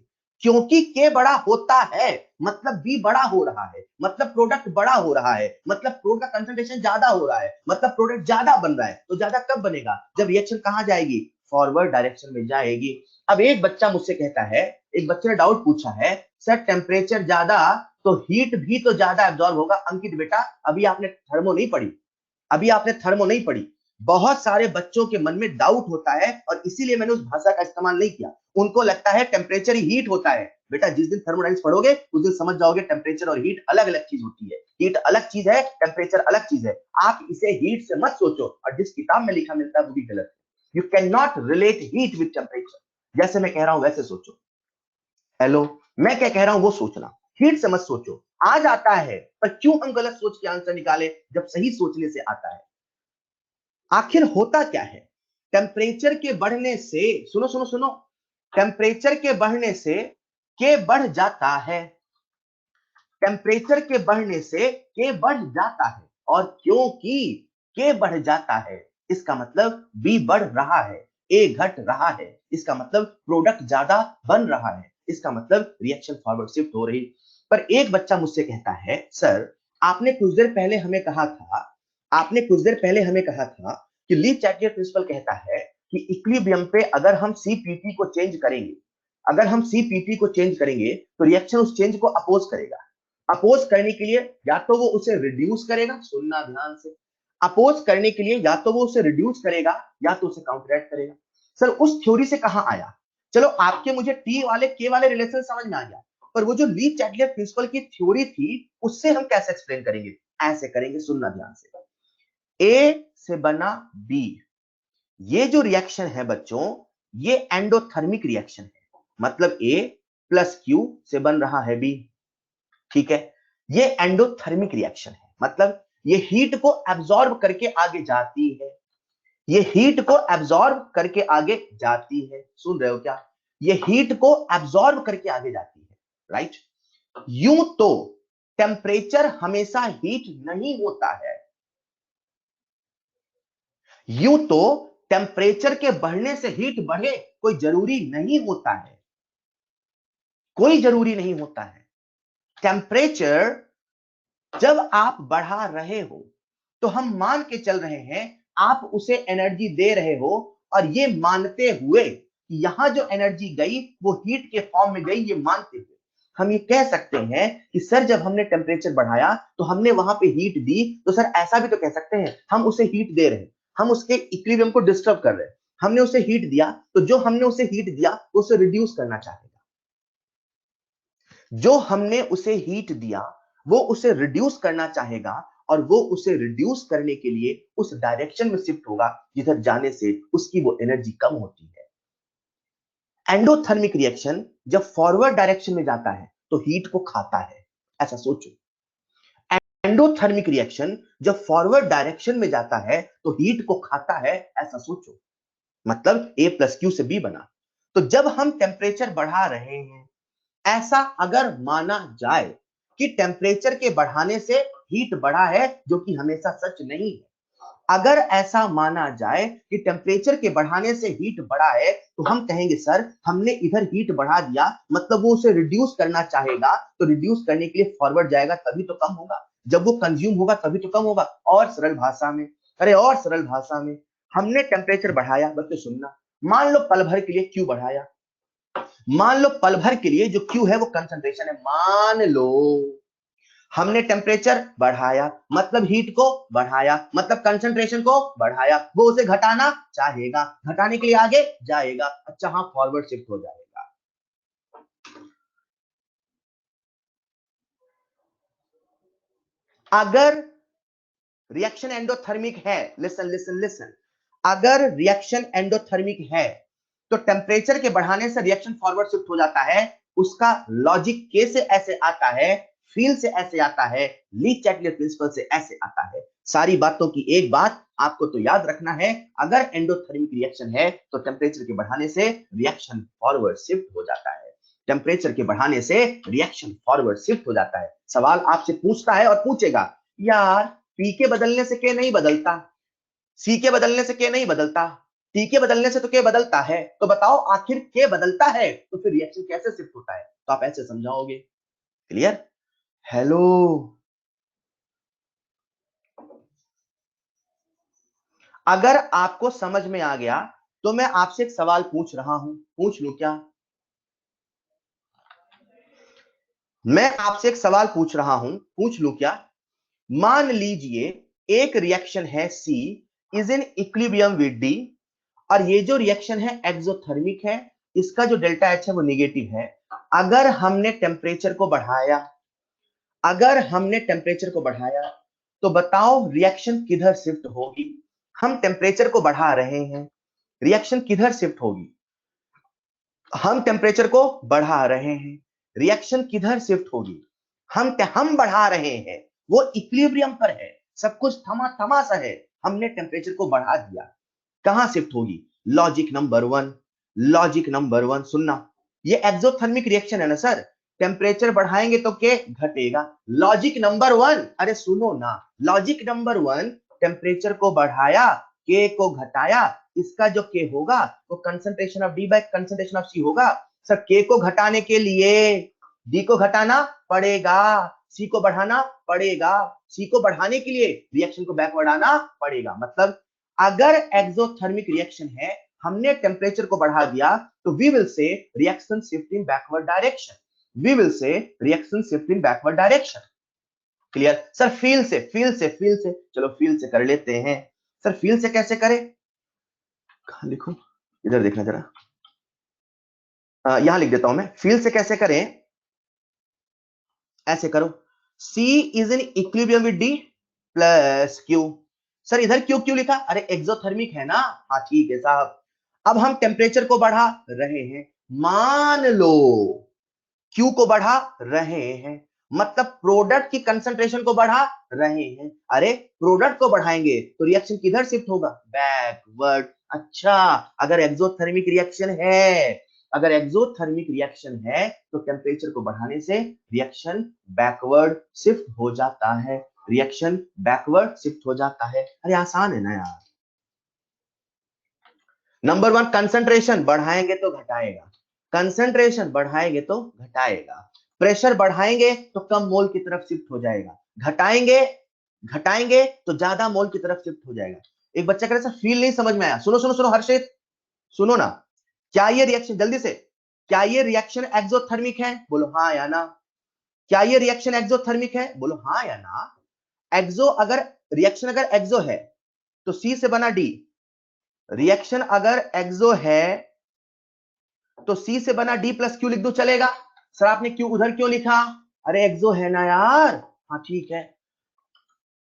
क्योंकि के बड़ा होता है मतलब बी बड़ा हो रहा है, मतलब प्रोडक्ट बड़ा हो रहा है, मतलब प्रोडक्ट का कंसंट्रेशन ज्यादा हो रहा है, मतलब प्रोडक्ट ज्यादा बन रहा है। तो ज्यादा कब बनेगा? जब रिएक्शन कहां जाएगी? फॉरवर्ड डायरेक्शन में जाएगी। अब एक बच्चा मुझसे कहता है, एक बच्चे ने डाउट पूछा है, सर टेम्परेचर ज्यादा तो हीट भी तो ज्यादा एब्जॉर्ब होगा। अंकित बेटा अभी आपने थर्मो नहीं पढ़ी, अभी आपने थर्मो नहीं पढ़ी। बहुत सारे बच्चों के मन में डाउट होता है और इसीलिए मैंने उस भाषा का इस्तेमाल नहीं किया। उनको लगता है टेम्परेचर ही हीट होता है। बेटा जिस दिन थर्मोडायनामिक्स पढ़ोगे उस दिन समझ जाओगे टेम्परेचर और हीट अलग अलग चीज होती है। हीट अलग चीज है, टेम्परेचर अलग चीज है। आप इसे हीट से मत सोचो, और जिस किताब में लिखा मिलता है वो भी गलत है। You can not relate heat with temperature, जैसे मैं कह रहा हूं वैसे सोचो। हेलो, मैं क्या कह रहा हूं वो सोचना, हीट से मत सोचो। आ जाता है, पर क्यों हम गलत सोच के आंसर निकाले जब सही सोचने से आता है? आखिर होता क्या है? टेम्परेचर के बढ़ने से, सुनो सुनो सुनो, टेम्परेचर के बढ़ने से के बढ़ जाता है। टेम्परेचर के बढ़ने से के बढ़ जाता है, और क्योंकि के बढ़ जाता है, इसका मतलब बी बढ़ रहा है, ए घट रहा है, इसका मतलब प्रोडक्ट ज्यादा बन रहा है, इसका मतलब रिएक्शन फॉरवर्ड शिफ्ट हो रही। पर एक बच्चा मुझसे कहता है, सर आपने कुछ देर पहले हमें कहा था, आपने कुछ देर पहले हमें कहा था कि ली चैटलियर प्रिंसिपल कहता है कि इक्विलिब्रियम पे अगर हम सीपीटी को चेंज करेंगे, अगर हम सीपीटी को चेंज करेंगे तो रिएक्शन उस चेंज को अपोज करेगा। अपोज करने के लिए या तो वो उसे रिड्यूस करेगा, सुनना ध्यान से, अपोज करने के लिए या तो वो उसे रिड्यूस करेगा या तो उसे काउंटरैक्ट करेगा। सर उस थ्योरी से कहां आया? चलो आपके मुझे टी वाले के वाले रिलेशन समझ में आ गया, पर वो जो ली चैटलियर प्रिंसिपल की थ्योरी थी उससे हम कैसे एक्सप्लेन करेंगे? ऐसे करेंगे, सुनना ध्यान से। ए से बना बी, ये जो रिएक्शन है बच्चों, ये एंडोथर्मिक रिएक्शन है, मतलब ए प्लस क्यू से बन रहा है बी। ठीक है, ये एंडोथर्मिक रिएक्शन है, मतलब ये हीट को एब्जॉर्ब करके आगे जाती है, ये हीट को एब्जॉर्ब करके आगे जाती है। सुन रहे हो क्या? ये हीट को एब्जॉर्ब करके आगे जाती है, राइट? यूं तो टेम्परेचर हमेशा हीट नहीं होता है, यूं तो टेम्परेचर के बढ़ने से हीट बढ़े कोई जरूरी नहीं होता है, कोई जरूरी नहीं होता है। टेम्परेचर जब आप बढ़ा रहे हो तो हम मान के चल रहे हैं आप उसे एनर्जी दे रहे हो, और ये मानते हुए कि यहां जो एनर्जी गई वो हीट के फॉर्म में गई, ये मानते हुए हम ये कह सकते हैं कि सर जब हमने टेम्परेचर बढ़ाया तो हमने वहां पे हीट दी, तो सर ऐसा भी तो कह सकते हैं हम उसे हीट दे रहे हैं, हम उसके इक्विलिब्रियम को डिस्टर्ब कर रहे हैं। हमने उसे हीट दिया तो जो हमने उसे हीट दिया उसे रिड्यूस करना चाहेगा, जो हमने उसे हीट दिया वो उसे रिड्यूस करना चाहेगा, और वो उसे रिड्यूस करने के लिए उस डायरेक्शन में शिफ्ट होगा जिधर जाने से उसकी वो एनर्जी कम होती है। एंडोथर्मिक रिएक्शन जब फॉरवर्ड डायरेक्शन में जाता है तो हीट को खाता है, ऐसा सोचो। एंडोथर्मिक रिएक्शन जब फॉरवर्ड डायरेक्शन में जाता है तो हीट को खाता है, ऐसा सोचो। मतलब ए प्लस क्यू से बी बना। तो जब हम टेम्परेचर बढ़ा रहे हैं, ऐसा अगर माना जाए कि टेम्परेचर के बढ़ाने से हीट बढ़ा है, जो कि हमेशा सच नहीं है, अगर ऐसा माना जाए कि टेम्परेचर के बढ़ाने से हीट बढ़ा है, तो हम कहेंगे सर हमने इधर हीट बढ़ा दिया, मतलब वो उसे रिड्यूस करना चाहेगा, तो रिड्यूस करने के लिए फॉरवर्ड जाएगा तभी तो कम होगा, जब वो कंज्यूम होगा तभी तो कम होगा। और सरल भाषा में, अरे और सरल भाषा में, हमने टेम्परेचर बढ़ाया, बच्चों सुनना, मान लो पल भर के लिए क्यू बढ़ाया, मान लो पल भर के लिए जो क्यू है वो कंसंट्रेशन है, मान लो हमने टेम्परेचर बढ़ाया, मतलब हीट को बढ़ाया, मतलब कंसंट्रेशन को बढ़ाया, वो उसे घटाना चाहेगा, घटाने के लिए आगे जाएगा, अच्छा हाँ फॉरवर्ड शिफ्ट हो जाएगा। अगर रिएक्शन एंडोथर्मिक है, लिसन लिसन लिसन, अगर रिएक्शन एंडोथर्मिक है तो टेम्परेचर के बढ़ाने से रिएक्शन फॉरवर्ड शिफ्ट हो जाता है। उसका लॉजिक के से ऐसे आता है, फील से ऐसे आता है, ली चैटलियर प्रिंसिपल से ऐसे आता है। सारी बातों की एक बात आपको तो याद रखना है, अगर एंडोथर्मिक रिएक्शन है तो टेम्परेचर के बढ़ाने से रिएक्शन फॉरवर्ड शिफ्ट हो जाता है, टेम्परेचर के बढ़ाने से रिएक्शन फॉरवर्ड शिफ्ट हो जाता है। सवाल आपसे पूछता है और पूछेगा, यार पी के बदलने से के नहीं बदलता, सी के बदलने से के नहीं बदलता, टी के बदलने से तो के बदलता है, तो बताओ आखिर के बदलता है तो फिर रिएक्शन कैसे शिफ्ट होता है? तो आप ऐसे समझाओगे। क्लियर? हेलो, अगर आपको समझ में आ गया तो मैं आपसे एक सवाल पूछ रहा हूं, पूछ लूं क्या? मैं आपसे एक सवाल पूछ रहा हूं, पूछ लूं क्या? मान लीजिए एक रिएक्शन है C is in equilibrium with D, और ये जो रिएक्शन है एक्सोथर्मिक है, इसका जो डेल्टा एच है वो निगेटिव है। अगर हमने टेम्परेचर को बढ़ाया, अगर हमने टेम्परेचर को बढ़ाया तो बताओ रिएक्शन किधर शिफ्ट होगी? हम टेम्परेचर को बढ़ा रहे हैं, रिएक्शन किधर शिफ्ट होगी? हम टेम्परेचर को बढ़ा रहे हैं, रिएक्शन किधर शिफ्ट होगी? हम बढ़ा रहे हैं, वो इक्विलिब्रियम पर है, सब कुछ थमा थमा सा है, हमने टेम्परेचर को बढ़ा दिया, कहां शिफ्ट होगी? Logic number one, logic number one सुनना, ये एक्सोथर्मिक रिएक्शन है ना सर, टेम्परेचर बढ़ाएंगे तो के घटेगा। लॉजिक नंबर वन, अरे सुनो ना, लॉजिक नंबर वन, टेम्परेचर को बढ़ाया, के को घटाया, इसका जो के होगा वो concentration of D by concentration of C होगा। सर के को घटाने के लिए डी को घटाना पड़ेगा, सी को बढ़ाना पड़ेगा, सी को बढ़ाने के लिए रिएक्शन को बैकवर्ड आना पड़ेगा। मतलब अगर एक्सोथर्मिक रिएक्शन है, हमने टेम्परेचर को बढ़ा दिया, तो we will say reaction shift in backward direction, we will say reaction shift in backward direction. Clear? Sir feel से चलो फील से कर लेते हैं। सर फील से कैसे करें? कहां लिखूं? इधर देखना जरा, यहां लिख देता हूं मैं। फील से कैसे करें? ऐसे करो, C is in equilibrium with D plus Q। Sir इधर क्यों क्यों लिखा? अरे एक्सोथर्मिक है ना। हाँ ठीक है साहब, अब हम टेम्परेचर को बढ़ा रहे हैं, मान लो Q को बढ़ा रहे हैं, मतलब प्रोडक्ट की कंसंट्रेशन को बढ़ा रहे हैं। अरे प्रोडक्ट को बढ़ाएंगे तो रिएक्शन किधर शिफ्ट होगा? बैकवर्ड। अच्छा, अगर एक्सोथर्मिक रिएक्शन है, अगर एक्सोथर्मिक रिएक्शन है तो टेम्परेचर को बढ़ाने से रिएक्शन बैकवर्ड शिफ्ट हो जाता है, रिएक्शन बैकवर्ड शिफ्ट हो जाता है। अरे आसान है ना यार। नंबर वन, कंसंट्रेशन बढ़ाएंगे तो घटाएगा, कंसंट्रेशन बढ़ाएंगे तो घटाएगा, प्रेशर बढ़ाएंगे तो कम मोल की तरफ शिफ्ट हो जाएगा, घटाएंगे घटाएंगे तो ज्यादा मोल की तरफ शिफ्ट हो जाएगा। एक बच्चा कह रहा है फील नहीं समझ में आया। सुनो सुनो सुनो हर्षित, सुनो ना, क्या ये रिएक्शन, जल्दी से, क्या ये रिएक्शन एक्सोथर्मिक है? बोलो हाँ या ना। क्या ये रिएक्शन एक्सोथर्मिक है? बोलो हाँ या ना। एक्सो, अगर रिएक्शन अगर एक्सो है तो सी से बना डी, रिएक्शन अगर एक्सो है तो सी से बना डी प्लस क्यू लिख दो, चलेगा? सर आपने क्यू उधर क्यों लिखा? अरे एक्सो है ना यार। हाँ ठीक है,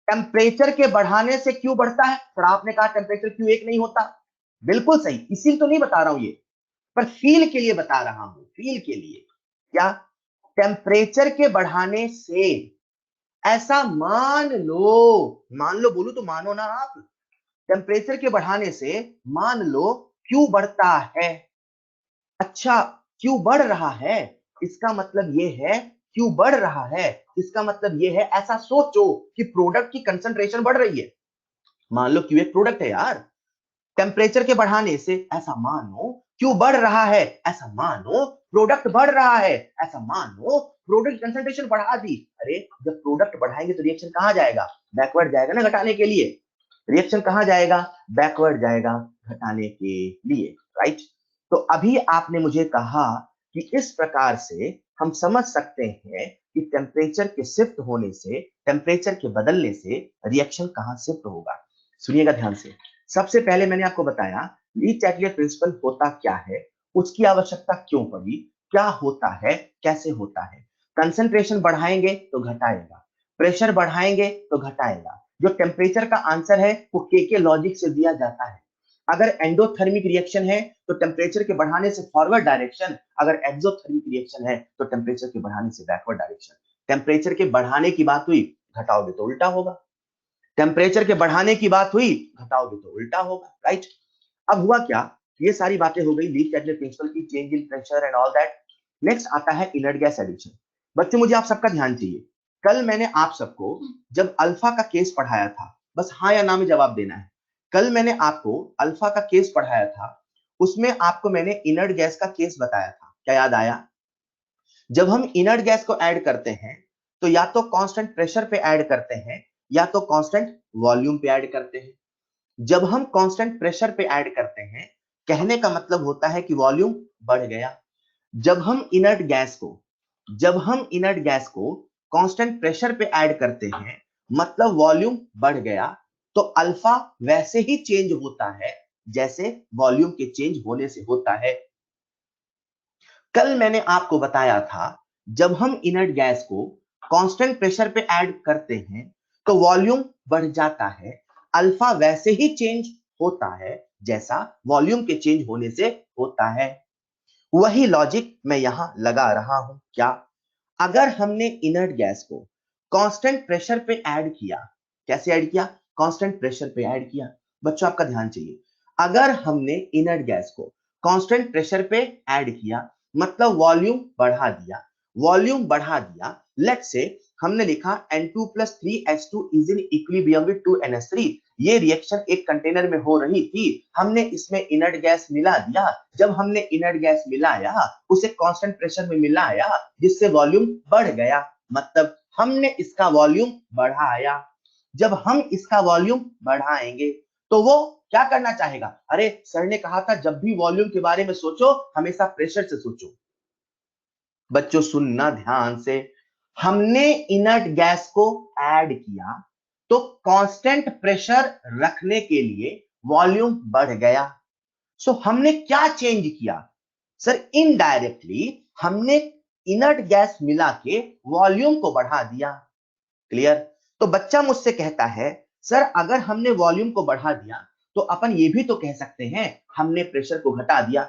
टेम्परेचर के बढ़ाने से क्यू बढ़ता है, सर आपने कहा टेम्परेचर क्यू एक नहीं होता। बिल्कुल सही, इसीलिए तो नहीं बता रहा हूं ये, पर फील के लिए बता रहा हूं, फील के लिए। क्या? टेम्परेचर के बढ़ाने से, ऐसा मान लो बोलू तो मानो ना आप, टेम्परेचर के बढ़ाने से मान लो क्यू बढ़ता है। अच्छा, क्यू बढ़ रहा है, इसका मतलब ये है क्यू बढ़ रहा है, इसका मतलब ये है, ऐसा सोचो कि प्रोडक्ट की कंसंट्रेशन बढ़ रही है। मान लो क्यू एक प्रोडक्ट है यार, टेम्परेचर के बढ़ाने से, ऐसा मानो क्यू बढ़ रहा है, ऐसा मानो प्रोडक्ट बढ़ रहा है, ऐसा मानो प्रोडक्ट कंसंट्रेशन बढ़ा दी। अरे जब प्रोडक्ट बढ़ाएंगे तो रिएक्शन कहां जाएगा? बैकवर्ड जाएगा ना घटाने के लिए। रिएक्शन कहां जाएगा? बैकवर्ड जाएगा घटाने के लिए, राइट? तो अभी आपने मुझे कहा कि इस प्रकार से हम समझ सकते हैं कि टेम्परेचर के शिफ्ट होने से, टेम्परेचर के बदलने से रिएक्शन कहां शिफ्ट होगा। सुनिएगा ध्यान से। सबसे पहले मैंने आपको बताया ली चैटलियर प्रिंसिपल होता क्या है, उसकी आवश्यकता क्यों पड़ी, क्या होता है, कैसे होता है। कंसंट्रेशन बढ़ाएंगे तो घटाएगा, प्रेशर बढ़ाएंगे तो घटाएगा। जो टेम्परेचर का आंसर है वो के लॉजिक से दिया जाता है। अगर एंडोथर्मिक रिएक्शन है तो टेम्परेचर के बढ़ाने से फॉरवर्ड डायरेक्शन, अगर एक्सोथर्मिक रिएक्शन है तो टेम्परेचर के बढ़ाने से बैकवर्ड डायरेक्शन। टेम्परेचर के बढ़ाने की बात हुई, घटाओगे तो उल्टा होगा। टेम्परेचर के बढ़ाने की बात हुई, घटाओगे तो उल्टा होगा, राइट? अब हुआ क्या, ये सारी बातें हो गई ली चैटलियर प्रिंसिपल की, change in pressure and all that. Next आता है इनर्ट गैस एडिशन। बच्चों मुझे आप सबका ध्यान चाहिए, कल मैंने आप सबको जब अल्फा का केस पढ़ाया था, बस हाँ या ना में जवाब देना है। कल मैंने आपको अल्फा का केस पढ़ाया था, उसमें आपको मैंने इनर्ट गैस का केस बताया था, क्या याद आया? जब हम इनर्ट गैस को ऐड करते हैं तो या तो कांस्टेंट प्रेशर पे ऐड करते हैं या तो कांस्टेंट वॉल्यूम पे ऐड करते हैं। जब हम कांस्टेंट प्रेशर पे ऐड करते हैं, कहने का मतलब होता है कि वॉल्यूम बढ़ गया। जब हम इनर्ट गैस को, जब हम इनर्ट गैस को कांस्टेंट प्रेशर पे ऐड करते हैं, मतलब वॉल्यूम बढ़ गया। तो अल्फा वैसे ही चेंज होता है जैसे वॉल्यूम के चेंज होने से होता है। कल मैंने आपको बताया था जब हम इनर्ट गैस को कांस्टेंट प्रेशर पे ऐड करते हैं तो वॉल्यूम बढ़ जाता है, अल्फा वैसे ही चेंज होता है जैसा वॉल्यूम के चेंज होने से होता है। वही लॉजिक मैं यहां लगा रहा हूं। क्या? अगर हमने इनर्ट गैस को कांस्टेंट प्रेशर पे ऐड किया, कैसे ऐड किया? कांस्टेंट प्रेशर पे ऐड किया। बच्चों आपका ध्यान चाहिए, अगर हमने इनर्ट गैस को कांस्टेंट प्रेशर पे ऐड किया मतलब वॉल्यूम बढ़ा दिया, वॉल्यूम बढ़ा दिया, लेट्स से हमने लिखा N2 plus 3H2 is in equilibrium with 2NH3। ये रिएक्शन एक कंटेनर में हो रही थी, हमने इसमें इनर्ट गैस मिला दिया। जब हमने इनर्ट गैस मिलाया, उसे कांस्टेंट प्रेशर में मिलाया, जिससे वॉल्यूम बढ़ गया, मतलब हमने इसका वॉल्यूम बढ़ाया। जब हम इसका वॉल्यूम बढ़ाएंगे तो वो क्या करना चाहेगा? अरे सर ने कहा था जब भी वॉल्यूम के बारे में सोचो हमेशा प्रेशर से सोचो। बच्चों सुनना ध्यान से, हमने इनर्ट गैस को ऐड किया तो कांस्टेंट प्रेशर रखने के लिए वॉल्यूम बढ़ गया। सो हमने क्या चेंज किया? सर इनडायरेक्टली हमने इनर्ट गैस मिला के वॉल्यूम को बढ़ा दिया। क्लियर? तो बच्चा मुझसे कहता है सर अगर हमने वॉल्यूम को बढ़ा दिया तो अपन ये भी तो कह सकते हैं हमने प्रेशर को घटा दिया।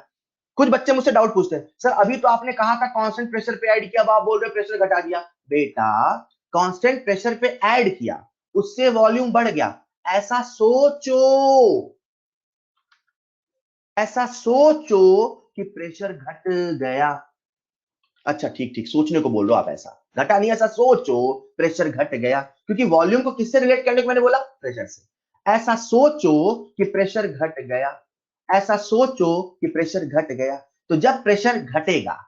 कुछ बच्चे मुझसे डाउट पूछते हैं सर अभी तो आपने कहा था कांस्टेंट प्रेशर पे ऐड किया, अब आप बोल रहे प्रेशर घटा दिया। बेटा कांस्टेंट प्रेशर पे ऐड किया उससे वॉल्यूम बढ़ गया, ऐसा सोचो, ऐसा सोचो कि प्रेशर घट गया। अच्छा ठीक ठीक, सोचने को बोल रहे हो आप, ऐसा घटा नहीं, ऐसा सोचो प्रेशर घट गया, क्योंकि वॉल्यूम को किससे रिलेट करने को मैंने बोला? प्रेशर से। ऐसा सोचो कि प्रेशर घट गया, ऐसा सोचो कि प्रेशर घट गया। तो जब प्रेशर घटेगा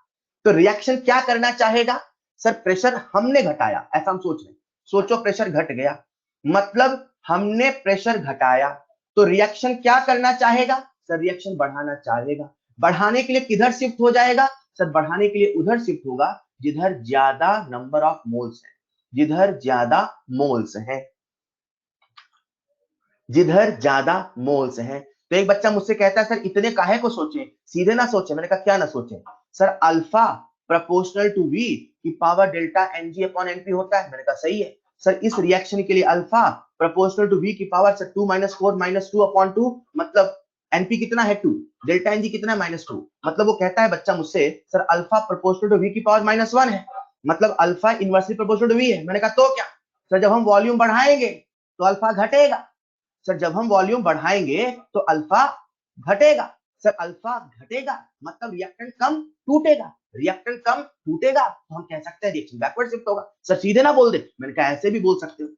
तो रिएक्शन क्या करना चाहेगा? सर प्रेशर हमने घटाया, ऐसा हम सोच रहे, सोचो प्रेशर घट गया मतलब हमने प्रेशर घटाया, तो रिएक्शन क्या करना चाहेगा? सर रिएक्शन बढ़ाना चाहेगा। बढ़ाने के लिए किधर शिफ्ट हो जाएगा? सर बढ़ाने के लिए उधर शिफ्ट होगा जिधर ज्यादा नंबर ऑफ मोल्स है, जिधर ज्यादा मोल्स है, जिधर ज्यादा मोल्स है। तो एक बच्चा मुझसे कहता है सर इतने काहे को सोचें, सीधे ना सोचें। मैंने कहा क्या ना सोचें? Sir alpha proportional to V की power delta NG upon NP होता है। मैंने कहा सही है। सर इस रिएक्शन के लिए अल्फा प्रोपोर्शनल टू वी की पावर सर 2 - 4 - 2 अपॉन 2, मतलब एनपी कितना है 2, डेल्टा एनजी कितना है -2। मतलब वो कहता है बच्चा मुझसे sir alpha proportional to V की पावर -1 है, मतलब alpha inversely proportional to V है। मैंने कहा तो क्या? सर जब हम वॉल्यूम बढ़ाएंगे तो अल्फा घटेगा। सर जब हम वॉल्यूम बढ़ाएंगे तो अल्फा घटेगा। सर अल्फा घटेगा मतलब रिएक्टेंट कम टूटेगा, रिएक्टेंट कम टूटेगा तो हम कह सकते हैं रिएक्शन बैकवर्ड शिफ्ट होगा। सर सीधे ना बोल दे। मैंने कहा ऐसे भी बोल सकते हो।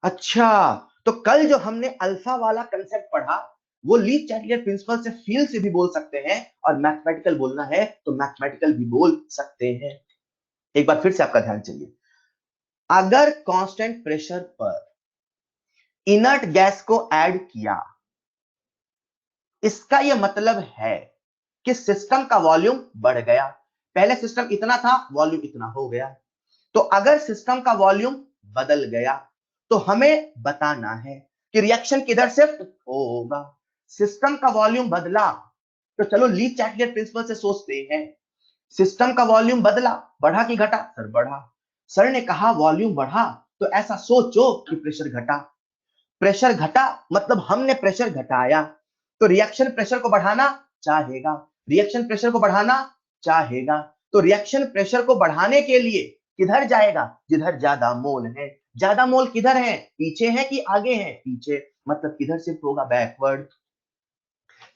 अच्छा, तो कल जो हमने अल्फा वाला कंसेप्ट पढ़ा वो ली चैटलियर प्रिंसिपल से फील से भी बोल सकते हैं, और मैथमेटिकल बोलना है तो मैथमेटिकल भी बोल सकते हैं। एक बार फिर से आपका ध्यान चाहिए, अगर कांस्टेंट प्रेशर पर इनर्ट गैस को ऐड किया, इसका यह मतलब है कि सिस्टम का वॉल्यूम बढ़ गया। पहले सिस्टम इतना था, वॉल्यूम इतना हो गया। तो अगर सिस्टम का वॉल्यूम बदल गया तो हमें बताना है कि रिएक्शन किधर शिफ्ट होगा। सिस्टम का वॉल्यूम बदला तो चलो ली चैटलियर प्रिंसिपल से सोचते हैं। सिस्टम का वॉल्यूम बदला, बढ़ा कि घटा? सर बढ़ा। सर ने कहा वॉल्यूम बढ़ा तो ऐसा सोचो कि प्रेशर घटा। प्रेशर घटा मतलब हमने प्रेशर घटाया, तो रिएक्शन प्रेशर को बढ़ाना चाहेगा, रिएक्शन प्रेशर को बढ़ाना चाहेगा। तो रिएक्शन प्रेशर को बढ़ाने के लिए किधर जाएगा? जिधर ज्यादा मोल है। ज्यादा मोल किधर है? पीछे है कि आगे है? पीछे, मतलब किधर शिफ्ट होगा? बैकवर्ड।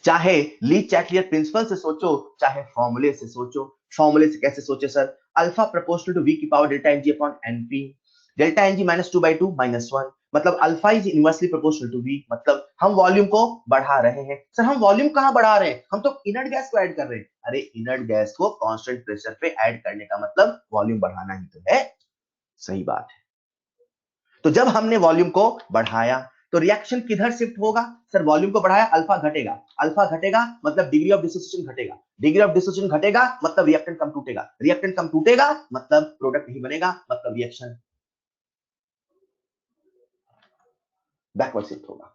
चाहे ली चैटलियर प्रिंसिपल से सोचो चाहे फॉर्मूले से सोचो। फॉर्मूले से कैसे सोचे sir? Alpha proportional to V की power delta NG upon NP, delta NG -2/2 - 1, मतलब alpha is inversely proportional to V, मतलब हम वॉल्यूम को बढ़ा रहे हैं। सर हम वॉल्यूम कहां बढ़ा रहे हैं? हम तो इनर्ट गैस को ऐड कर रहे हैं। अरे इनर्ट गैस को कांस्टेंट प्रेशर पे ऐड करने का मतलब वॉल्यूम बढ़ाना ही तो है। सही बात है। तो जब हमने वॉल्यूम को बढ़ाया तो रिएक्शन किधर शिफ्ट होगा? सर वॉल्यूम को बढ़ाया, अल्फा घटेगा, अल्फा घटेगा मतलब डिग्री ऑफ डिसोसिएशन घटेगा, डिग्री ऑफ डिसोसिएशन घटेगा मतलब रिएक्टेंट कम टूटेगा, रिएक्टेंट कम टूटेगा मतलब प्रोडक्ट नहीं बनेगा, मतलब रिएक्शन बैकवर्ड शिफ्ट होगा।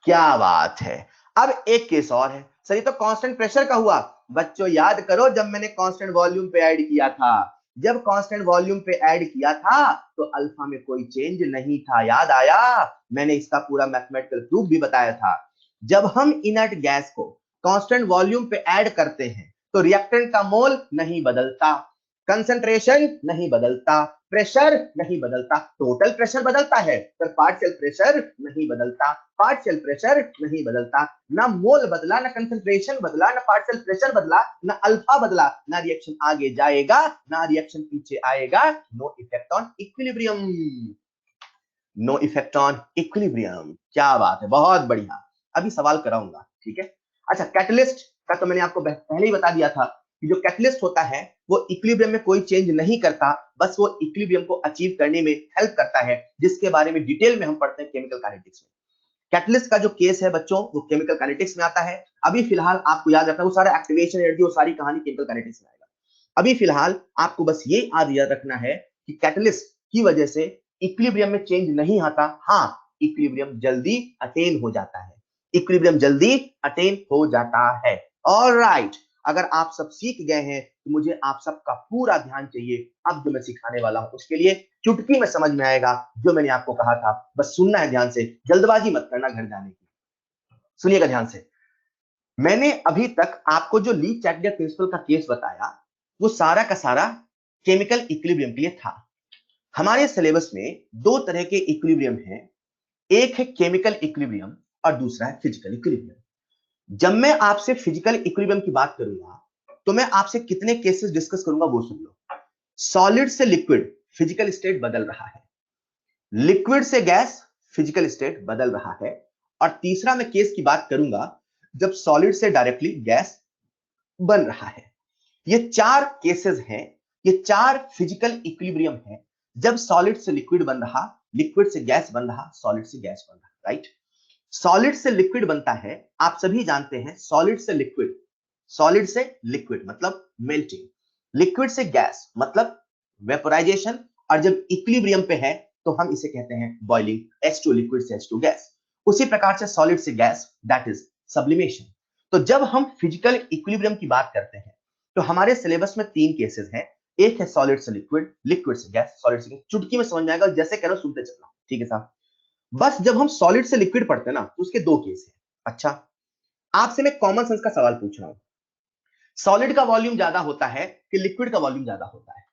क्या बात है। अब एक केस और है। सर ये तो कांस्टेंट प्रेशर का हुआ। बच्चों याद करो जब मैंने कांस्टेंट वॉल्यूम पे ऐड किया था, जब कांस्टेंट वॉल्यूम पे ऐड किया था तो अल्फा में कोई चेंज नहीं था। याद आया? मैंने इसका पूरा मैथमेटिकल प्रूफ भी बताया था। जब हम इनर्ट गैस को कांस्टेंट वॉल्यूम पे ऐड करते हैं तो रिएक्टेंट का मोल नहीं बदलता, कंसंट्रेशन नहीं बदलता, प्रेशर नहीं बदलता, टोटल प्रेशर बदलता है पर पार्शियल प्रेशर नहीं बदलता, पार्शियल प्रेशर नहीं बदलता, ना मोल बदला, ना कंसंट्रेशन बदला, ना पार्शियल प्रेशर बदला, ना अल्फा बदला, ना रिएक्शन आगे जाएगा ना रिएक्शन पीछे आएगा। No effect on equilibrium, no effect on equilibrium. क्या बात है, बहुत बढ़िया। अभी सवाल कराऊंगा, ठीक है। अच्छा, कैटलिस्ट का तो मैंने आपको पहले ही बता दिया था कि जो कैटलिस्ट होता है वो इक्विलिब्रियम में कोई चेंज नहीं करता, बस वो इक्विलिब्रियम को अचीव करने में हेल्प करता है, जिसके बारे में डिटेल में हम पढ़ते हैं केमिकल काइनेटिक्स में। कैटलिस्ट का जो केस है बच्चों वो केमिकल काइनेटिक्स में आता है। अभी फिलहाल आपको याद रखना, वो सारा एक्टिवेशन एनर्जी वो सारी कहानी केमिकल काइनेटिक्स में आएगा। अभी फिलहाल आपको बस ये याद रखना है कि कैटलिस्ट की वजह से इक्विलिब्रियम में चेंज नहीं आता। हाँ, इक्विलिब्रियम जल्दी अटेन हो जाता है, इक्विलिब्रियम जल्दी अटेन हो जाता है। ऑलराइट, अगर आप सब सीख गए हैं तो मुझे आप सबका पूरा ध्यान चाहिए। अब जो मैं सिखाने वाला हूं उसके लिए चुटकी में समझ में आएगा जो मैंने आपको कहा था, बस सुनना है ध्यान से, जल्दबाजी मत करना घर जाने की। सुनिएगा ध्यान से। मैंने अभी तक आपको जो ली चैटलियर प्रिंसिपल का केस बताया वो सारा का सारा केमिकल इक्विलिब्रियम के लिए था। हमारे सिलेबस में दो तरह के इक्विलिब्रियम हैं, एक है केमिकल इक्विलिब्रियम और दूसरा है फिजिकल इक्विलिब्रियम। जब मैं आपसे फिजिकल इक्विलिब्रियम की बात करूंगा तो मैं आपसे कितने केसेस डिस्कस करूंगा वो सुन लो। सॉलिड से लिक्विड फिजिकल स्टेट बदल रहा है, लिक्विड से गैस फिजिकल स्टेट बदल रहा है, और तीसरा मैं केस की बात करूंगा जब सॉलिड से डायरेक्टली गैस बन रहा है। ये चार केसेस हैं, ये चार फिजिकल इक्विलिब्रियम है। जब सॉलिड से लिक्विड बन रहा, लिक्विड से गैस बन रहा, सॉलिड से गैस बन रहा, राइट। सॉलिड से लिक्विड बनता है, आप सभी जानते हैं, सॉलिड से लिक्विड, सॉलिड से लिक्विड मतलब मेल्टिंग, लिक्विड से गैस मतलब वेपोराइजेशन, और जब इक्विलिब्रियम पे है तो हम इसे कहते हैं बॉइलिंग, H2 लिक्विड से H2 गैस। उसी प्रकार से सॉलिड से गैस, दैट इज सब्लिमेशन। तो जब हम फिजिकल इक्विलिब्रियम की बात करते हैं तो हमारे सिलेबस में तीन केसेस हैं, एक है सॉलिड से लिक्विड, लिक्विड से गैस, सॉलिड से गैस। चुटकी में समझ में आएगा, जैसे कह रहा हूं सुनते चलना, ठीक है साहब। बस जब हम सॉलिड से लिक्विड पढ़ते हैं ना तो उसके दो केस हैं। अच्छा, आपसे मैं कॉमन सेंस का सवाल पूछ रहा हूं, सॉलिड का वॉल्यूम ज्यादा होता है कि लिक्विड का वॉल्यूम ज्यादा होता है?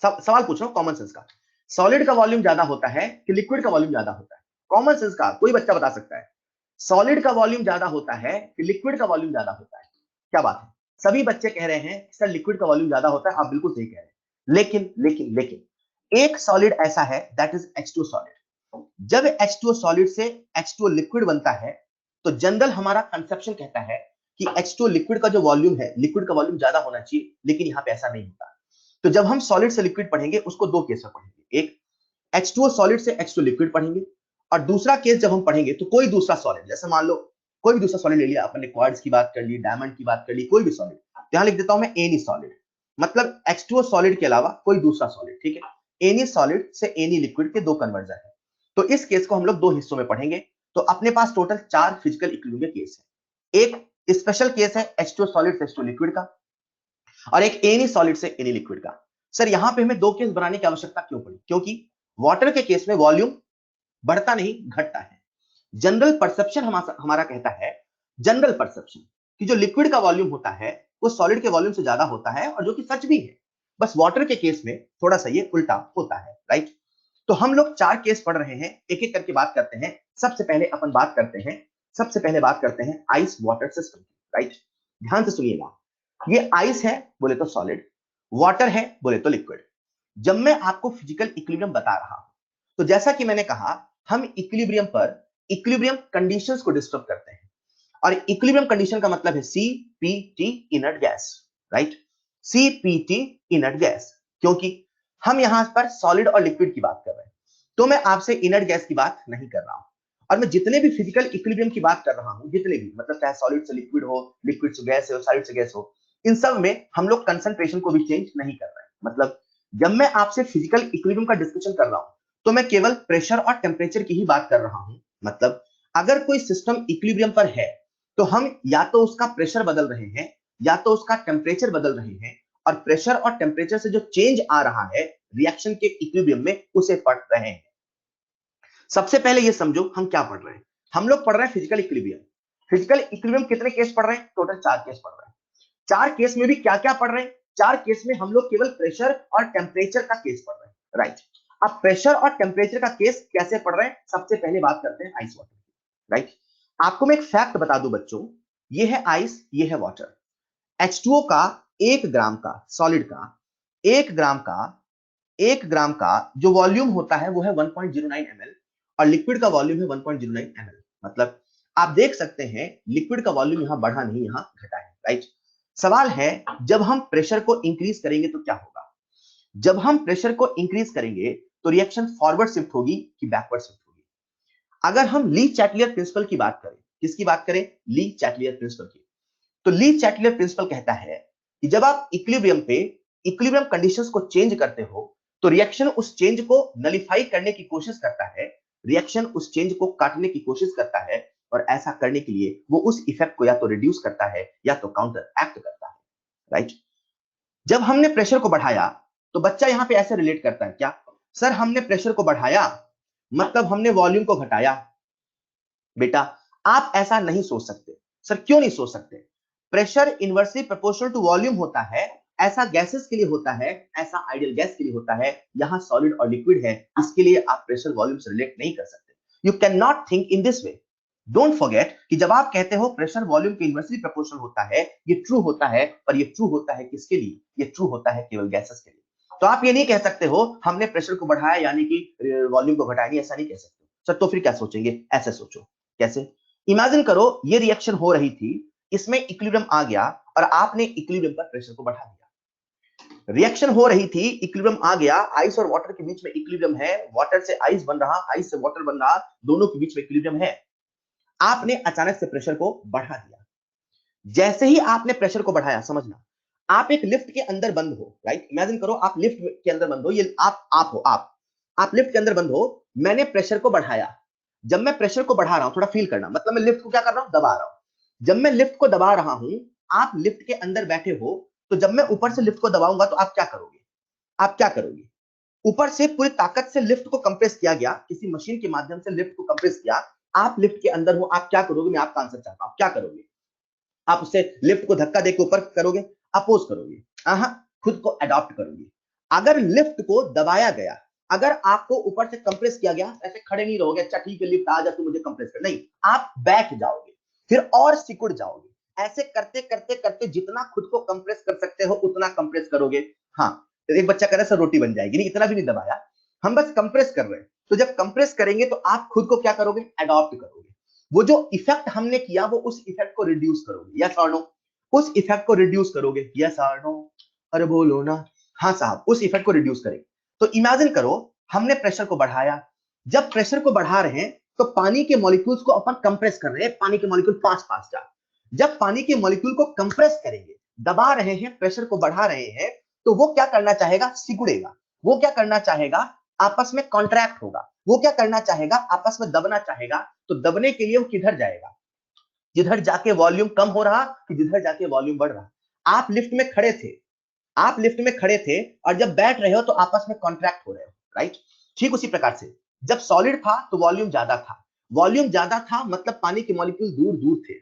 सवाल पूछ रहा हूं कॉमन सेंस का, सॉलिड का वॉल्यूम ज्यादा होता है कि लिक्विड का वॉल्यूम ज्यादा होता है? कॉमन सेंस का कोई बच्चा बता सकता है, सॉलिड का वॉल्यूम ज्यादा होता है कि लिक्विड का वॉल्यूम ज्यादा होता है? क्या बात है, सभी बच्चे कह रहे हैं सर लिक्विड का वॉल्यूम ज्यादा होता है। आप बिल्कुल सही कह रहे हैं, लेकिन लेकिन लेकिन एक सॉलिड ऐसा है दैट इज H2 सॉलिड। जब H2 सॉलिड से H2 लिक्विड बनता है तो जनरल हमारा कंसेप्शन कहता है कि H2 लिक्विड का जो वॉल्यूम है, लिक्विड का वॉल्यूम ज्यादा होना चाहिए, लेकिन यहां पे ऐसा नहीं होता। तो जब हम सॉलिड से लिक्विड पढ़ेंगे उसको दो केस में पढ़ेंगे, एक H2O सॉलिड से H2 लिक्विड पढ़ेंगे, और दूसरा केस जब हम पढ़ेंगे तो कोई दूसरा सॉलिड, जैसे मान लो कोई भी दूसरा सॉलिड ले लिया, अपने क्वार्ट्ज की बात कर ली, डायमंड की बात कर ली, कोई भी सॉलिड, यहां लिख देता हूं मैं एनी सॉलिड, मतलब H2O सॉलिड के अलावा कोई दूसरा सॉलिड, ठीक है। एनी सॉलिड से एनी लिक्विड के दो कन्वर्जन है। तो इस केस को हम लोग दो हिस्सों में पढ़ेंगे। तो अपने पास टोटल चार फिजिकल इक्विलिब्रियम के केस है। एक स्पेशल केस है H2O सॉलिड से H2 लिक्विड का, और एक एनी सॉलिड से एनी लिक्विड का। सर यहां पे हमें दो केस बनाने की आवश्यकता क्यों पड़ी? क्योंकि वाटर के केस में वॉल्यूम बढ़ता नहीं घटता है। जनरल परसेप्शन हमारा कहता है, जनरल परसेप्शन, कि जो लिक्विड का वॉल्यूम होता है वो सॉलिड के वॉल्यूम से ज्यादा होता है, और जो कि सच भी है। बस वाटर के केस में थोड़ा सा ये उल्टा होता है, राइट। तो हम लोग चार केस पढ़ रहे हैं, एक एक करके बात करते हैं। सबसे पहले अपन बात करते हैं, सबसे पहले बात करते हैं आइस वाटर सिस्टम, राइट। ध्यान से सुनिएगा, ये आइस है बोले तो सॉलिड, वाटर है बोले तो लिक्विड। जब मैं आपको फिजिकल इक्विलिब्रियम बता रहा हूं तो जैसा कि मैंने कहा, हम इक्विलिब्रियम पर इक्विलिब्रियम कंडीशंस को डिस्टर्ब करते हैं, और इक्विलिब्रियम कंडीशन का मतलब है CPT inert gas, right. CPT inert gas, क्योंकि हम यहां पर सॉलिड और लिक्विड की बात कर रहे हैं, तो मैं आपसे इनर्ट गैस की बात नहीं कर रहा हूं। और मैं जितने भी फिजिकल इक्विलिब्रियम की बात कर रहा हूं, जितने भी, मतलब चाहे सॉलिड से लिक्विड हो, लिक्विड से गैस हो, सॉलिड से गैस हो, इन सब में हम लोग कंसंट्रेशन को भी चेंज नहीं कर रहे हैं। मतलब जब मैं आपसे फिजिकल इक्विलिब्रियम का डिस्कशन कर रहा हूं तो मैं केवल प्रेशर और टेम्परेचर की ही बात कर रहा हूं। मतलब अगर कोई सिस्टम इक्विलिब्रियम पर है तो हम या तो उसका प्रेशर बदल रहे हैं या तो उसका टेम्परेचर बदल रहे हैं, और प्रेशर और टेम्परेचर से जो चेंज आ रहा है रिएक्शन के इक्विलिब्रियम में, उसे पढ़ रहे हैं। सबसे पहले ये समझो हम क्या पढ़ रहे हैं। हम लोग पढ़ रहे हैं फिजिकल इक्विलिब्रियम। फिजिकल इक्विलिब्रियम कितने केस पढ़ रहे हैं? टोटल चार केस पढ़ रहे हैं। चार केस में भी क्या क्या पढ़ रहे हैं? चार केस में हम लोग केवल प्रेशर और टेम्परेचर का केस पढ़ रहे हैं, राइट। अब प्रेशर और टेम्परेचर का केस कैसे पढ़ रहे हैं, सबसे पहले बात करते हैं आइस वाटर, राइट। आपको मैं एक फैक्ट बता दूं बच्चों, ये है आइस, ये है वाटर। H2O का 1 ग्राम का सॉलिड का 1 ग्राम का 1 ग्राम का जो वॉल्यूम होता है वो है 1.09 ml और लिक्विड का वॉल्यूम है 1.09 ml। मतलब आप देख सकते हैं लिक्विड का वॉल्यूम यहां बढ़ा नहीं, यहां घटा है, राइट। सवाल है जब हम प्रेशर को इंक्रीज करेंगे तो क्या होगा? जब हम प्रेशर को इंक्रीज करेंगे तो रिएक्शन फॉरवर्ड शिफ्ट होगी कि बैकवर्ड शिफ्ट होगी? अगर हम ली चैटलियर प्रिंसिपल की बात करें, किसकी बात करें? ली चैटलियर प्रिंसिपल की। तो ली चैटलियर प्रिंसिपल कहता है कि जब आप इक्विलिब्रियम पे इक्विलिब्रियम कंडीशंस को चेंज करते हो तो रिएक्शन उस चेंज को नलिफाई करने की कोशिश करता है, रिएक्शन उस चेंज को काटने की कोशिश करता है, और ऐसा करने के लिए वो उस इफेक्ट को या तो रिड्यूस करता है या तो काउंटर एक्ट करता है, राइट। जब हमने प्रेशर को बढ़ाया तो बच्चा यहां पे ऐसे रिलेट करता है क्या? सर हमने प्रेशर को बढ़ाया मतलब हमने वॉल्यूम को घटाया। बेटा आप ऐसा नहीं सोच सकते। सर क्यों नहीं सोच सकते? Pressure inversely proportional to volume होता है, ऐसा गैसेस के लिए होता है, ऐसा आइडियल गैस के लिए होता है, यहां सॉलिड और लिक्विड है, इसके लिए आप प्रेशर वॉल्यूम से रिलेट नहीं कर सकते। You can not think in this way. Don't forget कि जब आप कहते हो प्रेशर वॉल्यूम के इनवर्सली प्रोपोर्शनल होता है, ये ट्रू होता है, पर ये ट्रू होता है किसके लिए? ये ट्रू होता है केवल गैसेस के लिए। तो आप ये नहीं कह सकते हो हमने प्रेशर को बढ़ाया यानी कि वॉल्यूम को घटाया, नहीं, ऐसा नहीं कह सकते। सर तो फिर क्या सोचेंगे? ऐसे सोचो। कैसे? इमेजिन करो ये रिएक्शन हो रही थी, इसमें इक्विलिब्रियम आ गया और आपने इक्विलिब्रियम पर प्रेशर को बढ़ा दिया। रिएक्शन हो रही थी, इक्विलिब्रियम आ गया, आइस और वाटर के बीच में इक्विलिब्रियम है, वाटर से आइस बन रहा, आइस से वाटर बन रहा, दोनों के बीच में इक्विलिब्रियम है। आपने अचानक से प्रेशर को बढ़ा दिया। जैसे ही आपने प्रेशर को बढ़ाया, समझना, आप एक लिफ्ट के अंदर बंद हो, राइट। इमेजिन करो आप लिफ्ट के अंदर बंद हो, ये आप हो, आप लिफ्ट के अंदर बंद हो, मैंने प्रेशर को बढ़ाया। जब मैं प्रेशर को बढ़ा रहा हूं, थोड़ा फील करना, मतलब मैं लिफ्ट को क्या कर रहा हूं? दबा रहा हूं। जब मैं लिफ्ट को दबा रहा हूं, आप लिफ्ट के अंदर बैठे हो, तो जब मैं ऊपर से लिफ्ट को दबाऊंगा तो आप क्या करोगे? आप क्या करोगे? ऊपर से पूरी ताकत से लिफ्ट को कंप्रेस किया गया, किसी मशीन के माध्यम से लिफ्ट को कंप्रेस किया, आप लिफ्ट के अंदर हो, आप क्या करोगे? मैं आपका आंसर चाहता हूं, आप क्या करोगे? आप उससे लिफ्ट को धक्का देकर ऊपर करोगे? अपोज करोगे? खुद को अडॉप्ट करोगे। अगर लिफ्ट को दबाया गया, अगर आपको ऊपर से कंप्रेस किया गया, ऐसे खड़े नहीं रहोगे, अच्छा ठीक है लिफ्ट आ जा तू मुझे कंप्रेस कर, नहीं, आप बैठ जाओगे, फिर और सिकुड़ जाओगे। ऐसे करते करते करते जितना खुद को कंप्रेस कर सकते हो उतना कंप्रेस करोगे। हाँ, एक बच्चा कह रहा है सर रोटी बन जाएगी, नहीं इतना भी नहीं दबाया, हम बस कंप्रेस कर रहे हैं। तो जब कंप्रेस करेंगे तो आप खुद को क्या करोगे? अडॉप्ट करोगे। वो जो इफेक्ट हमने किया वो उस इफेक्ट को रिड्यूस करोगे, यस और नो? उस इफेक्ट को रिड्यूस करोगे, यस और नो? अरे बोलो ना। हाँ साहब, उस इफेक्ट को रिड्यूस करेंगे। तो इमेजिन करो हमने प्रेशर को बढ़ाया, जब प्रेशर को बढ़ा रहे हैं तो पानी के मॉलिक्यूल्स को अपन कंप्रेस कर रहे हैं, पानी के मॉलिक्यूल पास पास जा। जब पानी के मॉलिक्यूल को कंप्रेस करेंगे, दबा रहे हैं, प्रेशर को बढ़ा रहे हैं, तो वो क्या करना चाहेगा? सिकुड़ेगा। वो क्या करना चाहेगा? आपस में कॉन्ट्रैक्ट होगा। वो क्या करना चाहेगा? आपस में दबना चाहेगा। तो दबने के लिए वो किधर जाएगा? जिधर जाके वॉल्यूम कम हो रहा कि जिधर जाके वॉल्यूम बढ़ रहा। आप लिफ्ट में खड़े थे, आप लिफ्ट में खड़े थे और जब बैठ रहे हो तो आपस में कॉन्ट्रैक्ट हो रहे हो, राइट। ठीक उसी प्रकार से जब सॉलिड था तो वॉल्यूम ज्यादा था, वॉल्यूम ज्यादा था मतलब पानी के मॉलिक्यूल दूर दूर थे।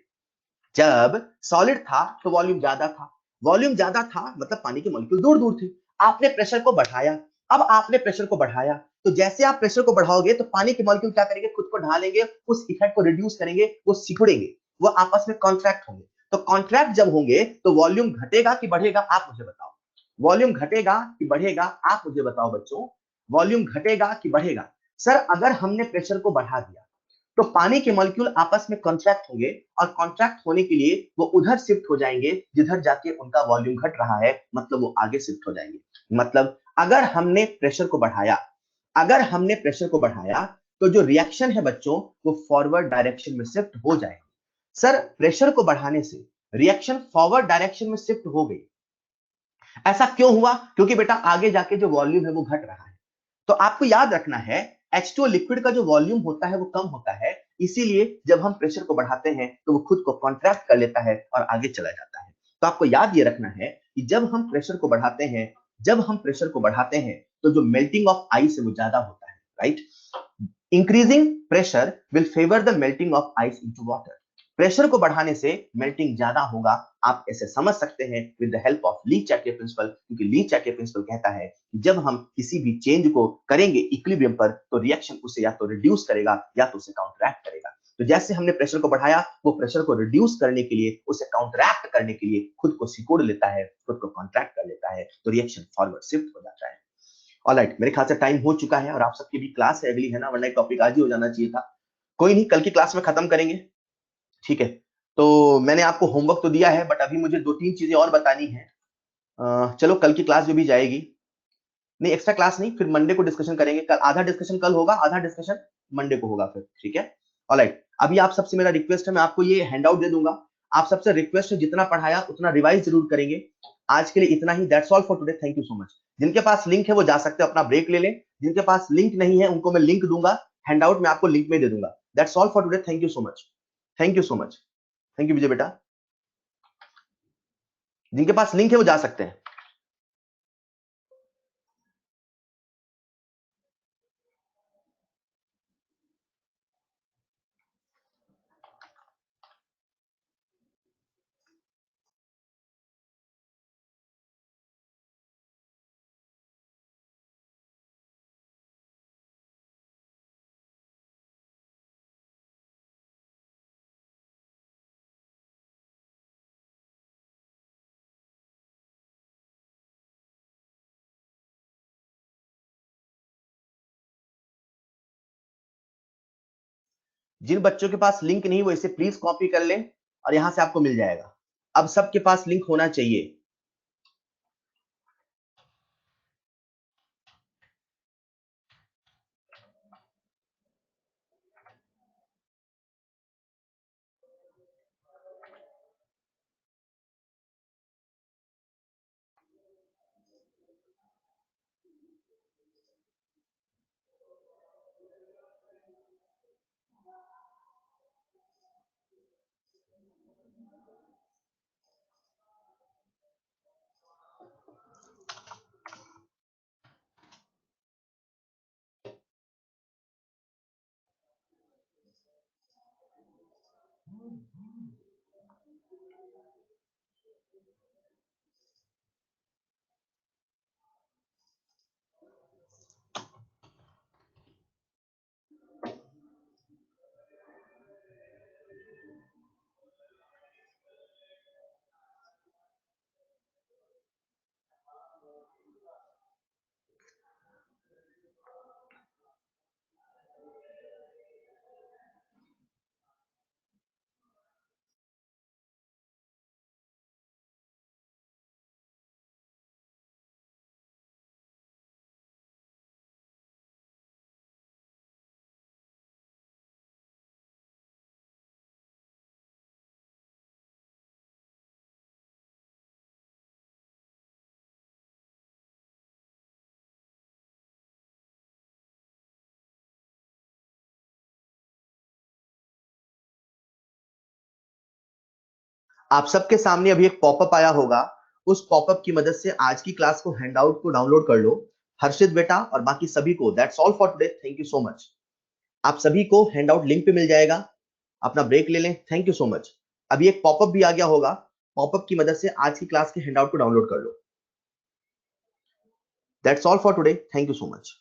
जब सॉलिड था तो वॉल्यूम ज्यादा था, वॉल्यूम ज्यादा था मतलब पानी के मॉलिक्यूल दूर दूर थे। आपने प्रेशर को बढ़ाया, अब आपने प्रेशर को बढ़ाया, तो जैसे आप प्रेशर को बढ़ाओगे तो पानी के मॉलिक्यूल क्या करेंगे? खुद को ढालेंगे, उस इफेक्ट को रिड्यूस करेंगे, वो सिकुड़ेंगे, वो आपस में कॉन्ट्रैक्ट होंगे। तो कॉन्ट्रैक्ट जब होंगे तो वॉल्यूम घटेगा कि बढ़ेगा? आप मुझे बताओ। वॉल्यूम घटेगा कि बढ़ेगा? आप मुझे बताओ बच्चों। वॉल्यूम घटेगा कि बढ़ेगा? सर अगर हमने प्रेशर को बढ़ा दिया तो पानी के मॉलिक्यूल आपस में कॉन्ट्रैक्ट होंगे और कॉन्ट्रैक्ट होने के लिए वो उधर शिफ्ट हो जाएंगे जिधर जाके उनका वॉल्यूम घट रहा है, मतलब वो आगे शिफ्ट हो जाएंगे। मतलब अगर हमने प्रेशर को बढ़ाया, अगर हमने प्रेशर को बढ़ाया तो जो रिएक्शन है बच्चों वो फॉरवर्ड डायरेक्शन में शिफ्ट हो जाएगी। सर प्रेशर को बढ़ाने से रिएक्शन फॉरवर्ड डायरेक्शन में शिफ्ट हो गई, ऐसा क्यों हुआ? क्योंकि बेटा आगे जाके जो वॉल्यूम है वो घट रहा है। तो आपको याद रखना है H2O लिक्विड का जो वॉल्यूम होता है वो कम होता है, इसीलिए जब हम प्रेशर को बढ़ाते हैं तो वो खुद को कॉन्ट्रैक्ट कर लेता है और आगे चला जाता है। तो आपको याद ये रखना है कि जब हम प्रेशर को बढ़ाते हैं, जब हम प्रेशर को बढ़ाते हैं तो जो मेल्टिंग ऑफ आइस है वो ज्यादा होता है, right. Increasing pressure will favour the melting of ice into water. Pressure को बढ़ाने से मेल्टिंग ज्यादा होगा। आप ऐसे समझ सकते हैं with the help of Le चैके प्रिंसिपल, क्योंकि ली चैके प्रिंसिपल कहता है कि जब हम किसी भी चेंज को करेंगे इक्विलिब्रियम पर, तो रिएक्शन उसे या तो रिड्यूस करेगा या तो उसे काउंटरैक्ट करेगा। तो जैसे हमने प्रेशर को बढ़ाया, वो प्रेशर को रिड्यूस करने के लिए, उसे काउंटरैक्ट करने के लिए खुद को सिकोड़ लेता है, खुद को कॉन्ट्रैक्ट कर लेता है, तो रिएक्शन फॉरवर्ड शिफ्ट हो जाता है। ऑलराइट, मेरे ख्याल से टाइम हो चुका है और आप सबकी भी क्लास है अगली, है ना, वरना टॉपिक आज ही हो जाना चाहिए था। कोई नहीं, कल की क्लास में खत्म करेंगे, ठीक है। तो मैंने आपको होमवर्क तो दिया है, बट अभी मुझे 2-3 चीजें और बतानी है। चलो कल की क्लास जो भी जाएगी, नहीं एक्स्ट्रा क्लास नहीं, फिर मंडे को डिस्कशन करेंगे। कल आधा डिस्कशन कल होगा, आधा डिस्कशन मंडे को होगा फिर, ठीक है। ऑलराइट, अभी आप सबसे मेरा रिक्वेस्ट है, मैं आपको ये हैंडआउट दे दूंगा। आप सबसे रिक्वेस्ट है जितना पढ़ाया उतना रिवाइज जरूर करेंगे। आज के लिए इतना ही, that's all for today, thank you so much. जिनके पास लिंक है वो जा सकते हैं, अपना ब्रेक ले लें। जिनके पास लिंक नहीं है उनको मैं लिंक दूंगा, हैंडआउट में आपको लिंक में दे दूंगा। That's all for today, thank you so much, thank you so much, thank you Vijay बेटा। जिनके पास लिंक है वो जा सकते हैं। जिन बच्चों के पास लिंक नहीं वो इसे प्लीज कॉपी कर लें और यहां से आपको मिल जाएगा। अब सबके पास लिंक होना चाहिए। आप सबके सामने अभी एक पॉपअप आया होगा, उस पॉपअप की मदद से आज की क्लास को हैंडआउट को डाउनलोड कर लो। हर्षित बेटा और बाकी सभी को, that's all for today, thank you so much. आप सभी को हैंडआउट लिंक पे मिल जाएगा। अपना ब्रेक ले लें, थैंक यू सो मच। अभी एक पॉपअप भी आ गया होगा, पॉपअप की मदद से आज की क्लास के हैंडआउट को डाउनलोड कर लो। That's all for today, thank you so much.